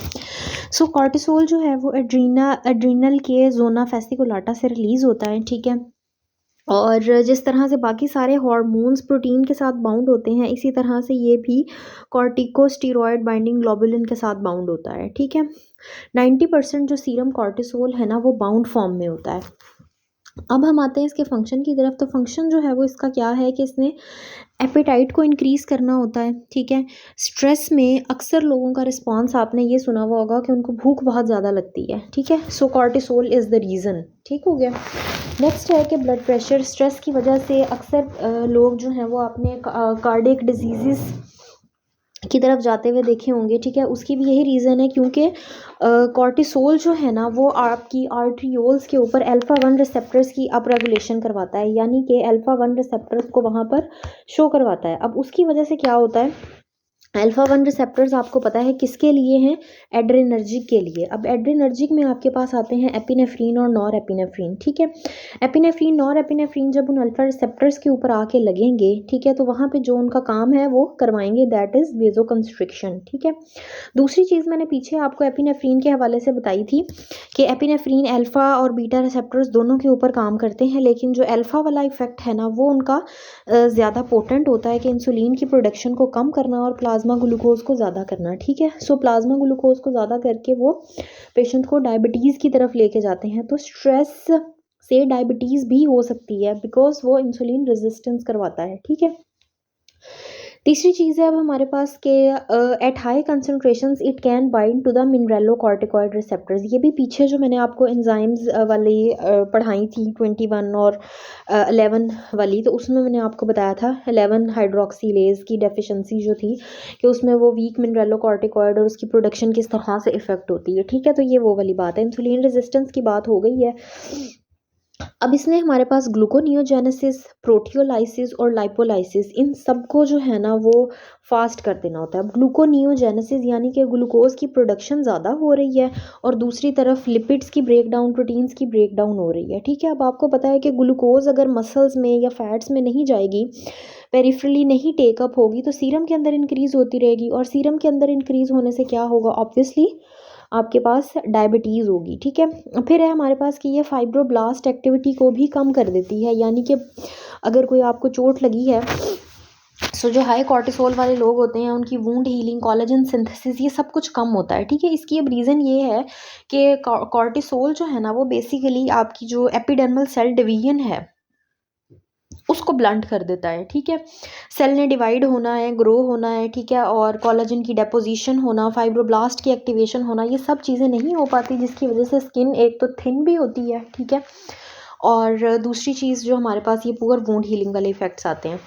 सो कॉर्टिसोल जो है वो एड्रीनल के जोना फेसिकुलाटा से रिलीज़ होता है, ठीक है। और जिस तरह से बाकी सारे हार्मोन्स प्रोटीन के साथ बाउंड होते हैं, इसी तरह से ये भी कॉर्टिकोस्टेरॉइड बाइंडिंग ग्लोबुलिन के साथ बाउंड होता है, ठीक है। 90% जो सीरम कॉर्टिसोल है ना वो बाउंड फॉर्म में होता है। अब हम आते हैं इसके फंक्शन की तरफ। तो फंक्शन जो है वो इसका क्या है कि इसने एपेटाइट को इंक्रीज़ करना होता है, ठीक है। स्ट्रेस में अक्सर लोगों का रिस्पांस आपने ये सुना हुआ होगा कि उनको भूख बहुत ज़्यादा लगती है, ठीक है। सो कॉर्टिसोल इज़ द रीज़न, ठीक हो गया। नेक्स्ट है कि ब्लड प्रेशर, स्ट्रेस की वजह से अक्सर लोग जो हैं वो अपने कार्डियक डिजीज़ की तरफ जाते हुए देखे होंगे, ठीक है। उसकी भी यही रीज़न है क्योंकि कॉर्टिसोल जो है ना वो आपकी आर्ट्रियोल्स के ऊपर अल्फ़ा 1 रिसेप्टर्स की अप रेगुलेशन करवाता है, यानी कि अल्फ़ा 1 रिसेप्टर्स को वहाँ पर शो करवाता है। अब उसकी वजह से क्या होता है, अल्फ़ा 1 रिसेप्टर्स आपको पता है किसके लिए हैं, एड्रेनर्जिक के लिए। अब एड्रेनर्जिक में आपके पास आते हैं एपिनेफ्रीन और नॉर एपिनेफ्रीन, ठीक है। एपिनेफ्रीन नॉर एपिनेफ्रीन जब उन अल्फ़ा रिसेप्टर्स के ऊपर आके लगेंगे, ठीक है, तो वहाँ पे जो उनका काम है वो करवाएंगे, दैट इज़ वेजोकंस्ट्रिक्शन, ठीक है। दूसरी चीज़ मैंने पीछे आपको एपिनेफ्रीन के हवाले से बताई थी कि एपिनेफ्रीन अल्फ़ा और बीटा रिसेप्टर्स दोनों के ऊपर काम करते हैं, लेकिन जो अल्फ़ा वाला इफेक्ट है ना वो उनका ज़्यादा पोटेंट होता है कि इंसुलिन की प्रोडक्शन को कम करना और प्लाज्मा ग्लूकोज को ज़्यादा करना, ठीक है। सो प्लाज्मा ग्लूकोज को ज़्यादा करके वो पेशेंट को डायबिटीज़ की तरफ लेके जाते हैं। तो स्ट्रेस से डायबिटीज़ भी हो सकती है बिकॉज वो इंसुलिन रेजिस्टेंस करवाता है, ठीक है। तीसरी चीज़ है अब हमारे पास के at high concentrations it can bind to the mineralocorticoid receptors. ये भी पीछे जो मैंने आपको एंजाइम्स वाली पढ़ाई थी 21 और 11 वाली, तो उसमें मैंने आपको बताया था 11 हाइड्रोक्सीलेज की डेफिशिएंसी जो थी कि उसमें वो वीक मिनरेलोकॉर्टिकॉइड और उसकी प्रोडक्शन किस तरह से इफेक्ट होती है, ठीक है। तो ये वो वाली बात है, इंसुलिन रेजिस्टेंस की बात हो गई है। अब इसमें हमारे पास ग्लूकोनियोजेनेसिस, प्रोटियोलाइसिस और लाइपोलाइसिस, इन सबको जो है ना वो फास्ट कर देना होता है। ग्लूकोनियोजेनेसिस यानी कि ग्लूकोज की प्रोडक्शन ज़्यादा हो रही है और दूसरी तरफ लिपिड्स की ब्रेकडाउन, प्रोटीन्स की ब्रेकडाउन हो रही है, ठीक है। अब आपको पता है कि ग्लूकोज अगर मसल्स में या फैट्स में नहीं जाएगी, पेरिफेरली नहीं टेकअप होगी, तो सीरम के अंदर इंक्रीज़ होती रहेगी और सीरम के अंदर इंक्रीज़ होने से क्या होगा, ऑब्वियसली आपके पास डायबिटीज़ होगी, ठीक है। फिर है हमारे पास कि ये फाइब्रोब्लास्ट एक्टिविटी को भी कम कर देती है, यानी कि अगर कोई आपको चोट लगी है, सो जो हाई कॉर्टिसोल वाले लोग होते हैं उनकी वूंड हीलिंग, कोलेजन सिंथेसिस, ये सब कुछ कम होता है, ठीक है। इसकी अब रीज़न ये है कि कॉर्टिसोल जो है ना वो बेसिकली आपकी जो एपिडर्मल सेल डिवीजन है उसको ब्लंट कर देता है, ठीक है। सेल ने डिवाइड होना है, ग्रो होना है, ठीक है, और कोलेजन की डेपोजिशन होना, फाइब्रोब्लास्ट की एक्टिवेशन होना, ये सब चीज़ें नहीं हो पाती, जिसकी वजह से स्किन एक तो थिन भी होती है, ठीक है, और दूसरी चीज़ जो हमारे पास ये पुअर वुंड हीलिंग वाले इफ़ेक्ट्स आते हैं।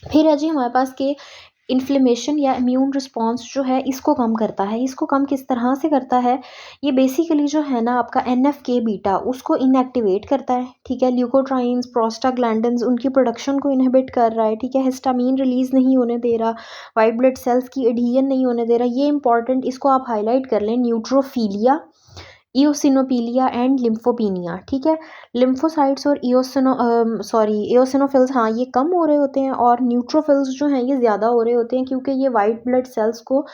फिर है जी हमारे पास के इन्फ्लेमेशन या इम्यून रिस्पॉन्स जो है इसको कम करता है। इसको कम किस तरह से करता है, ये बेसिकली जो है ना आपका NF-k बीटा उसको इनएक्टिवेट करता है, ठीक है। ल्यूकोट्राइन्स, प्रोस्टाग्लैंडिन्स उनकी प्रोडक्शन को इनहिबिट कर रहा है, ठीक है। हिस्टामीन रिलीज़ नहीं होने दे रहा, वाइट ब्लड सेल्स की एडहिजन नहीं होने दे रहा। ये इंपॉर्टेंट, इसको आप हाईलाइट कर लें, न्यूट्रोफिलिया, इओसिनोफिलिया एंड लिम्फोपीनिया, ठीक है। लिम्फोसाइट्स और एओसिनोफिल्स, हाँ, ये कम हो रहे होते हैं और न्यूट्रोफिल्स जो हैं ये ज़्यादा हो रहे होते हैं क्योंकि ये वाइट ब्लड सेल्स को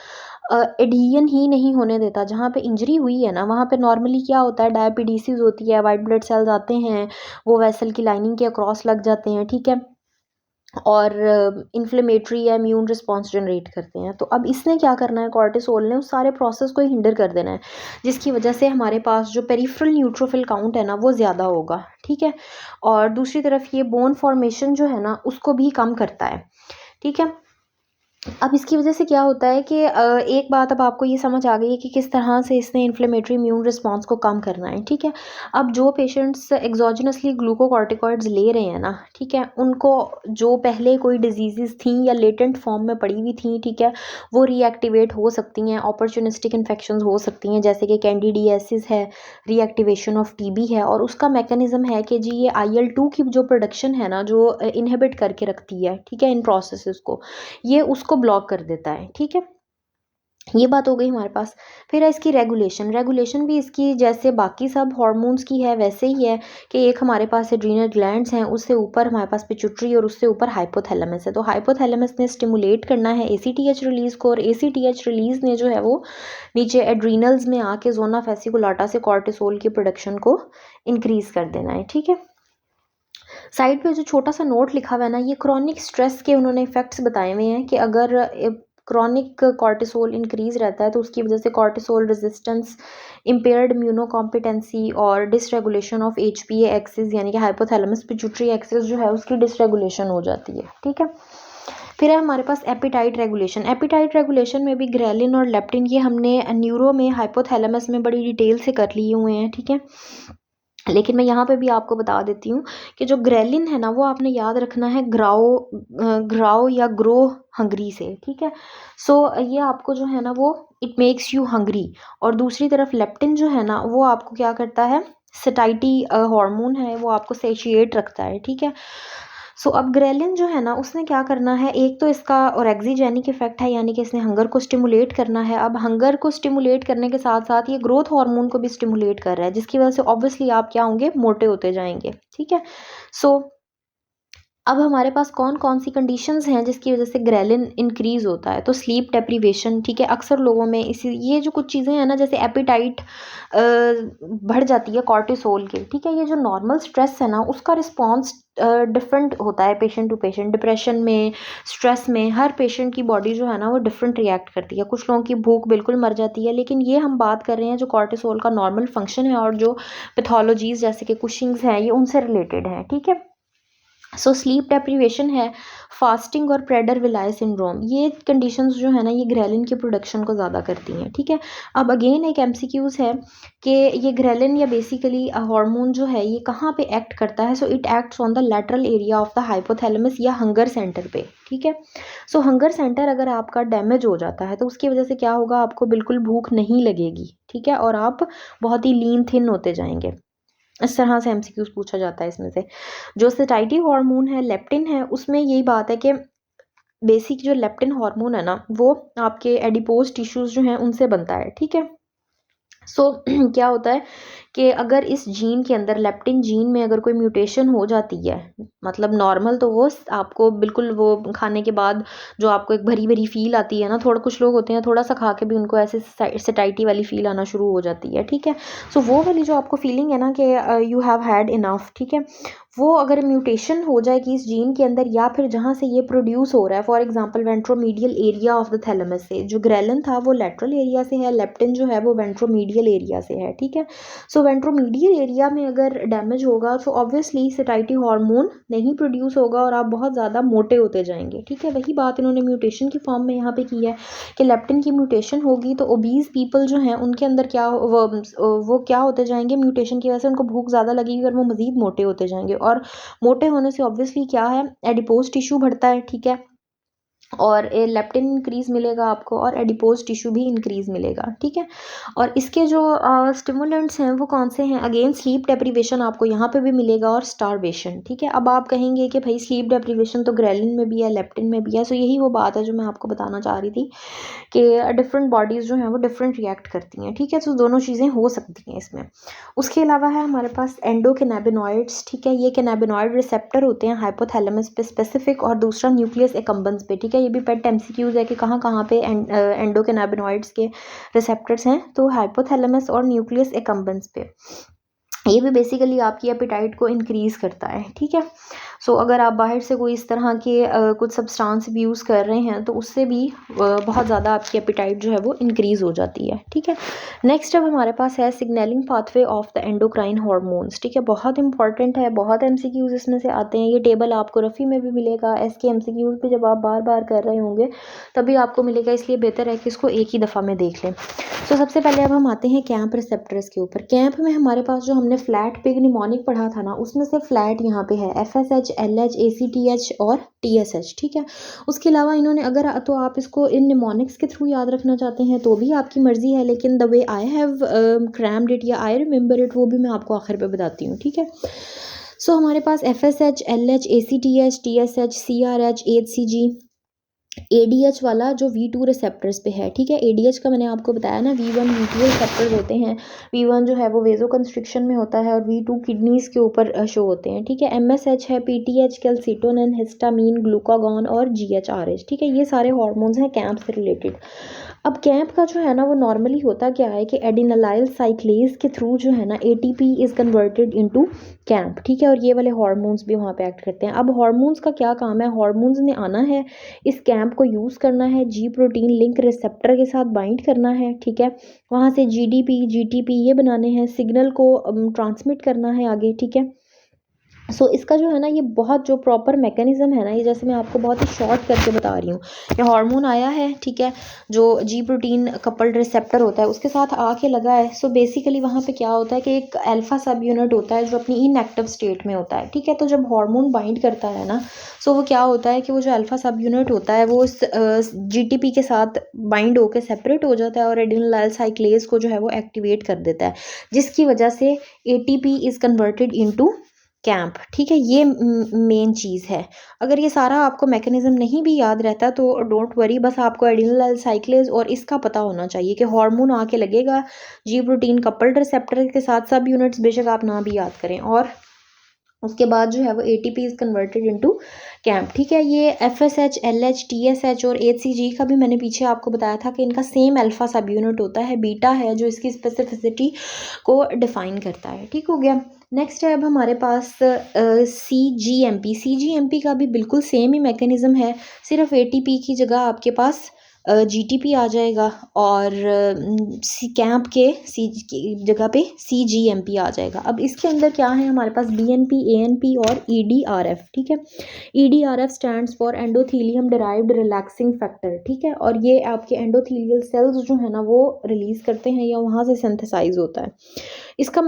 एडहिजन ही नहीं होने देता। जहाँ पे इंजरी हुई है ना वहाँ पे नॉर्मली क्या होता है, डायबिटीज़ होती है, वाइट ब्लड सेल्स आते हैं, वो वेसल की लाइनिंग के अक्रॉस लग जाते हैं, ठीक है, और इन्फ्लेमेटरी या इम्यून रिस्पॉन्स जनरेट करते हैं। तो अब इसने क्या करना है, कॉर्टिसोल ने उस सारे प्रोसेस को हिंडर कर देना है, जिसकी वजह से हमारे पास जो पेरिफेरल न्यूट्रोफिल काउंट है ना वो ज़्यादा होगा, ठीक है। और दूसरी तरफ ये बोन फॉर्मेशन जो है ना उसको भी कम करता है, ठीक है। अब इसकी वजह से क्या होता है कि एक बात अब आपको ये समझ आ गई है कि किस तरह से इसने इन्फ्लेमेटरी इम्यून रिस्पॉन्स को कम करना है, ठीक है। अब जो पेशेंट्स एक्सोजेनसली ग्लूकोकॉर्टिकॉइड्स ले रहे हैं ना, ठीक है, उनको जो पहले कोई डिजीज़ थी या लेटेंट फॉर्म में पड़ी हुई थी, ठीक है, वो रीएक्टिवेट हो सकती हैं, अपॉर्चुनिस्टिक इन्फेक्शंस हो सकती हैं, जैसे कि कैंडिडियासिस है, रीएक्टिवेशन ऑफ टीबी है, और उसका मैकेनिज्म है कि जी ये IL-2 की जो प्रोडक्शन है ना जो इनहिबिट करके रखती है, ठीक है, इन प्रोसेसेस को, ये उसको ब्लॉक कर देता है, ठीक है। ये बात हो गई हमारे पास। फिर है इसकी रेगुलेशन। रेगुलेशन भी इसकी जैसे बाकी सब हार्मोन्स की है वैसे ही है कि एक हमारे पास एड्रीनल ग्लैंड्स हैं, उससे ऊपर हमारे पास पिट्यूटरी और उससे ऊपर हाइपोथैलेमस है। तो हाइपोथैलेमस ने स्टिमुलेट करना है ACTH रिलीज़ को, और ACTH रिलीज़ ने जो है वो नीचे एड्रीनल्स में आके जोना फेसिकुलाटा से कॉर्टिसोल की प्रोडक्शन को इंक्रीज़ कर देना है, ठीक है। साइड पे जो छोटा सा नोट लिखा हुआ है ना, ये क्रॉनिक स्ट्रेस के उन्होंने इफेक्ट्स बताए हुए हैं कि अगर क्रॉनिक कॉर्टिसोल इंक्रीज रहता है तो उसकी वजह से कॉर्टिसोल रेजिस्टेंस, इम्पेयर्ड इम्यूनोकॉम्पिटेंसी और डिसरेगुलेशन ऑफ HPA एक्सिस यानी कि हाइपोथैलेमस पिट्यूटरी एक्सिस जो है उसकी डिसरेगुलेशन हो जाती है, ठीक है। फिर है हमारे पास एपिटाइट रेगुलेशन। एपिटाइट रेगुलेशन में भी ग्रेलिन और लेप्टिन, ये हमने न्यूरो में हाइपोथैलेमस में बड़ी डिटेल से कर लिए हुए हैं, ठीक है। लेकिन मैं यहाँ पे भी आपको बता देती हूँ कि जो ग्रेलिन है ना वो आपने याद रखना है ग्राओ या ग्रो हंगरी से, ठीक है। सो ये आपको जो है ना वो इट मेक्स यू हंगरी, और दूसरी तरफ लेप्टिन जो है ना वो आपको क्या करता है, सेटाइटी हार्मोन है, वो आपको सेशिएट रखता है, ठीक है। सो अब ग्रेलिन जो है ना उसने क्या करना है, एक तो इसका और एक्सीजेनिक इफेक्ट है, यानी कि इसने हंगर को स्टिमुलेट करना है। अब हंगर को स्टिमुलेट करने के साथ साथ ये ग्रोथ हार्मोन को भी स्टिमुलेट कर रहा है, जिसकी वजह से ऑब्वियसली आप क्या होंगे, मोटे होते जाएंगे, ठीक है। सो अब हमारे पास कौन कौन सी कंडीशंस हैं जिसकी वजह से ग्रेलिन इंक्रीज होता है, तो स्लीप डेप्रीवेशन, ठीक है। अक्सर लोगों में इसी ये जो कुछ चीज़ें हैं ना, जैसे एपिटाइट बढ़ जाती है कॉर्टिसोल के, ठीक है। ये जो नॉर्मल स्ट्रेस है ना उसका रिस्पॉन्स डिफरेंट होता है पेशेंट टू पेशेंट। डिप्रेशन में, स्ट्रेस में, हर पेशेंट की बॉडी जो है ना वो डिफरेंट रिएक्ट करती है। कुछ लोगों की भूख बिल्कुल मर जाती है, लेकिन ये हम बात कर रहे हैं जो कॉर्टिसोल का नॉर्मल फंक्शन है और जो पैथोलॉजीज जैसे कि कुशिंग्स हैं ये उनसे रिलेटेड है, ठीक है। सो स्लीप डेप्रीवेशन है, फास्टिंग और प्रेडर विलाय सिंड्रोम, ये कंडीशंस जो है ना ये ग्रेलिन की प्रोडक्शन को ज़्यादा करती हैं, ठीक है। अब अगेन एक एमसीक्यूज़ है कि ये ग्रेलिन या बेसिकली हार्मोन जो है ये कहाँ पे एक्ट करता है, so it acts on the lateral area of the hypothalamus या हंगर सेंटर पे, ठीक है। सो हंगर सेंटर अगर आपका डैमेज हो जाता है तो उसकी वजह से क्या होगा, आपको बिल्कुल भूख नहीं लगेगी, ठीक है, और आप बहुत ही लीन थिन होते जाएंगे। इस तरह से एमसीक्यूज पूछा जाता है इसमें से। जो सेटाइटी हार्मोन है, लेप्टिन है, उसमें यही बात है कि बेसिक जो लेप्टिन हार्मोन है ना वो आपके एडिपोज टिश्यूज जो हैं उनसे बनता है, ठीक है। सो क्या होता है कि अगर इस जीन के अंदर, लेप्टिन जीन में अगर कोई म्यूटेशन हो जाती है, मतलब नॉर्मल तो वो आपको बिल्कुल वो खाने के बाद जो आपको एक भरी भरी फील आती है ना, थोड़ा कुछ लोग होते हैं थोड़ा सा खा के भी उनको ऐसे सेटाइटी वाली फील आना शुरू हो जाती है, ठीक है। सो वो वाली जो आपको फीलिंग है ना कि यू हैव हैड इनफ, ठीक है, वो अगर म्यूटेशन हो जाएगी इस जीन के अंदर या फिर जहाँ से ये प्रोड्यूस हो रहा है, for example ventromedial area of the thalamus से, जो ग्रेलिन था वो लेटरल एरिया से है, लेप्टिन जो है वो वेंट्रोमीडियल एरिया से है, ठीक है। सो वेंट्रोमीडियल एरिया में अगर डैमेज होगा तो ऑब्वियसली सेटाइटी हार्मोन नहीं प्रोड्यूस होगा और आप बहुत ज़्यादा मोटे होते जाएंगे, ठीक है। वही बात इन्होंने म्यूटेशन की फॉर्म में यहाँ पे की है कि लेप्टिन की म्यूटेशन होगी तो ओबीज पीपल जो हैं उनके अंदर क्या वो क्या होते जाएंगे, म्यूटेशन की वजह से उनको भूख ज़्यादा लगेगी और वो मज़ीद मोटे होते जाएंगे, और मोटे होने से ऑब्वियसली क्या है, एडिपोज टिश्यू बढ़ता है, ठीक है, और लेप्टिन इंक्रीज मिलेगा आपको और एडिपोज टिश्यू भी इंक्रीज मिलेगा, ठीक है। और इसके जो स्टिमुलेंट्स हैं वो कौन से हैं, अगेन स्लीप डेप्रीवेशन आपको यहाँ पे भी मिलेगा और स्टारवेशन, ठीक है। अब आप कहेंगे कि भाई स्लीप डेप्रीवेशन तो ग्रेलिन में भी है, लेप्टिन में भी है, सो यही वो बात है जो मैं आपको बताना चाह रही थी कि डिफरेंट बॉडीज़ जो हैं वो डिफरेंट रिएक्ट करती हैं, ठीक है। तो दोनों चीज़ें हो सकती हैं इसमें। उसके अलावा है हमारे पास एंडोकैनाबिनॉइड्स, ठीक है, ये कैनाबिनॉइड रिसेप्टर होते हैं हाइपोथैलेमस पे स्पेसिफिक, और दूसरा न्यूक्लियस एकम्बन्स पे, ठीक है। ये भी पेट एमसीक्यूज है कि कहाँ कहाँ पे एंडोकैनाबिनॉइड्स के रिसेप्टर्स हैं, तो हाइपोथैलेमस और न्यूक्लियस एकम्बन्स पे। ये भी बेसिकली आपकी एपिटाइट को इंक्रीज करता है, ठीक है। सो अगर आप बाहर से कोई इस तरह के कुछ सब्सटेंस भी यूज़ कर रहे हैं तो उससे भी बहुत ज़्यादा आपकी एपिटाइट जो है वो इंक्रीज हो जाती है, ठीक है। नेक्स्ट अब हमारे पास है signalling pathway of the endocrine hormones, ठीक है, बहुत इंपॉर्टेंट है, बहुत एमसीक्यूज इसमें से आते हैं। ये टेबल आपको रफ़ी में भी मिलेगा, एसके एमसीक्यूज पे जब आप बार बार कर रहे होंगे तभी आपको मिलेगा, इसलिए बेहतर है कि इसको एक ही दफ़ा में देख लें। तो सबसे पहले अब हम आते हैं कैंप रिसेप्टर्स के ऊपर। कैंप में हमारे पास जो हमने फ्लैट पिग निमोनिक पढ़ा था ना उसमें से फ्लैट यहाँ पे है FSH, LH, ACTH और TSH, ठीक है। उसके अलावा इन्होंने अगर तो आप इसको इन निमोनिक्स के थ्रू याद रखना चाहते हैं तो भी आपकी मर्जी है, लेकिन the way I have crammed it या आई रिमेंबर इट वो भी मैं आपको आखिर पे बताती हूँ, ठीक है। सो हमारे पास FSH, LH, ACTH, TSH, CRH, HCG, ADH वाला जो V2 रिसेप्टर्स पे है, ठीक है। ADH का मैंने आपको बताया ना V1 V2 रिसेप्टर्स होते हैं। V1 जो है वो वेजो कंस्ट्रिक्शन में होता है और V2 किडनीज के ऊपर शो होते हैं, ठीक है। MSH है PTH, कैल्सिटोनिन, हिस्टामीन, ग्लूकागॉन और GHRH, ठीक है। ये सारे हार्मोन्स हैं कैंप से रिलेटेड। अब कैंप का जो है ना वो नॉर्मली होता क्या है कि एडिनालाइल साइक्लेज के थ्रू जो है ना ATP is converted into camp, ठीक है, और ये वाले हार्मोन्स भी वहाँ पे एक्ट करते हैं। अब हार्मोन्स का क्या काम है, हार्मोन्स ने आना है, इस कैंप को यूज़ करना है, जी प्रोटीन लिंक रिसेप्टर के साथ बाइंड करना है, ठीक है, वहाँ से GDP GTP ये बनाने हैं, सिग्नल को ट्रांसमिट करना है आगे, ठीक है। सो इसका जो है ना ये बहुत जो प्रॉपर मैकेनिज्म है ना, ये जैसे मैं आपको बहुत ही शॉर्ट करके बता रही हूँ। ये हार्मोन आया है, ठीक है, जो जी प्रोटीन कपल्ड रिसेप्टर होता है उसके साथ आके लगा है। सो बेसिकली वहाँ पे क्या होता है कि एक अल्फा सब यूनिट होता है जो अपनी इनएक्टिव स्टेट में होता है, ठीक है। तो जब हार्मोन बाइंड करता है ना, सो वो क्या होता है कि वो जो अल्फा सब यूनिट होता है वो उस जीटीपी के साथ बाइंड होकर सेपरेट हो जाता है और एडिनोलाइल साइक्लेज को जो है वो एक्टिवेट कर देता है, जिसकी वजह से ATP is converted into camp, ठीक है। ये मेन चीज़ है। अगर ये सारा आपको मैकेनिज्म नहीं भी याद रहता तो डोंट वरी, बस आपको एडिनोलाइल साइक्लेज और इसका पता होना चाहिए कि हार्मोन आके लगेगा जी प्रोटीन कपल्ड रिसेप्टर के साथ, सब यूनिट्स बेशक आप ना भी याद करें, और उसके बाद जो है वो ATP is converted into camp, ठीक है। ये एफएसएच, एलएच, टीएसएच और एचसीजी का भी मैंने पीछे आपको बताया था कि इनका सेम अल्फा सब यूनिट होता है, बीटा है जो इसकी स्पेसिफिसिटी को डिफाइन करता है, ठीक हो गया। नेक्स्ट है अब हमारे पास सीजीएमपी। सीजीएमपी का भी बिल्कुल सेम ही मैकेनिज्म है, सिर्फ एटीपी की जगह आपके पास जीटीपी आ जाएगा और कैंप के सी की जगह पे सीजीएमपी आ जाएगा। अब इसके अंदर क्या है हमारे पास बीएनपी, एएनपी और ईडीआरएफ, ठीक है। EDRF stands for endothelium derived relaxing factor, ठीक है, और ये आपके एंडोथीलियल सेल्स जो है ना वो रिलीज करते हैं या वहाँ से सिंथेसाइज होता है। इसका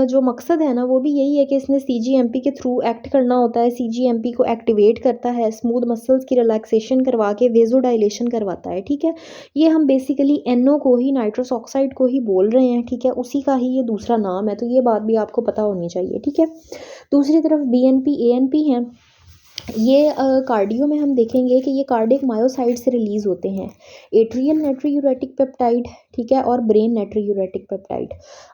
जो मकसद है ना वो भी यही है कि इसने सीजीएमपी के थ्रू एक्ट करना होता है। सीजीएमपी को एक्टिवेट करता है, स्मूथ मसल्स की रिलैक्सेशन करवा के वेजोडाइलेशन करवाता है, ठीक है। ये हम बेसिकली एनओ को ही, नाइट्रस ऑक्साइड को ही बोल रहे हैं, ठीक है, उसी का ही ये दूसरा नाम है, तो ये बात भी आपको पता होनी चाहिए, ठीक है। दूसरी तरफ बीएनपी, एएनपी हैं, ये कार्डियो में हम देखेंगे कि ये कार्डियक मायोसाइट से रिलीज होते हैं। एट्रियल नाइट्रोयूरेटिक पेप्टाइड, ठीक है, और ब्रेन नाइट्रोयूरेटिक पेप्टाइड।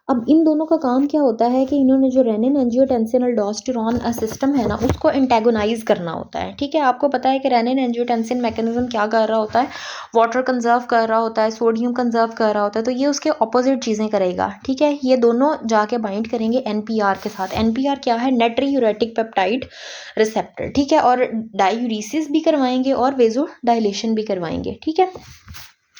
अब इन दोनों का काम क्या होता है कि इन्होंने जो रेनिन एंजियोटेंसिन अल्डोस्टेरोन सिस्टम है ना उसको एंटेगोनाइज करना होता है, ठीक है। आपको पता है कि रेनिन एंजियोटेंसिन मैकेनिज्म क्या कर रहा होता है, वाटर कंजर्व कर रहा होता है, सोडियम कंजर्व कर रहा होता है, तो ये उसके ऑपोजिट चीज़ें करेगा, ठीक है। ये दोनों जाके बाइंड करेंगे एनपीआर के साथ। एनपीआर क्या है, नाइट्रोयूरेटिक पेप्टाइड रिसेप्टर, ठीक है, और डायूरिसिस भी करवाएंगे और वेजो डायलेशन भी करवाएंगे, ठीक है।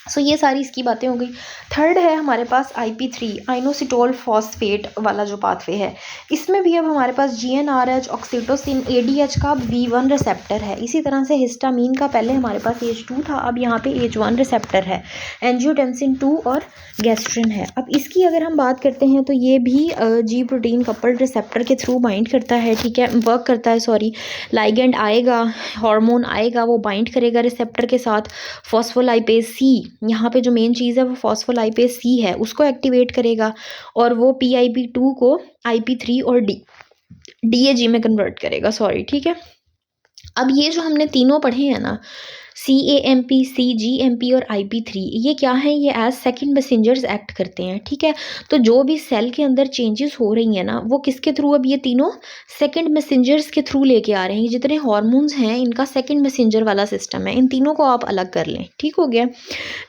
सो ये सारी इसकी बातें हो गई। थर्ड है हमारे पास IP3, आइनोसिटोल फॉस्फेट वाला जो पाथवे है, इसमें भी अब हमारे पास GnRH, ऑक्सीटोसिन, ADH का V1 रिसेप्टर है। इसी तरह से हिस्टामीन का पहले हमारे पास H2 था, अब यहाँ पे H1 रिसेप्टर है, एंजियोटेंसिन 2 और गैस्ट्रिन है। अब इसकी अगर हम बात करते हैं तो ये भी जी प्रोटीन कपल्ड रिसेप्टर के थ्रू बाइंड करता है, ठीक है, वर्क करता है, सॉरी। लाइगेंड आएगा, हार्मोन आएगा, वो बाइंड करेगा रिसेप्टर के साथ, फॉस्फोलाइपेज C, यहाँ पे जो मेन चीज़ है वो फॉस्फोलाइपेज C है, उसको एक्टिवेट करेगा और वो PIP2 को IP3 और DAG में कन्वर्ट करेगा, सॉरी, ठीक है। अब ये जो हमने तीनों पढ़े हैं ना, CAMP, CGMP और IP3, ये क्या है, ये एज सेकंड मैसेंजर्स एक्ट करते हैं, ठीक है। तो जो भी सेल के अंदर चेंजेस हो रही हैं ना वो किसके थ्रू, अब ये तीनों सेकंड मैसेंजर्स के थ्रू लेके आ रहे हैं। जितने हार्मोन्स हैं इनका सेकंड मैसेंजर वाला सिस्टम है, इन तीनों को आप अलग कर लें, ठीक हो गया।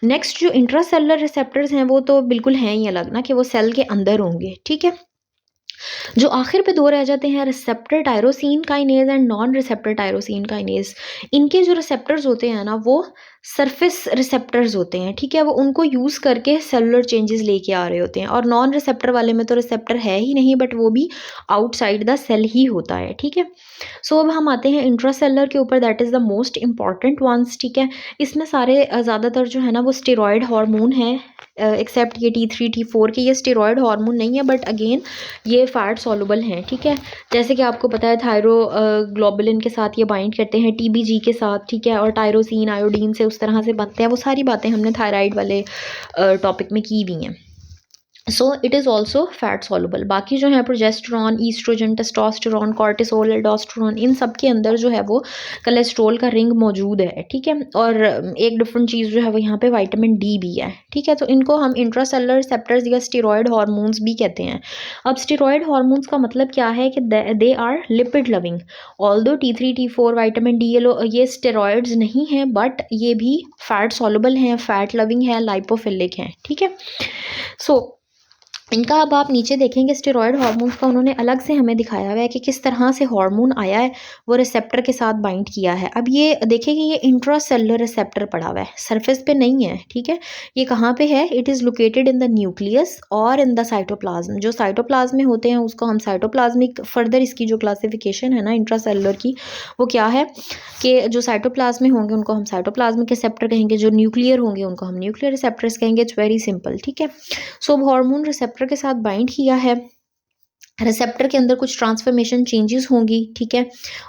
नेक्स्ट जो इंट्रासेलुलर रिसेप्टर्स हैं वो तो बिल्कुल हैं ही अलग ना, कि वो सेल के अंदर होंगे, ठीक है। जो आखिर पे दो रह जाते हैं, receptor tyrosine kinase and non receptor tyrosine kinase. इनके जो रिसेप्टर्स होते हैं ना वो सरफेस रिसेप्टर्स होते हैं, ठीक है, वो उनको यूज़ करके सेलुलर चेंजेस लेके आ रहे होते हैं। और नॉन रिसेप्टर वाले में तो रिसेप्टर है ही नहीं, बट वो भी आउटसाइड द सेल ही होता है, ठीक है। सो अब हम आते हैं इंट्रासेलुलर के ऊपर, that is the most important ones, ठीक है। इसमें सारे ज़्यादातर जो है ना वो स्टेरॉयड हार्मोन है, एक्सेप्ट ये T3 T4 के, ये स्टेरॉयड हार्मोन नहीं है, बट अगेन ये फैट सॉल्युबल हैं, ठीक है। जैसे कि आपको पता है थायरो ग्लोबुलिन के साथ ये बाइंड करते हैं, TBG के साथ, ठीक है, और टायरोसिन आयोडीन से उस तरह से बनते हैं। वो सारी बातें हमने थायराइड वाले टॉपिक में की हुई हैं। So it is also fat soluble. बाकी जो है progesterone, oestrogen, testosterone, cortisol, aldosterone, इन सब के अंदर जो है वो कोलेस्ट्रॉल का रिंग मौजूद है, ठीक है। और एक डिफरेंट चीज़ जो है वो यहाँ पे विटामिन D भी है, ठीक है। तो इनको हम इंट्रासेलुलर रिसेप्टर्स या स्टेरॉयड हार्मोन्स भी कहते हैं। अब स्टेरॉयड हार्मोन्स का मतलब क्या है कि they are lipid loving. Although T3 T4 vitamin D ये स्टेरॉयड्स नहीं हैं, बट ये भी फैट सॉल्युबल हैं, फैट लविंग है, लाइपोफिलिक हैं, ठीक है। सो इनका अब आप नीचे देखेंगे स्टेरॉयड हार्मोन्स का उन्होंने अलग से हमें दिखाया हुआ है कि किस तरह से हार्मोन आया है, वो रिसेप्टर के साथ बाइंड किया है। अब ये देखें कि ये इंट्रासेलुलर रिसेप्टर पड़ा हुआ है, सरफेस पे नहीं है, ठीक है। ये कहाँ पे है? It is located in the nucleus और इन द साइटोप्लाज्म। जो साइटोप्लाज्म में होते हैं उसको हम साइटोप्लाज्मिक, फर्दर इसकी जो क्लासिफिकेशन है ना इंट्रासेलुलर की, वो क्या है कि जो साइटोप्लाज्म में होंगे उनको हम साइटोप्लाज्मिक रिसेप्टर कहेंगे, जो न्यूक्लियर होंगे उनको हम न्यूक्लियर रिसेप्टर्स कहेंगे। इट्स वेरी सिंपल, ठीक है। सो हार्मोन रिसेप्टर के साथ बाइंड किया है, रिसेप्टर के अंदर कुछ ट्रांसफॉर्मेशन चेंजेस होंगी, ठीक है,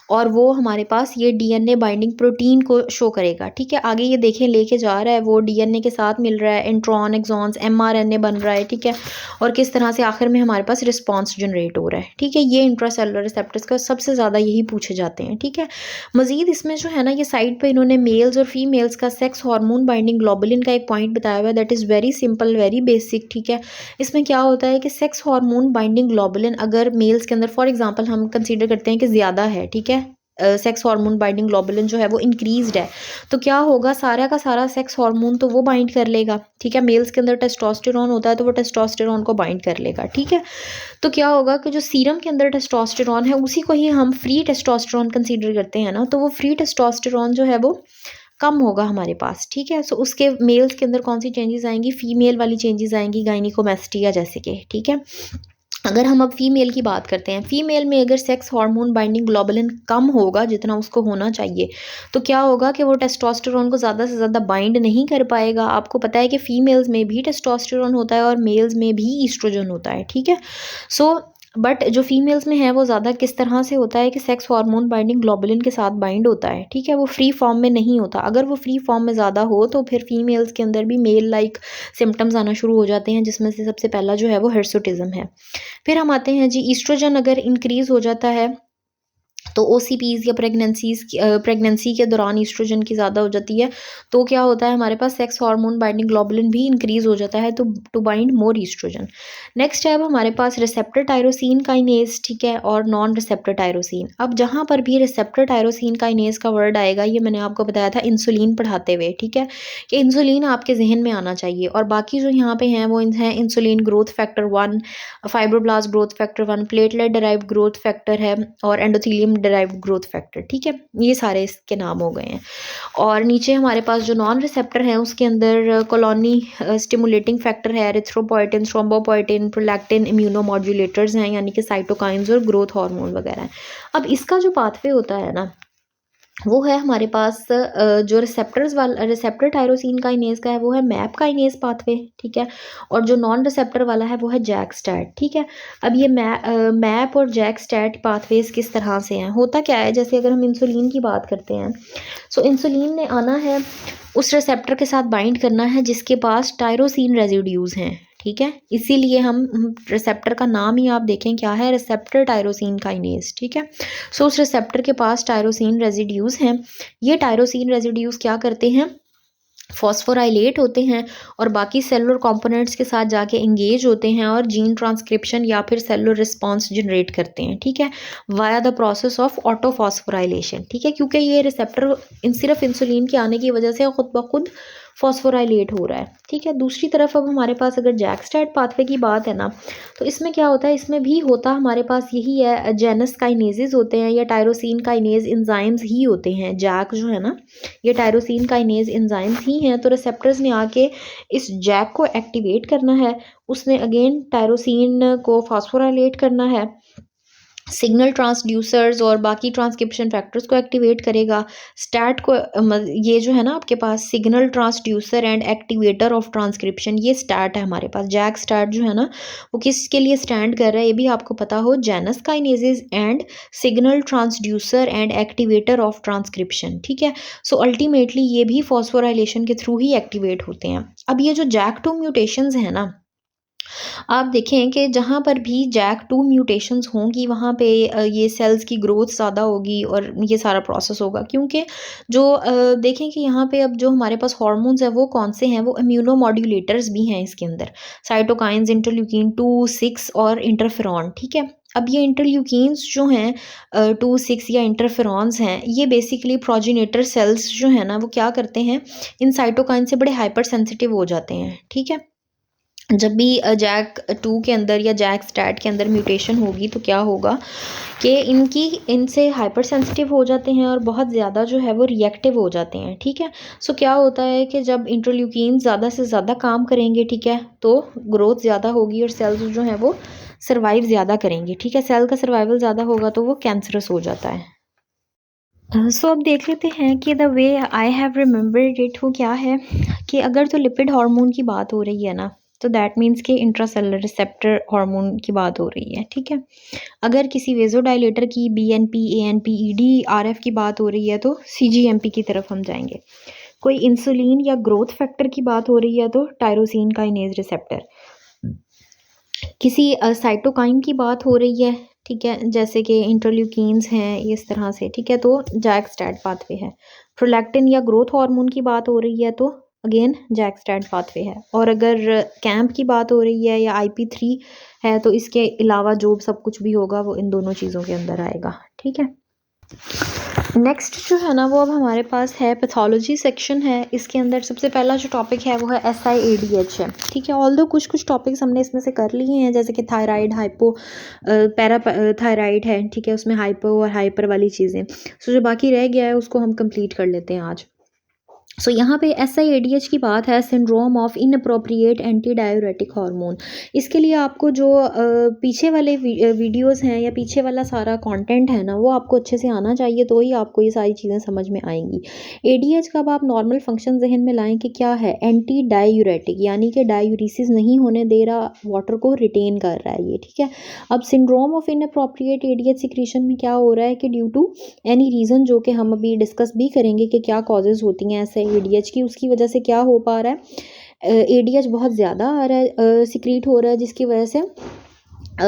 और वो हमारे पास ये डीएनए बाइंडिंग प्रोटीन को शो करेगा, ठीक है। आगे ये देखें लेके जा रहा है, वो डीएनए के साथ मिल रहा है, इंट्रॉन, एक्सॉन्स, एमआरएनए बन रहा है, ठीक है, और किस तरह से आखिर में हमारे पास रिस्पॉन्स जनरेट हो रहा है, ठीक है। ये इंट्रासेलुलर रिसेप्टर्स का सबसे ज़्यादा यही पूछे जाते हैं, ठीक है। मजीद इसमें जो है ना ये साइड पर इन्होंने मेल्स और फीमेल्स का सेक्स हार्मोन बाइंडिंग ग्लोबुलिन का एक पॉइंट बताया हुआ है, that is very simple, very basic, ठीक है। इसमें क्या होता है कि सेक्स हार्मोन बाइंडिंग ग्लोबुलिन अगर मेल्स के अंदर फॉर एग्जांपल हम कंसीडर करते हैं कि ज़्यादा है, ठीक है, सेक्स हार्मोन बाइंडिंग ग्लोबुलिन जो है वो इंक्रीज्ड है, तो क्या होगा, सारा का सारा सेक्स हार्मोन तो वो बाइंड कर लेगा, ठीक है। मेल्स के अंदर टेस्टोस्टेरोन होता है तो वो टेस्टोस्टेरोन को बाइंड कर लेगा, ठीक है। तो क्या होगा कि जो सीरम के अंदर टेस्टोस्टेरोन है उसी को ही हम फ्री टेस्टोस्टेरोन कंसीडर करते हैं ना, तो वो फ्री टेस्टोस्टेरोन जो है वो कम होगा हमारे पास, ठीक है। सो उसके मेल्स के अंदर कौन सी चेंजेस आएंगी? फीमेल वाली चेंजेस आएंगी, गायनिकोमैस्टिया जैसे के, ठीक है। अगर हम अब फीमेल की बात करते हैं, फीमेल में अगर सेक्स हार्मोन बाइंडिंग ग्लोबुलिन कम होगा जितना उसको होना चाहिए, तो क्या होगा कि वो टेस्टोस्टेरोन को ज़्यादा से ज़्यादा बाइंड नहीं कर पाएगा। आपको पता है कि फीमेल्स में भी टेस्टोस्टेरोन होता है और मेल्स में भी ईस्ट्रोजन होता है, ठीक है। सो बट जो फीमेल्स में है वो ज़्यादा किस तरह से होता है कि सेक्स हार्मोन बाइंडिंग ग्लोबुलिन के साथ बाइंड होता है, ठीक है, वो फ्री फॉर्म में नहीं होता। अगर वो फ्री फॉर्म में ज़्यादा हो तो फिर फीमेल्स के अंदर भी मेल लाइक सिम्टम्स आना शुरू हो जाते हैं, जिसमें से सबसे पहला जो है वो हिर्सुटिज्म है। फिर हम आते हैं जी, ईस्ट्रोजन अगर इंक्रीज़ हो जाता है तो ओसीपीज़ या प्रेगनेंसी के दौरान ईस्ट्रोजन की ज़्यादा हो जाती है, तो क्या होता है हमारे पास सेक्स हार्मोन बाइंडिंग ग्लोबुलिन भी इंक्रीज़ हो जाता है to bind more oestrogen. Next है अब हमारे पास रिसेप्टर टायरोसिन काइनेज, ठीक है, और नॉन रिसेप्टर टायरोसिन। अब जहाँ पर भी रिसेप्टर टायरोसिन काइनेज का वर्ड आएगा, ये मैंने आपको बताया था इंसुलिन पढ़ाते हुए, ठीक है, कि इंसुलिन आपके जहन में आना चाहिए, और बाकी जो यहाँ पे हैं वो हैं insulin growth factor 1, fibroblast growth factor 1, platelet derived growth factor है, और एंडोथेलियम डिराइव्ड ग्रोथ फैक्टर, ठीक है। ये सारे इसके नाम हो गए हैं। और नीचे हमारे पास जो नॉन रिसेप्टर हैं उसके अंदर कॉलोनी स्टिमुलेटिंग फैक्टर है, एरिथ्रोपोइटिन, थ्रोम्बोपोइटिन, प्रोलैक्टिन, इम्यूनोमॉड्यूलेटर्स हैं यानी कि साइटोकाइंस और ग्रोथ हार्मोन वगैरह हैं। अब इसका जो पाथवे होता है ना वो है हमारे पास जो रिसेप्टर टायरोसिन काइनेज का है वो है मैप काइनेज पाथवे, ठीक है, और जो नॉन रिसेप्टर वाला है वो है जैक स्टैट, ठीक है। अब ये मैप और जैक स्टैट पाथवेज किस तरह से हैं? होता क्या है, जैसे अगर हम इंसुलिन की बात करते हैं, सो इंसुलिन ने आना है, उस रिसेप्टर के साथ बाइंड करना है जिसके पास टायरोसिन रेजिड्यूज़ हैं, ठीक है, इसीलिए हम रिसेप्टर का नाम ही आप देखें क्या है, रिसेप्टर टायरोसिन काइनेज, ठीक है। सो उस रिसेप्टर के पास टायरोसिन रेजिड्यूज़ हैं। ये टायरोसिन रेजिड्यूज़ क्या करते हैं, फॉस्फोराइलेट होते हैं और बाकी सेलुलर कंपोनेंट्स के साथ जाके इंगेज होते हैं और जीन ट्रांसक्रिप्शन या फिर सेलुलर रिस्पॉन्स जनरेट करते हैं, ठीक है, वाया द प्रोसेस ऑफ ऑटोफॉस्फोराइलेशन, ठीक है, क्योंकि ये रिसेप्टर सिर्फ इंसुलिन के आने की वजह से खुद ब खुद फॉस्फोराइलेट हो रहा है, ठीक है। दूसरी तरफ अब हमारे पास अगर जैक स्टैट पाथवे की बात है ना, तो इसमें क्या होता है, इसमें भी होता हमारे पास यही है, जेनस काइनेजेस होते हैं या टायरोसिन काइनेज एंजाइम्स ही होते हैं। जैक जो है ना ये टायरोसिन काइनेज एंजाइम्स ही हैं, तो रिसेप्टर्स ने आके इस जैक को एक्टिवेट करना है, उसने अगेन टायरोसिन को फॉस्फोराइलेट करना है, सिग्नल ट्रांसड्यूसर्स और बाकी ट्रांसक्रिप्शन फैक्टर्स को एक्टिवेट करेगा। स्टैट को ये जो है ना आपके पास signal transducer and activator of transcription, ये स्टैट है हमारे पास। जैक स्टैट जो है ना वो किसके लिए स्टैंड कर रहा है ये भी आपको पता हो, Janus kinases and signal transducer and activator of transcription, ठीक है। सो अल्टीमेटली ये भी फॉस्फोराइलेशन के थ्रू ही एक्टिवेट होते हैं। अब ये जो जैक2 म्यूटेशंस है ना, आप देखें कि जहाँ पर भी जैक2 म्यूटेशंस होंगी वहाँ पे ये सेल्स की ग्रोथ ज़्यादा होगी और ये सारा प्रोसेस होगा, क्योंकि जो देखें कि यहाँ पे अब जो हमारे पास हार्मोन्स हैं वो कौन से हैं, वो इम्यूनोमॉड्यूलेटर्स भी हैं इसके अंदर, साइटोकाइंस, इंटरल्यूकिन 2, 6 और इंटरफेरॉन, ठीक है। अब ये इंटरल्यूकिन्स जो हैं 2, 6 या इंटरफेरॉन्स हैं, ये बेसिकली प्रोजेनेटर सेल्स जो है ना वो क्या करते हैं, इन साइटोकाइन से बड़े हाइपर सेंसिटिव हो जाते हैं, ठीक है। जब भी JAK2 के अंदर या JAK स्टैट के अंदर म्यूटेशन होगी तो क्या होगा कि इनसे हाइपर सेंसिटिव हो जाते हैं और बहुत ज़्यादा जो है वो रिएक्टिव हो जाते हैं, ठीक है। सो क्या होता है कि जब इंटरल्यूकिन ज़्यादा से ज़्यादा काम करेंगे, ठीक है, तो ग्रोथ ज़्यादा होगी और सेल्स जो हैं वो सर्वाइव ज़्यादा करेंगे, ठीक है। सेल का सर्वाइवल ज़्यादा होगा तो वो कैंसरस हो जाता है। सो अब देख लेते हैं कि the way I have remembered it वो क्या है कि अगर तो लिपिड हार्मोन की बात हो रही है ना, तो दैट मीन्स कि इंट्रासेलुलर रिसेप्टर हार्मोन की बात हो रही है, ठीक है। अगर किसी वेजोडाइलेटर की BNP ANP ED RF की बात हो रही है तो CGMP की तरफ हम जाएंगे। कोई इंसुलिन या ग्रोथ फैक्टर की बात हो रही है तो टायरोसिन काइनेज रिसेप्टर। किसी साइटोकाइन की बात हो रही है, ठीक है, जैसे कि इंटरल्यूकिन्स हैं इस तरह से, ठीक है, तो जैक स्टैट पाथवे है। प्रोलैक्टिन या ग्रोथ हार्मोन की बात हो रही है तो अगेन जैक स्टैट पाथवे है। और अगर कैंप की बात हो रही है या IP3 है तो इसके अलावा जो सब कुछ भी होगा वो इन दोनों चीज़ों के अंदर आएगा, ठीक है। नेक्स्ट जो है ना वो अब हमारे पास है पैथोलॉजी सेक्शन है। इसके अंदर सबसे पहला जो टॉपिक है वो है SIADH है, ठीक है। ऑल्दो कुछ टॉपिक्स हमने इसमें से कर लिए हैं, जैसे कि थायराइड, हाइपो पैरा थायराइड है, ठीक है, उसमें हाइपो और हाइपर वाली चीज़ें। सो जो बाकी रह गया है उसको हम कंप्लीट कर लेते हैं आज। सो यहाँ पे SIADH की बात है, syndrome of inappropriate anti diuretic hormone. इसके लिए आपको जो पीछे वाले वीडियोस हैं या पीछे वाला सारा कंटेंट है ना वो आपको अच्छे से आना चाहिए, तो ही आपको ये सारी चीज़ें समझ में आएंगी। ADH का अब आप नॉर्मल फंक्शन जहन में लाएं कि क्या है, एंटी डायूरेटिक, यानी कि डायूरिसिस नहीं होने दे रहा, वाटर को रिटेन कर रहा है ये, ठीक है। अब syndrome of inappropriate ADH secretion में क्या हो रहा है कि ड्यू टू एनी रीज़न, जो कि हम अभी डिस्कस भी करेंगे कि क्या कॉजेज़ होती हैं ऐसे ADH की, उसकी वजह से क्या हो पा रहा है, ADH बहुत ज़्यादा आ रहा है, सिक्रीट हो रहा है, जिसकी वजह से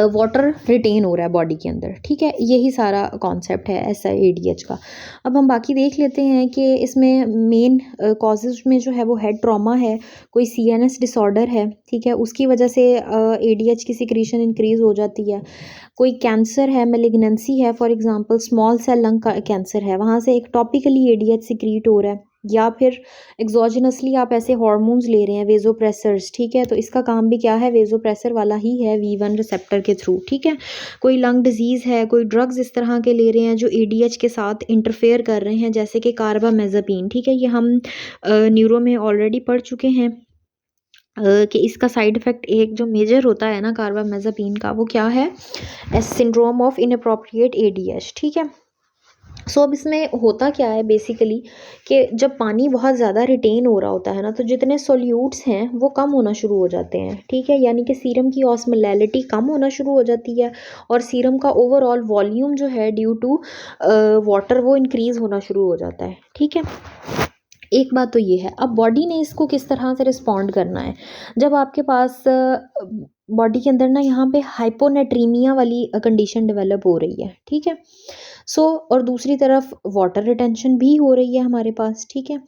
वाटर रिटेन हो रहा है बॉडी के अंदर, ठीक है। यही सारा कॉन्सेप्ट है SIADH का। अब हम बाकी देख लेते हैं कि इसमें मेन कॉजेज़ में जो है वो हेड ट्रॉमा है, कोई CNS डिसऑर्डर है, ठीक है, उसकी वजह से ADH की सिक्रीशन इंक्रीज़ हो जाती है। कोई कैंसर है, मेलिग्नेंसी है, for example small cell lung का कैंसर है, वहाँ से एक टॉपिकली ADH सिक्रीट हो रहा है, या फिर एक्सोजिनसली आप ऐसे हार्मोन्स ले रहे हैं वेजोप्रेसर्स, ठीक है, तो इसका काम भी क्या है, वेजोप्रेसर वाला ही है, V1 रिसेप्टर के थ्रू, ठीक है। कोई लंग डिजीज़ है, कोई ड्रग्स इस तरह के ले रहे हैं जो ADH के साथ इंटरफेयर कर रहे हैं, जैसे कि कार्बामेज़ापीन, ठीक है, ये हम न्यूरो में ऑलरेडी पढ़ चुके हैं कि इसका साइड इफ़ेक्ट एक जो मेजर होता है ना कार्बामेज़ापीन का, वो क्या है, सिंड्रोम ऑफ इनअप्रोप्रिएट ADH, ठीक है। सो अब इसमें होता क्या है बेसिकली कि जब पानी बहुत ज़्यादा रिटेन हो रहा होता है ना, तो जितने सोल्यूट्स हैं वो कम होना शुरू हो जाते हैं, ठीक है, यानी कि सीरम की ऑस्मोलैलिटी कम होना शुरू हो जाती है और सीरम का ओवरऑल वॉल्यूम जो है ड्यू टू वाटर वो इंक्रीज़ होना शुरू हो जाता है, ठीक है। एक बात तो ये है। अब बॉडी ने इसको किस तरह से रिस्पॉन्ड करना है, जब आपके पास बॉडी के अंदर ना यहाँ पे हाइपोनेट्रीमिया वाली कंडीशन डेवलप हो रही है, ठीक है। सो और दूसरी तरफ वाटर रिटेंशन भी हो रही है हमारे पास, ठीक है।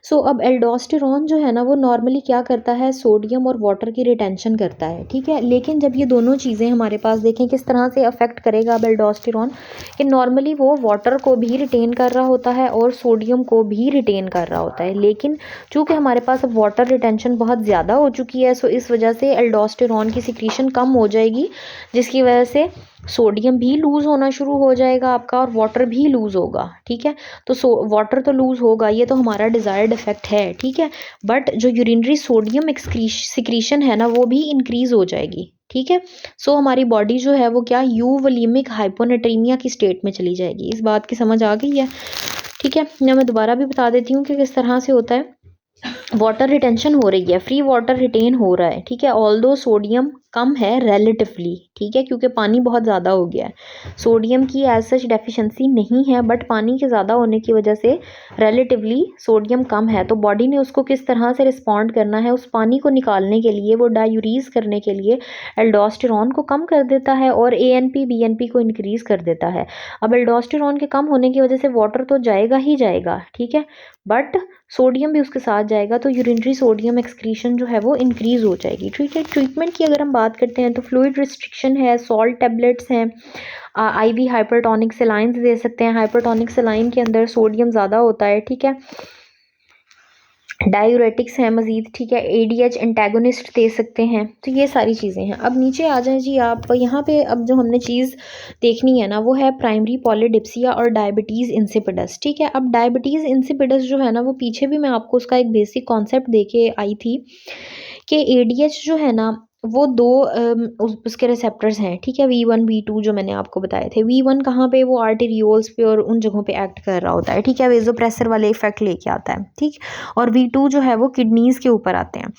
सो अब एल्डोस्टेरॉन जो है ना वो नॉर्मली क्या करता है, सोडियम और वाटर की रिटेंशन करता है, ठीक है। लेकिन जब ये दोनों चीज़ें हमारे पास, देखें किस तरह से अफेक्ट करेगा अब एल्डोस्टेरॉन, कि नॉर्मली वो वाटर को भी रिटेन कर रहा होता है और सोडियम को भी रिटेन कर रहा होता है, लेकिन चूँकि हमारे पास अब वाटर रिटेंशन बहुत ज़्यादा हो चुकी है, सो इस वजह से एल्डोस्टेरॉन की सिक्रीशन कम हो जाएगी, जिसकी वजह से सोडियम भी लूज़ होना शुरू हो जाएगा आपका और वाटर भी लूज़ होगा, ठीक है। तो वाटर तो लूज़ होगा, ये तो हमारा डिज़ायर्ड इफेक्ट है, ठीक है, बट जो यूरिनरी सोडियम सिक्रीशन है ना वो भी इंक्रीज़ हो जाएगी, ठीक है। सो हमारी बॉडी जो है वो क्या यूवोलिमिक हाइपोनेट्रीमिया की स्टेट में चली जाएगी। इस बात की समझ आ गई है, ठीक है। मैं दोबारा भी बता देती हूँ कि किस तरह से होता है। वाटर रिटेंशन हो रही है, फ्री वाटर रिटेन हो रहा है, ठीक है, ऑल्दो सोडियम कम है रिलेटिवली, ठीक है, क्योंकि पानी बहुत ज़्यादा हो गया है। सोडियम की एज सच डेफिशिएंसी नहीं है, बट पानी के ज़्यादा होने की वजह से रिलेटिवली सोडियम कम है। तो बॉडी ने उसको किस तरह से रिस्पॉन्ड करना है, उस पानी को निकालने के लिए, वो डायूरीज करने के लिए एल्डोस्टेरॉन को कम कर देता है और ANP BNP को इंक्रीज़ कर देता है। अब एल्डोस्टेरॉन के कम होने की वजह से वाटर तो जाएगा ही जाएगा, ठीक है, बट सोडियम भी उसके साथ जाएगा, तो यूरिनरी सोडियम एक्सक्रीशन जो है वो इंक्रीज़ हो जाएगी, ठीक है। ट्रीटमेंट की अगर हम बात करते हैं तो फ्लूइड रिस्ट्रिक्शन है, सॉल्ट टैबलेट्स हैं, IV हाइपरटोनिक सेलाइंस दे सकते हैं। हाइपरटोनिक सेलाइन के अंदर सोडियम ज़्यादा होता है, ठीक है। डायूरेटिक्स हैं मज़ीद, ठीक है, एडीएच एंटागोनिस्ट दे सकते हैं। तो ये सारी चीज़ें हैं। अब नीचे आ जाएं जी आप, यहाँ पे अब जो हमने चीज़ देखनी है ना वो है प्राइमरी पॉलीडिप्सिया और डायबिटीज़ इंसिपिडस, ठीक है। अब डायबिटीज़ इंसिपिडस जो है ना वो पीछे भी मैं आपको उसका एक बेसिक कॉन्सेप्ट दे के आई थी कि एडीएच जो है ना वो दो उसके रिसेप्टर्स हैं, ठीक है, V1 V2 जो मैंने आपको बताए थे। V1 कहाँ पे, वो आर्टेरियोल्स पे और उन जगहों पे एक्ट कर रहा होता है, ठीक है, वेज़ोप्रेसर वाले इफेक्ट लेके आता है, ठीक। और V2 जो है वो किडनीज़ के ऊपर आते हैं।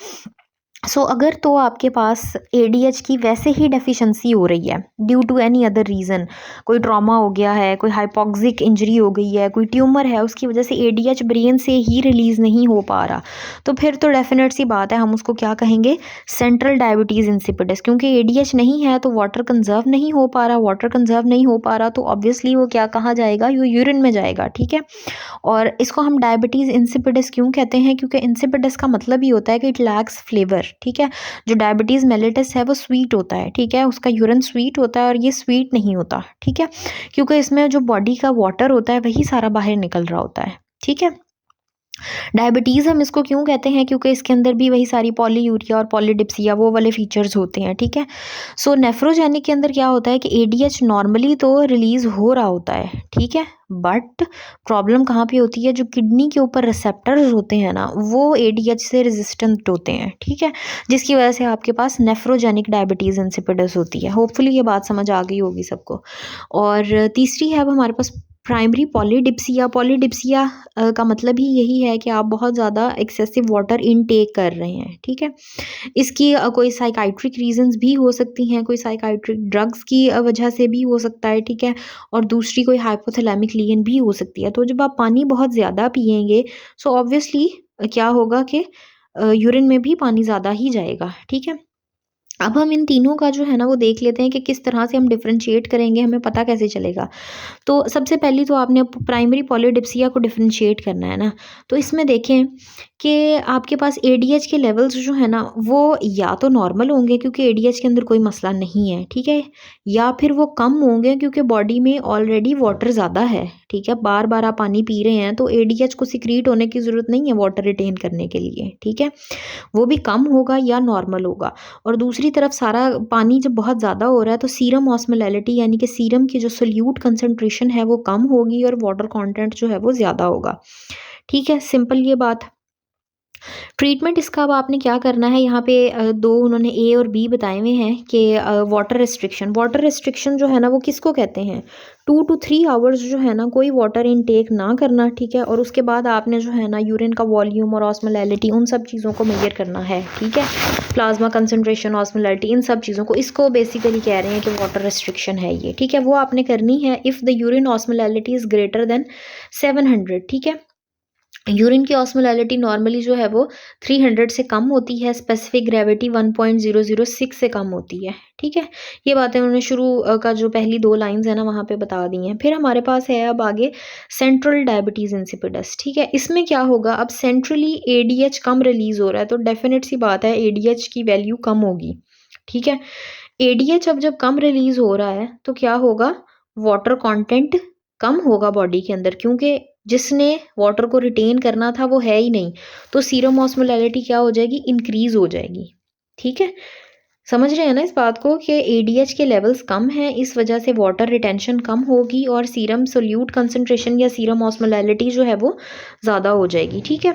अगर तो आपके पास एडीएच की वैसे ही डेफिशिएंसी हो रही है due to any other reason, कोई ट्रॉमा हो गया है, कोई हाइपोक्सिक इंजरी हो गई है, कोई ट्यूमर है, उसकी वजह से एडीएच ब्रेन से ही रिलीज़ नहीं हो पा रहा, तो फिर तो डेफिनेट सी बात है, हम उसको क्या कहेंगे, सेंट्रल डायबिटीज़ इंसिपिडस। क्योंकि एडीएच नहीं है तो वाटर कंजर्व नहीं हो पा रहा, वाटर कंजर्व नहीं हो पा रहा तो ऑब्वियसली वो क्या कहाँ जाएगा, यूरिन में जाएगा, ठीक है। और इसको हम डायबिटीज़ इंसिपिडस क्यों कहते हैं, क्योंकि इंसिपिडस का मतलब ही होता है कि इट लैक्स फ्लेवर, ठीक है। जो डायबिटीज़ मेलिटस है वो स्वीट होता है, ठीक है, उसका यूरिन स्वीट होता है और ये स्वीट नहीं होता, ठीक है, क्योंकि इसमें जो बॉडी का वाटर होता है वही सारा बाहर निकल रहा होता है, ठीक है। डायबिटीज़ हम इसको क्यों कहते हैं, क्योंकि इसके अंदर भी वही सारी पॉलीयूरिया और पॉलीडिप्सिया वो वाले फीचर्स होते हैं, ठीक है। नेफ्रोजेनिक के अंदर क्या होता है कि एडीएच नॉर्मली तो रिलीज़ हो रहा होता है, ठीक है, बट प्रॉब्लम कहाँ पे होती है, जो किडनी के ऊपर रिसेप्टर्स होते हैं ना वो एडीएच से रेजिस्टेंट होते हैं, ठीक है, जिसकी वजह से आपके पास नेफ्रोजेनिक डायबिटीज़ इंसिपिडस होती है। होपफुली ये बात समझ आ गई होगी सबको। और तीसरी है अब हमारे पास प्राइमरी पॉलीडिप्सिया। पॉलीडिप्सिया का मतलब ही यही है कि आप बहुत ज़्यादा एक्सेसिव वाटर इनटेक कर रहे हैं, ठीक है। इसकी कोई साइकाइट्रिक रीजंस भी हो सकती हैं, कोई साइकाइट्रिक ड्रग्स की वजह से भी हो सकता है, ठीक है, और दूसरी कोई हाइपोथैलेमिक लीन भी हो सकती है। तो जब आप पानी बहुत ज़्यादा पिएंगे ऑब्वियसली क्या होगा कि यूरिन में भी पानी ज़्यादा ही जाएगा, ठीक है। अब हम इन तीनों का जो है ना वो देख लेते हैं कि किस तरह से हम डिफरेंशिएट करेंगे, हमें पता कैसे चलेगा। तो सबसे पहली तो आपने प्राइमरी पॉलीडिप्सिया को डिफरेंशिएट करना है ना, तो इसमें देखें कि आपके पास एडीएच के लेवल्स जो है ना वो या तो नॉर्मल होंगे क्योंकि एडीएच के अंदर कोई मसला नहीं है, ठीक है, या फिर वो कम होंगे क्योंकि बॉडी में ऑलरेडी वाटर ज़्यादा है, ठीक है, बार बार आप पानी पी रहे हैं तो एडीएच को सिक्रीट होने की ज़रूरत नहीं है वाटर रिटेन करने के लिए, ठीक है, वो भी कम होगा या नॉर्मल होगा। और दूसरी तरफ सारा पानी जब बहुत ज़्यादा हो रहा है तो सीरम ऑस्मोलैलिटी यानी कि सीरम की जो सोल्यूट कंसंट्रेशन है वो कम होगी और वाटर कंटेंट जो है वो ज़्यादा होगा, ठीक है, सिंपल ये बात। ट्रीटमेंट इसका अब आपने क्या करना है, यहाँ पे दो उन्होंने ए और बी बताए हुए हैं कि वाटर रिस्ट्रिक्शन जो है ना वो किसको कहते हैं, 2 to 3 आवर्स जो है ना कोई वाटर इनटेक ना करना, ठीक है, और उसके बाद आपने जो है ना यूरिन का वॉल्यूम और ऑस्मोलैलिटी उन सब चीज़ों को मेजर करना है, ठीक है, प्लाज्मा कंसंट्रेशन, ऑस्मोलैलिटी, इन सब चीज़ों को, इसको बेसिकली कह रहे हैं कि वाटर रिस्ट्रिक्शन है ये, ठीक है, वो आपने करनी है if the urine osmolality is greater than 700, ठीक है। यूरिन की ऑस्मोलैलिटी नॉर्मली जो है वो 300 से कम होती है, स्पेसिफिक ग्रेविटी 1.006 से कम होती है, ठीक है। ये बातें उन्होंने शुरू का जो पहली दो लाइंस है ना वहाँ पे बता दी हैं। फिर हमारे पास है अब आगे सेंट्रल डायबिटीज़ इंसिपिडस, ठीक है। इसमें क्या होगा, अब सेंट्रली एडीएच कम रिलीज़ हो रहा है तो डेफिनेट सी बात है एडीएच की वैल्यू कम होगी, ठीक है। एडीएच अब जब कम रिलीज़ हो रहा है तो क्या होगा, वाटर कंटेंट कम होगा बॉडी के अंदर, क्योंकि जिसने वाटर को रिटेन करना था वो है ही नहीं, तो सीरम ऑस्मोलैलिटी क्या हो जाएगी, इंक्रीज हो जाएगी, ठीक है। समझ रहे हैं ना इस बात को कि एडीएच के लेवल्स कम हैं, इस वजह से वाटर रिटेंशन कम होगी और सीरम सोल्यूट कंसंट्रेशन या सीरम ऑस्मोलैलिटी जो है वो ज़्यादा हो जाएगी, ठीक है।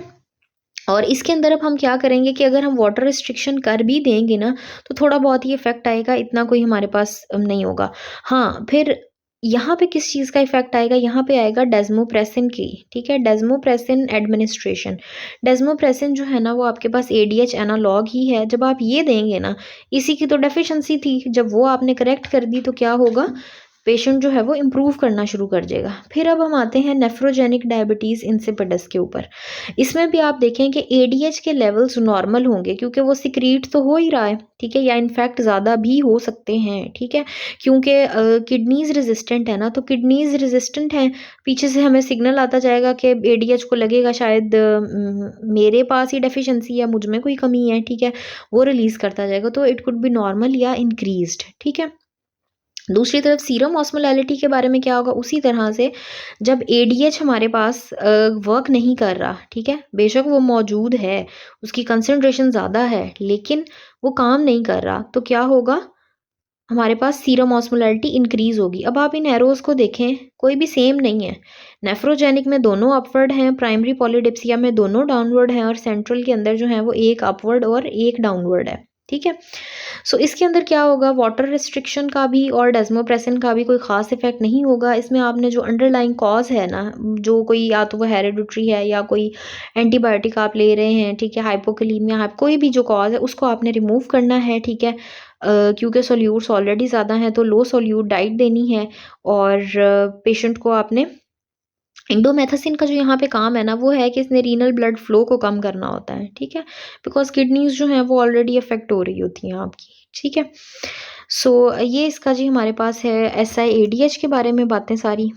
और इसके अंदर अब हम क्या करेंगे कि अगर हम वाटर रिस्ट्रिक्शन कर भी देंगे ना तो थोड़ा बहुत ही इफेक्ट आएगा, इतना कोई हमारे पास नहीं होगा। हाँ, फिर यहाँ पे किस चीज़ का इफेक्ट आएगा, यहाँ पे आएगा डेस्मोप्रेसिन की, ठीक है, डेस्मोप्रेसिन एडमिनिस्ट्रेशन। डेस्मोप्रेसिन जो है ना वो आपके पास एडीएच एनालॉग ही है, जब आप ये देंगे ना, इसी की तो डेफिशिएंसी थी, जब वो आपने करेक्ट कर दी तो क्या होगा, पेशेंट जो है वो इम्प्रूव करना शुरू कर देगा। फिर अब हम आते हैं नेफ्रोजेनिक डायबिटीज़ इंसिपिडस के ऊपर। इसमें भी आप देखें कि एडीएच के लेवल्स नॉर्मल होंगे क्योंकि वो सिक्रीट तो हो ही रहा है, ठीक है, या इनफैक्ट ज़्यादा भी हो सकते हैं, ठीक है, क्योंकि किडनीज़ रेजिस्टेंट है ना, तो किडनीज़ रेजिस्टेंट हैं, पीछे से हमें सिग्नल आता जाएगा कि एडीएच को लगेगा शायद मेरे पास ही डेफिशिएंसी है, मुझ में कोई कमी है, ठीक है, वो रिलीज़ करता जाएगा, तो इट कुड बी नॉर्मल या इंक्रीज्ड, ठीक है। दूसरी तरफ सीरम ऑस्मोलैरिटी के बारे में क्या होगा, उसी तरह से जब एडीएच हमारे पास वर्क नहीं कर रहा, ठीक है, बेशक वो मौजूद है, उसकी कंसंट्रेशन ज़्यादा है, लेकिन वो काम नहीं कर रहा, तो क्या होगा, हमारे पास सीरम ऑस्मोलैरिटी इंक्रीज होगी। अब आप इन एरोज को देखें, कोई भी सेम नहीं है। नेफ्रोजेनिक में दोनों अपवर्ड हैं, प्राइमरी पॉलीडिप्सिया में दोनों डाउनवर्ड हैं, और सेंट्रल के अंदर जो है वो एक अपवर्ड और एक डाउनवर्ड है, ठीक है। सो इसके अंदर क्या होगा, वाटर रिस्ट्रिक्शन का भी और डेस्मोप्रेसिन का भी कोई खास इफेक्ट नहीं होगा। इसमें आपने जो अंडरलाइंग कॉज है ना, जो कोई या तो वो हेरिडिटरी है या कोई एंटीबायोटिक आप ले रहे हैं, ठीक है, हाइपोकलीमिया, कोई भी जो कॉज है उसको आपने रिमूव करना है, ठीक है। क्योंकि सोल्यूट्स ऑलरेडी ज़्यादा हैं तो लो सोल्यूट डाइट देनी है, और पेशेंट को आपने इंडोमेथासिन का जो यहाँ पे काम है ना, वो है कि इसने रीनल ब्लड फ्लो को कम करना होता है, ठीक है, बिकॉज किडनीज जो हैं वो ऑलरेडी अफेक्ट हो रही होती हैं आपकी, ठीक है। सो ये इसका जी हमारे पास है SIADH के बारे में बातें सारी।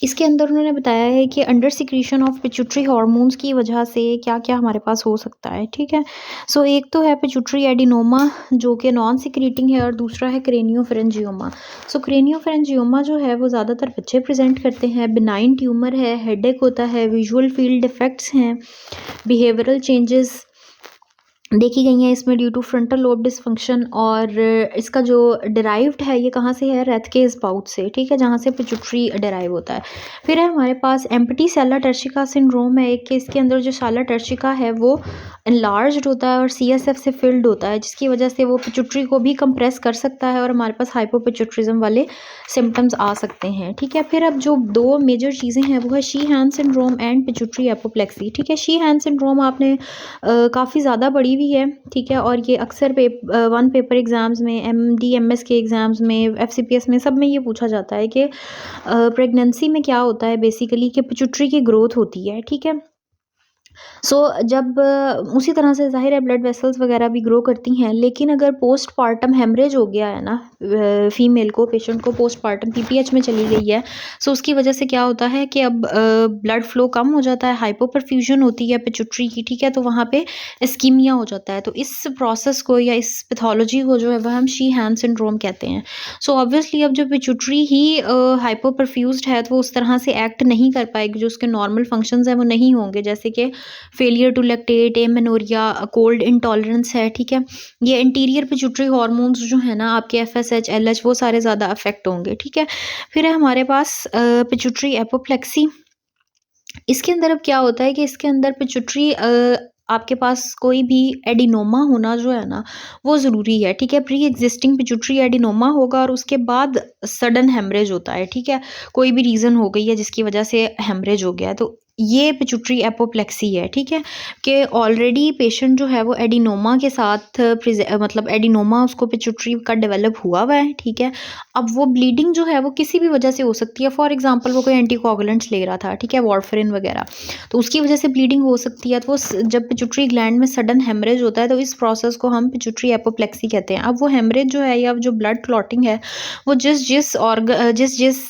इसके अंदर उन्होंने बताया है कि under secretion of pituitary hormones की वजह से क्या क्या हमारे पास हो सकता है, ठीक है। सो एक तो है पिट्यूटरी एडिनोमा जो कि नॉन सिक्रीटिंग है, और दूसरा है क्रेनियोफेरेंजियोमा। सो क्रेनियोफेरेंजियोमा जो है वो ज़्यादातर बच्चे प्रेजेंट करते हैं, बिनाइन ट्यूमर है, हेडेक होता है, विजुअल फील्ड इफेक्ट्स हैं, बिहेवियरल चेंजेस देखी गई हैं इसमें due to frontal lobe dysfunction, और इसका जो डिराइव्ड है ये कहाँ से है, रेथकेस बाउथ से, ठीक है, जहाँ से पिट्यूटरी डिराइव होता है। फिर है हमारे पास एम्प्टी सेला टर्शिका सिंड्रोम है एक, के इसके अंदर जो सेला टर्शिका है वो इनलार्ज्ड होता है और CSF से फिल्ड होता है, जिसकी वजह से वो पिट्यूटरी को भी कंप्रेस कर सकता है, और हमारे पास हाइपोपिट्यूटरिज्म वाले सिम्टम्स आ सकते हैं, ठीक है। फिर अब जो दो मेजर चीज़ें हैं वो है शी-हैन सिंड्रोम एंड पिट्यूटरी एपोप्लेक्सी, ठीक है। शी-हैन सिंड्रोम आपने काफ़ी ज़्यादा बड़ी हुई है, ठीक है, और ये अक्सर वन पेपर एग्ज़ाम्स में, MD MS के एग्ज़ाम्स में, FCPS में, सब में ये पूछा जाता है कि प्रेगनेंसी में क्या होता है बेसिकली, कि पिट्यूटरी की ग्रोथ होती है, ठीक है। सो जब उसी तरह से ज़ाहिर है ब्लड वेसल्स वगैरह भी ग्रो करती हैं, लेकिन अगर पोस्टपार्टम हेमरेज हो गया है ना, फीमेल को, पेशेंट को पोस्टपार्टम PPH में चली गई है, सो उसकी वजह से क्या होता है कि अब ब्लड फ्लो कम हो जाता है, हाइपोपरफ्यूजन होती है पिट्यूटरी की, ठीक है, तो वहाँ पे इस्कीमिया हो जाता है। तो इस प्रोसेस को या इस पैथोलॉजी को जो है वह हम शी-हैन सिंड्रोम कहते हैं। सो ऑब्वियसली अब जो पिट्यूटरी ही हाइपोपरफ्यूज्ड है तो वो उस तरह से एक्ट नहीं कर पाएगी, जो उसके नॉर्मल फंक्शंस हैं वो नहीं होंगे, जैसे कि failure to lactate, amenorrhoea, cold intolerance है, ठीक है। ये इंटीरियर पिट्यूटरी हार्मोन्स जो है ना आपके FSH LH वो सारे ज़्यादा अफेक्ट होंगे, ठीक है। फिर है हमारे पास पिट्यूटरी एपोप्लेक्सी। इसके अंदर अब क्या होता है कि इसके अंदर पिट्यूटरी आपके पास कोई भी एडिनोमा होना जो है ना वो ज़रूरी है, ठीक है। प्री एग्जिस्टिंग पिट्यूटरी एडिनोमा होगा और उसके बाद सडन हेमरेज होता है, ठीक है, कोई भी रीज़न हो गई है जिसकी वजह से हेमरेज हो गया है, तो ये पिट्यूटरी एपोप्लेक्सी है, ठीक है, कि ऑलरेडी पेशेंट जो है वो एडिनोमा के साथ मतलब एडिनोमा उसको पिट्यूटरी का डेवलप हुआ हुआ है, ठीक है। अब वो ब्लीडिंग जो है वो किसी भी वजह से हो सकती है, फॉर एग्जांपल वो कोई एंटीकोगुलेंट्स ले रहा था, ठीक है, वारफरिन वगैरह, तो उसकी वजह से ब्लीडिंग हो सकती है, तो वो जब पिट्यूटरी ग्लैंड में सडन हेमरेज होता है तो इस प्रोसेस को हम पिट्यूटरी एपोप्लेक्सी कहते हैं। अब वो हेमरेज जो है या जो ब्लड क्लॉटिंग है वो जिस जिस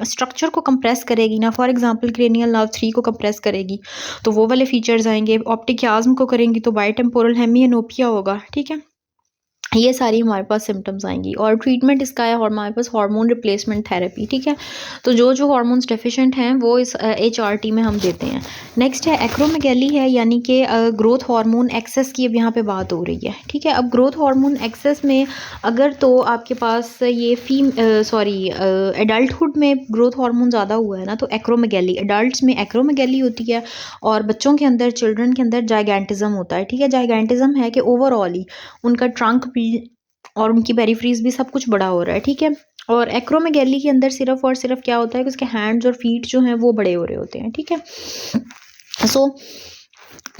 स्ट्रक्चर को कंप्रेस करेगी ना, फॉर एग्जांपल क्रेनियल नर्व 3 को कंप्रेस करेगी तो वो वाले फीचर्स आएंगे, ऑप्टिक कियाज्म को करेंगी तो बायोटेम्पोरल हेमिएनोपिया होगा, ठीक है। ये सारी हमारे पास सिम्टम्स आएंगी, और ट्रीटमेंट इसका है और हमारे पास हार्मोन रिप्लेसमेंट थेरेपी, ठीक है। तो जो हार्मोन्स डेफिशिएंट हैं वो इस HRT में हम देते हैं। नेक्स्ट है एक्रोमेगैली है, यानी कि ग्रोथ हार्मोन एक्सेस की अब यहाँ पे बात हो रही है, ठीक है। अब ग्रोथ हार्मोन एक्सेस में अगर तो आपके पास ये एडल्टहुड में ग्रोथ हार्मोन ज़्यादा हुआ है ना तो एक्रोमेगैली, एडल्ट्स में एक्रोमेगैली होती है, और बच्चों के अंदर, चिल्ड्रन के अंदर जाइगेंटिज्म होता है, ठीक है। जाइगेंटिज्म है कि ओवरऑल ही उनका ट्रंक भी और उनकी पेरिफ्रीज भी सब कुछ बड़ा हो रहा है, ठीक है। और एक्रोमेगैली के अंदर सिर्फ और सिर्फ क्या होता है कि उसके हैंड्स और फीट जो हैं वो बड़े हो रहे होते हैं, ठीक है। सो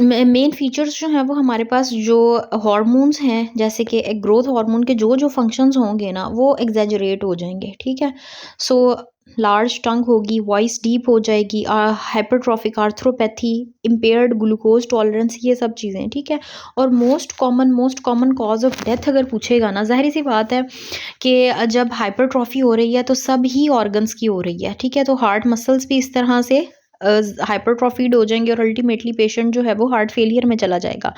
मेन फीचर्स जो हैं वो हमारे पास जो हार्मोन्स हैं, जैसे कि एक ग्रोथ हार्मोन के जो फंक्शंस होंगे ना वो एग्जैजरेट हो जाएंगे, ठीक है। सो लार्ज टंग होगी, वॉइस डीप हो जाएगी, hypertrophic arthropathy, impaired glucose tolerance, ये सब चीज़ें, ठीक है। और most common cause of death अगर पूछेगा ना, जाहिर सी बात है कि जब हाइपरट्रॉफी हो रही है तो सब ही ऑर्गन्स की हो रही है, ठीक है। तो हार्ट मसल्स भी इस तरह से हाइपरट्रॉफीड हो जाएंगे और अल्टीमेटली पेशेंट जो है वो हार्ट फेलियर में चला जाएगा।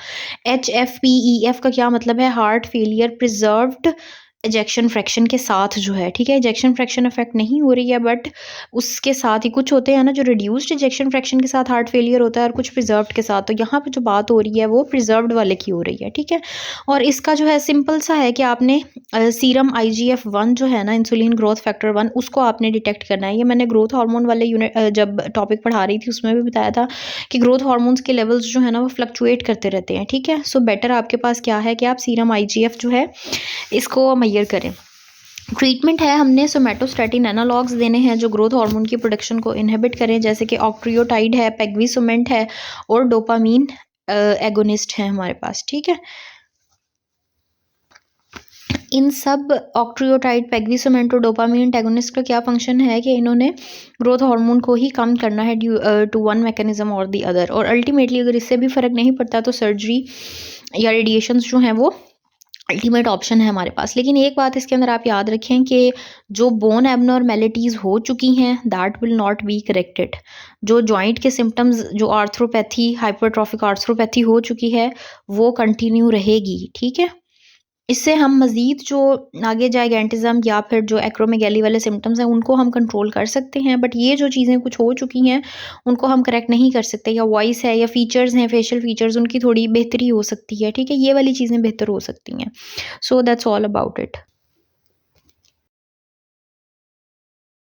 HFpEF का क्या मतलब है, heart failure preserved ejection fraction के साथ जो है, ठीक है। इजेक्शन फ्रैक्शन अफेक्ट नहीं हो रही है, बट उसके साथ ही कुछ होते हैं ना जो रिड्यूस्ड इजेक्शन फ्रैक्शन के साथ हार्ट फेलियर होता है और कुछ प्रिजर्व्ड के साथ। तो यहाँ पे जो बात हो रही है वो प्रिजर्व्ड वाले की हो रही है, ठीक है। और इसका जो है सिंपल सा है कि आपने सीरम IGF-1 जो है ना, इंसुलिन ग्रोथ फैक्टर 1, उसको आपने डिटेक्ट करना है। ये मैंने ग्रोथ हार्मोन वाले यूनिट जब टॉपिक पढ़ा रही थी उसमें भी बताया था कि ग्रोथ हार्मोन्स के लेवल्स जो है ना वो फ्लक्चुएट करते रहते हैं, ठीक है। सो बेटर आपके पास क्या है कि आप सीरम IGF जो है इसको मैयर करें। ट्रीटमेंट है, हमने सोमेटोस्टैटिन एनालॉग्स देने हैं जो ग्रोथ हार्मोन की प्रोडक्शन को इनहिबिट करें, जैसे कि ऑक्ट्रियोटाइड है, पेग्विसुमेंट है और डोपामीन एगोनिस्ट है हमारे पास, ठीक है। इन सब ऑक्ट्रियोटाइड, पेग्विसुमेंट और डोपामीन एगोनिस्ट का क्या फंक्शन है कि इन्होंने ग्रोथ हार्मोन को ही कम करना है टू वन मैकेनिज्म और दी अदर। और अल्टीमेटली अगर इससे भी फ़र्क नहीं पड़ता तो सर्जरी या रेडिएशंस जो हैं वो अल्टीमेट ऑप्शन है हमारे पास। लेकिन एक बात इसके अंदर आप याद रखें कि जो बोन एबनॉर्मेलिटीज़ हो चुकी हैं that will not be corrected. जो जॉइंट के सिम्टम्स, जो आर्थ्रोपैथी, हाइपरट्रॉफिक आर्थ्रोपैथी हो चुकी है वो कंटिन्यू रहेगी, ठीक है। इससे हम मज़ीद जो आगे जाइगेंटिज़म या फिर जो एक्रोमेगैली वाले सिम्टम्स हैं उनको हम कंट्रोल कर सकते हैं, बट ये जो चीज़ें कुछ हो चुकी हैं उनको हम करेक्ट नहीं कर सकते। या वॉइस है या फीचर्स हैं, फेशियल फीचर्स, उनकी थोड़ी बेहतरी हो सकती है, ठीक है। ये वाली चीज़ें बेहतर हो सकती हैं। So that's all about it.